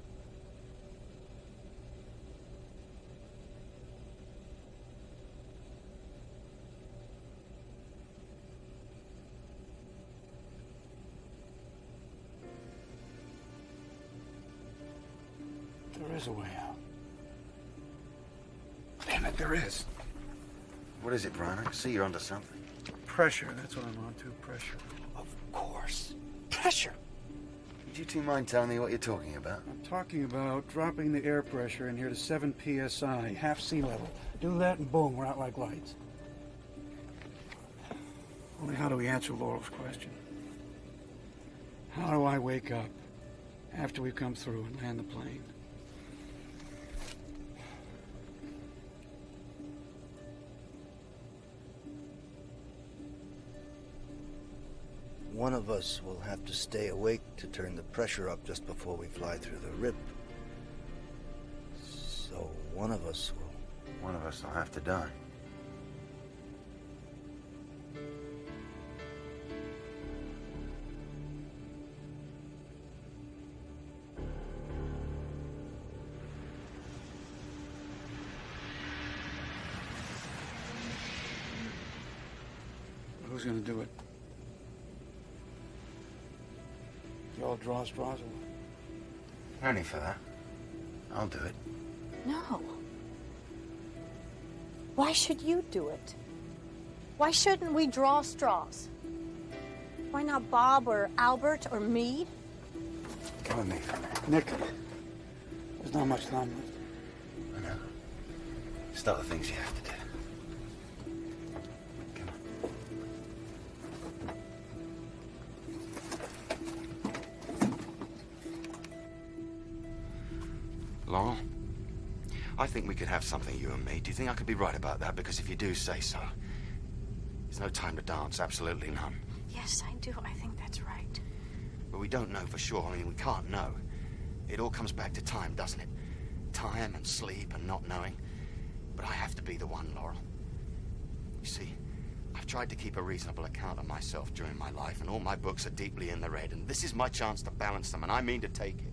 There is a way out. Damn it, there is. What is it, Brian? I can see you're onto something. Pressure, that's what I'm on to, pressure. Of course. Pressure. Would you two mind telling me what you're talking about? I'm talking about dropping the air pressure in here to 7 psi, half sea level. Do that and boom, we're out like lights. Only how do we answer Laurel's question? How do I wake up after we come through and land the plane? One of us will have to stay awake to turn the pressure up just before we fly through the rip. So one of us will... One of us will have to die. Who's gonna do it? You all draw straws or what? Only for that. I'll do it. No. Why should you do it? Why shouldn't we draw straws? Why not Bob or Albert or me? Come with me. Nick, there's not much time left. I know. It's other things you have to do. Laurel, I think we could have something, you and me. Do you think I could be right about that? Because if you do, say so. There's no time to dance, absolutely none. Yes, I do. I think that's right. But we don't know for sure. I mean, we can't know. It all comes back to time, doesn't it? Time and sleep and not knowing. But I have to be the one, Laurel. You see, I've tried to keep a reasonable account of myself during my life, and all my books are deeply in the red, and this is my chance to balance them, and I mean to take it.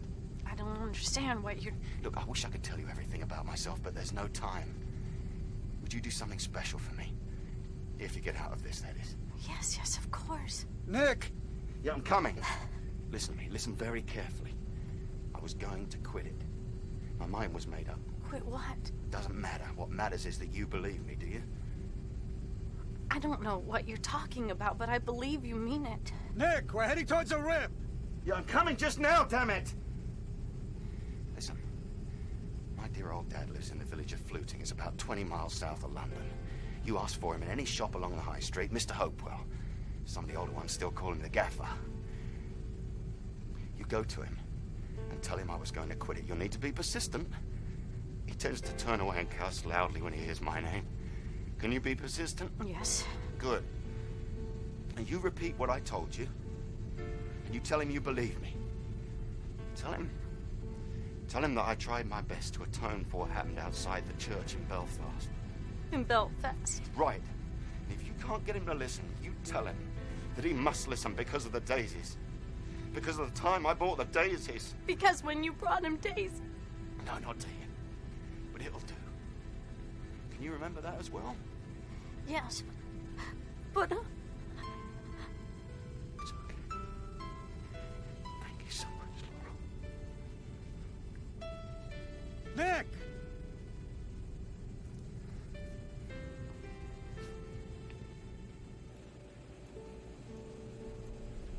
I don't understand what you're... Look, I wish I could tell you everything about myself, but there's no time. Would you do something special for me? If you get out of this, that is. Yes, of course. Nick! Yeah, I'm coming. Listen to me. Listen very carefully. I was going to quit it. My mind was made up. Quit what? Doesn't matter. What matters is that you believe me, do you? I don't know what you're talking about, but I believe you mean it. Nick, we're heading towards a rip! Yeah, I'm coming just now, damn it! Listen, my dear old dad lives in the village of Fluting. It's about 20 miles south of London. You ask for him in any shop along the high street, Mr. Hopewell. Some of the older ones still call him the gaffer. You go to him and tell him I was going to quit it. You'll need to be persistent. He tends to turn away and cuss loudly when he hears my name. Can you be persistent? Yes. Good. And you repeat what I told you. And you tell him you believe me. Tell him that I tried my best to atone for what happened outside the church in Belfast. In Belfast? Right. And if you can't get him to listen, you tell him that he must listen because of the daisies. Because of the time I bought the daisies. Because when you brought him daisies. No, not to him. But it'll do. Can you remember that as well? Yes. But... It's okay. Thank you so much, Laura. Nick!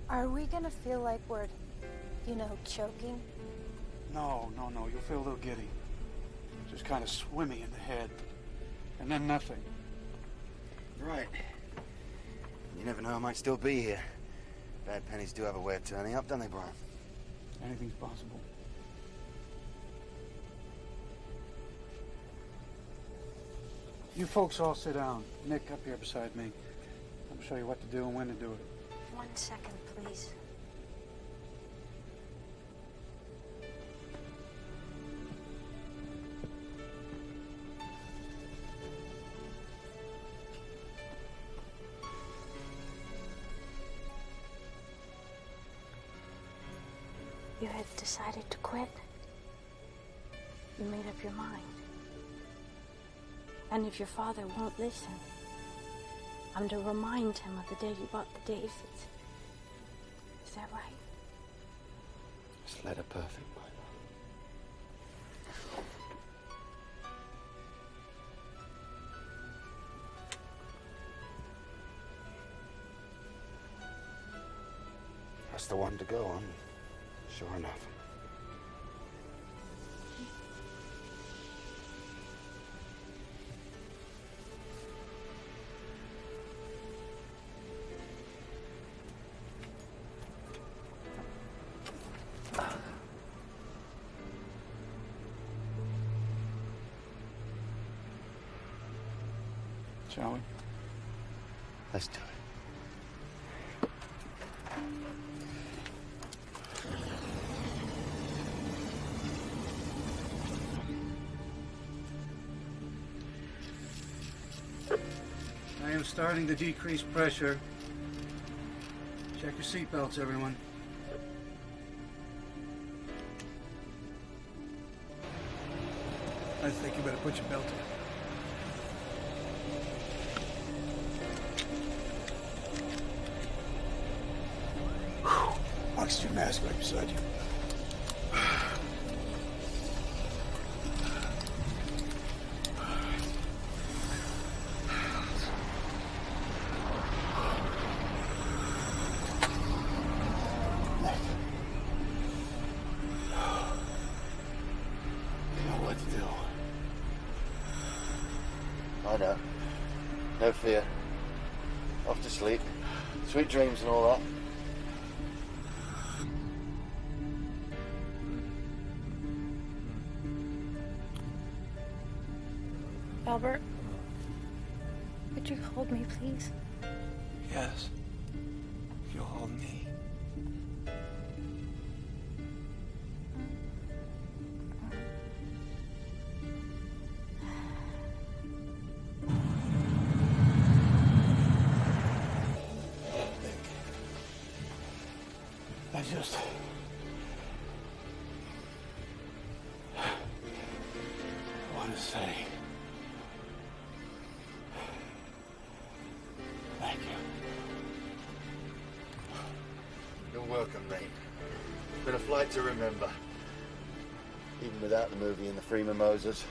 Are we gonna feel like we're, choking? No. You'll feel a little giddy. Just kind of swimmy in the head. And then nothing. Right. You never know, I might still be here. Bad pennies do have a way of turning up, don't they, Brian? Anything's possible. You folks all sit down. Nick, up here beside me. I'll show you what to do and when to do it. 1 second, please. You had decided to quit. You made up your mind. And if your father won't listen, I'm to remind him of the day you bought the daisies. Is that right? It's letter perfect, my love. That's the one to go on. Sure enough. Shall we? Let's do it. I am starting to decrease pressure. Check your seatbelts, everyone. I think you better put your belt on. Oxygen mask right beside you. I know. No fear. Off to sleep. Sweet dreams and all that. Albert, would you hold me, please? Yes. You'll hold me. I just... want to say... thank you. mate. It's been a flight to remember. Even without the movie and the free mimosas.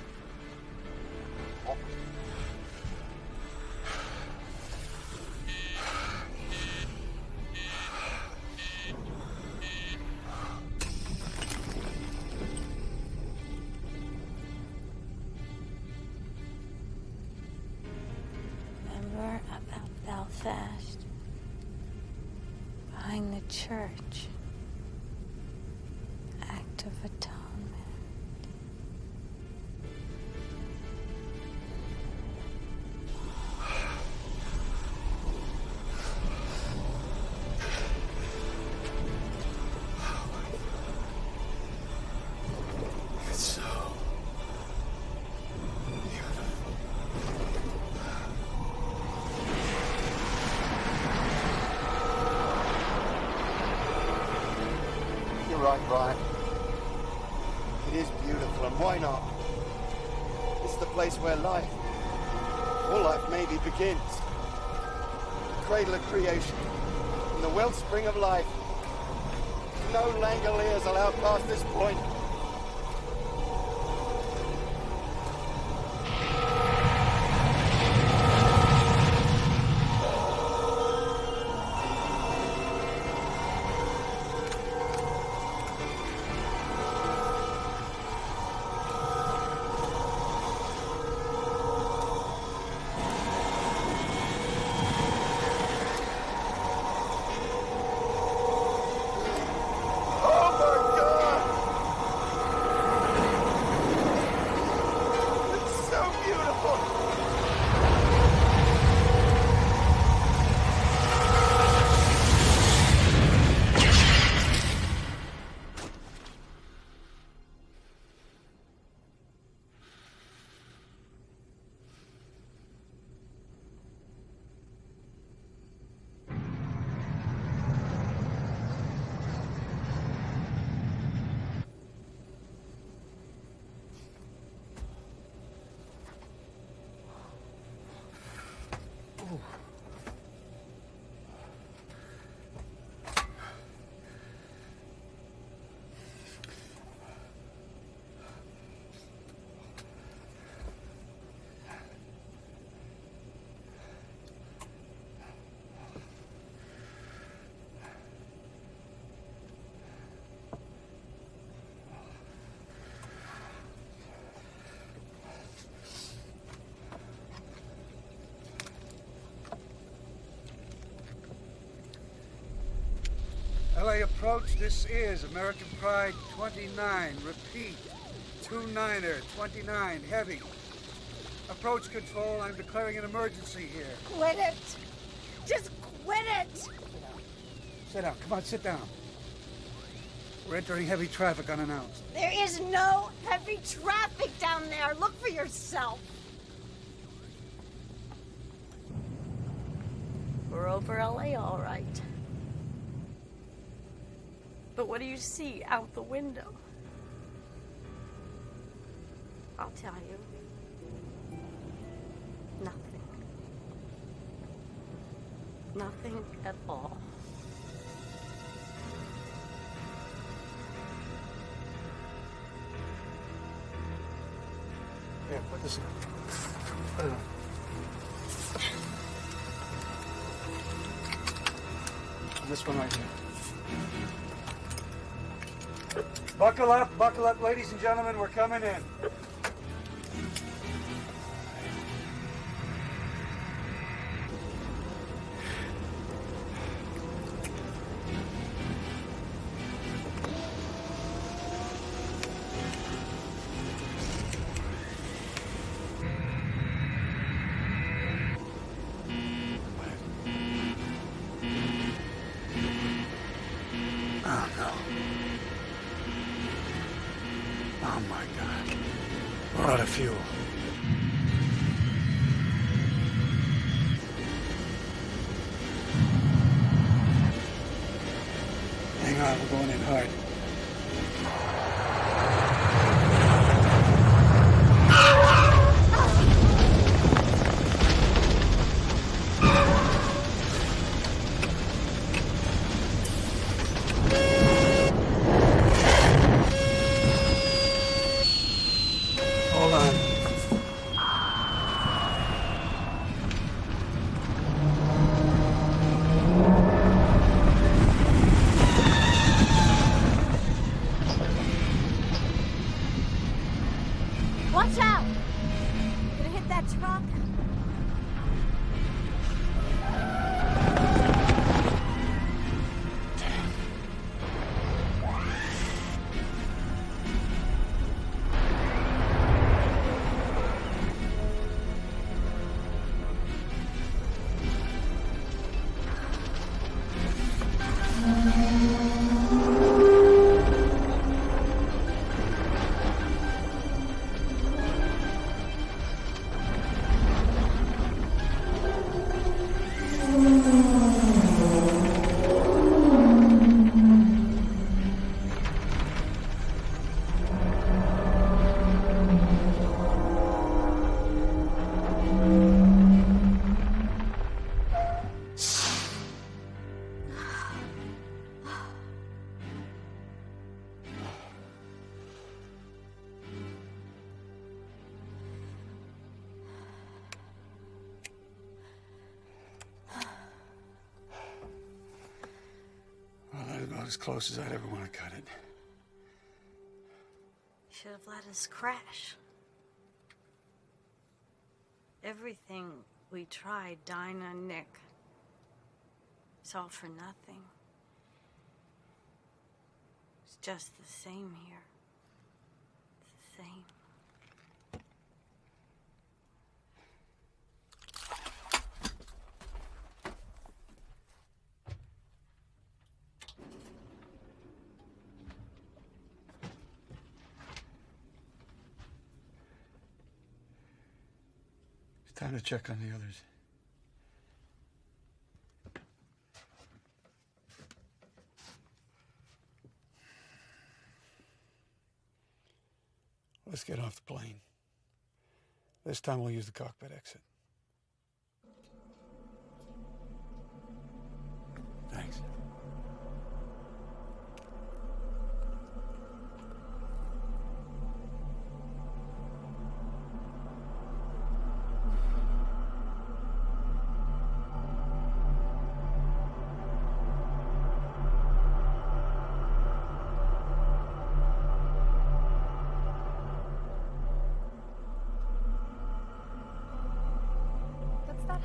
Remember about Belfast? Behind the church. Act of Atonement. It's so You're right, Brian. It is beautiful, and why not? It's the place where life, all life maybe, begins. The cradle of creation, and the wellspring of life. No Langoliers allowed past this point. LA approach, this is American Pride 29. Repeat, 29er, 29, heavy. Approach control, I'm declaring an emergency here. Quit it. Just quit it. Sit down, come on, sit down. We're entering heavy traffic unannounced. There is no heavy traffic down there. Look for yourself. We're over LA, all right. But what do you see out the window? I'll tell you. Nothing. Nothing at all. Here, put this in. Put it on. And this one right here. Buckle up, ladies and gentlemen, we're coming in. Oh, no. Oh, my God. We're out of fuel. Hang on, we're going in hard. Watch out! Gonna hit that truck? As close as I'd ever want to cut it. Should have let us crash. Everything we tried, Dinah and Nick, it's all for nothing. It's just the same here. It's the same. Time to check on the others. Let's get off the plane. This time we'll use the cockpit exit. Thanks.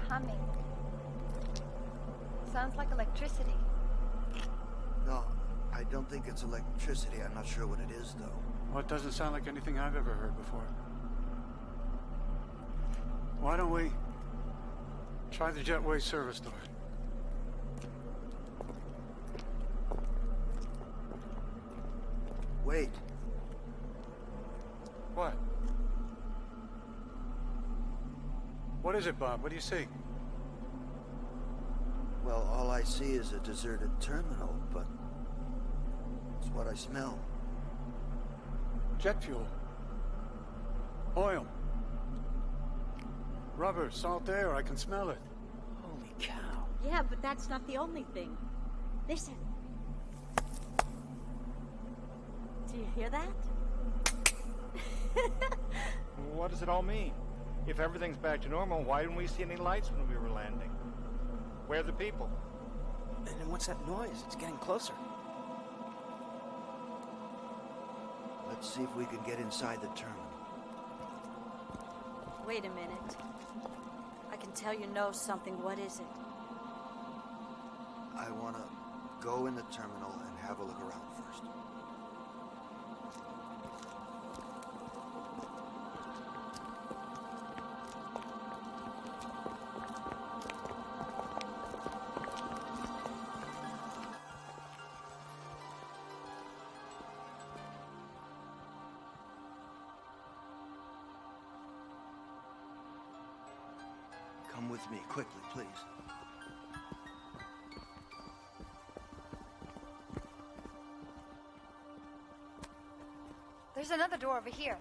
Humming. Sounds like electricity. No, I don't think it's electricity. I'm not sure what it is, though. Well, it doesn't sound like anything I've ever heard before. Why don't we try the jetway service door? Wait. What? What is it, Bob? What do you see? Well, all I see is a deserted terminal, but it's what I smell. Jet fuel. Oil. Rubber, salt air, I can smell it. Holy cow. Yeah, but that's not the only thing. Listen. Do you hear that? What does it all mean? If everything's back to normal, why didn't we see any lights when we were landing? Where are the people? And then what's that noise? It's getting closer. Let's see if we can get inside the terminal. Wait a minute. I can tell you know something. What is it? I want to go in the terminal and have a look around first. Come with me, quickly, please. There's another door over here.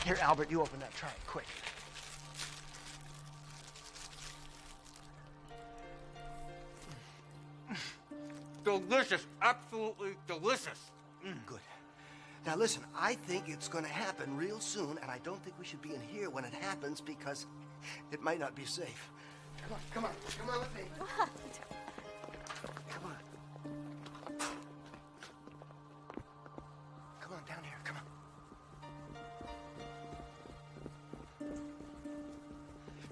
Here, Albert, you open that trunk, quick. Delicious. Absolutely delicious. Good. Now listen, I think it's going to happen real soon, and I don't think we should be in here when it happens because it might not be safe. Come on with me. What? Come on. Come on, down here, come on.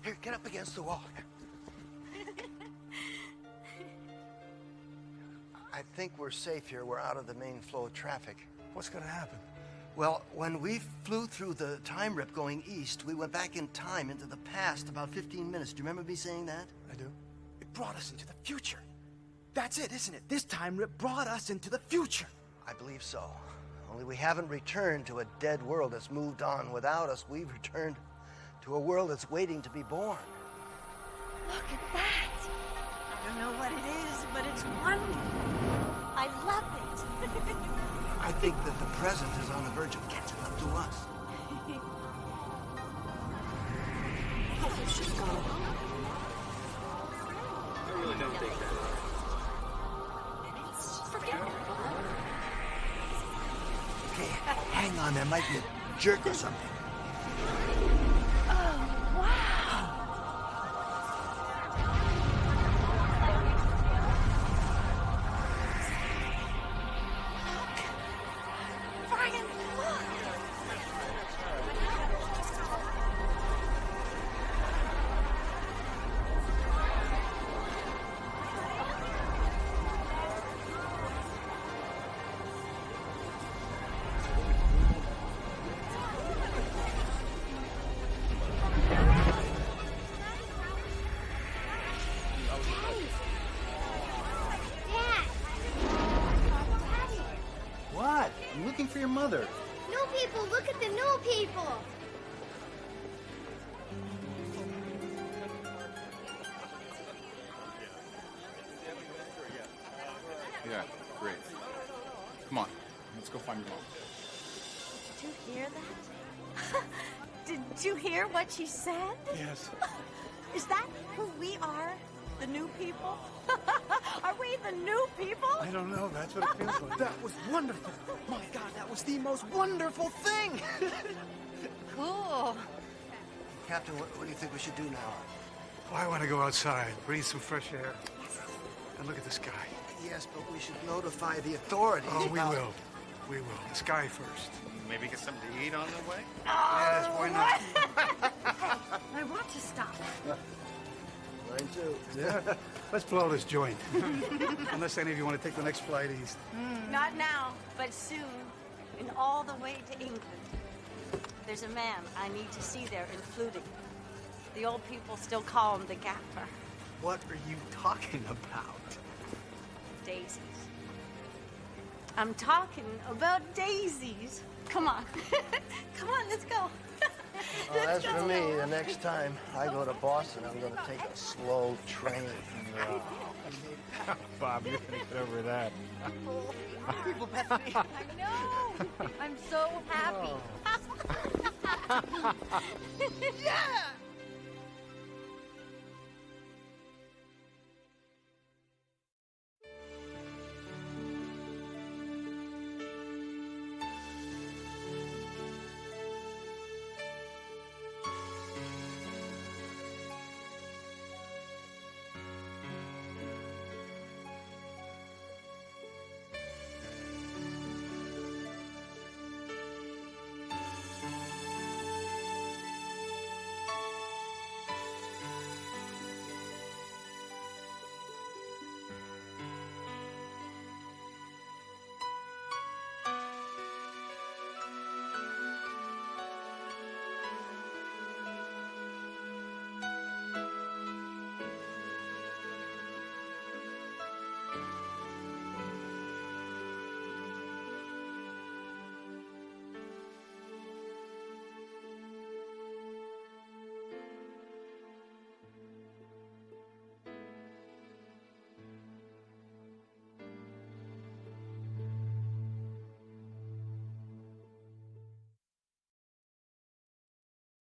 Here, get up against the wall. I think we're safe here. We're out of the main flow of traffic. What's gonna happen? Well, when we flew through the time rip going east, we went back in time into the past about 15 minutes. Do you remember me saying that? I do. It brought us into the future. That's it, isn't it? This time rip brought us into the future. I believe so. Only we haven't returned to a dead world that's moved on without us. We've returned to a world that's waiting to be born. Look at that. I don't know what it is, but it's wonderful. I love it. I think that the present is on the verge of catching up to us. She's gone. I really don't think that. Forget it. Okay, hang on. There might be a jerk or something. Oh, wow. Brian, look. What? I'm looking for your mother. New people, look at the new people. Yeah, great. Come on, let's go find your mom. Did you hear that? Did you hear what she said? Yes. Is that who we are? The new people? Are we the new people? I don't know. That's what it feels like. That was wonderful. My God, that was the most wonderful thing. Cool. Captain, what do you think we should do now? Oh, I want to go outside, breathe some fresh air, and look at the sky. Yes, but we should notify the authorities. Oh, we about- will. We will. The sky first. Maybe get something to eat on the way? Yes, why not? I want to stop. Mine too. Yeah. Let's blow this joint. Unless any of you want to take the next flight east. Not now, but soon. And all the way to England. There's a man I need to see there in Fluting. The old people still call him the Gaffer. What are you talking about? Daisies. I'm talking about daisies. Come on. Come on, let's go. Well, as for me, the next time I go to Boston, I'm going to take a slow train. Bob, you're gonna get over that. People, Bethany. I know. I'm so happy. Yeah.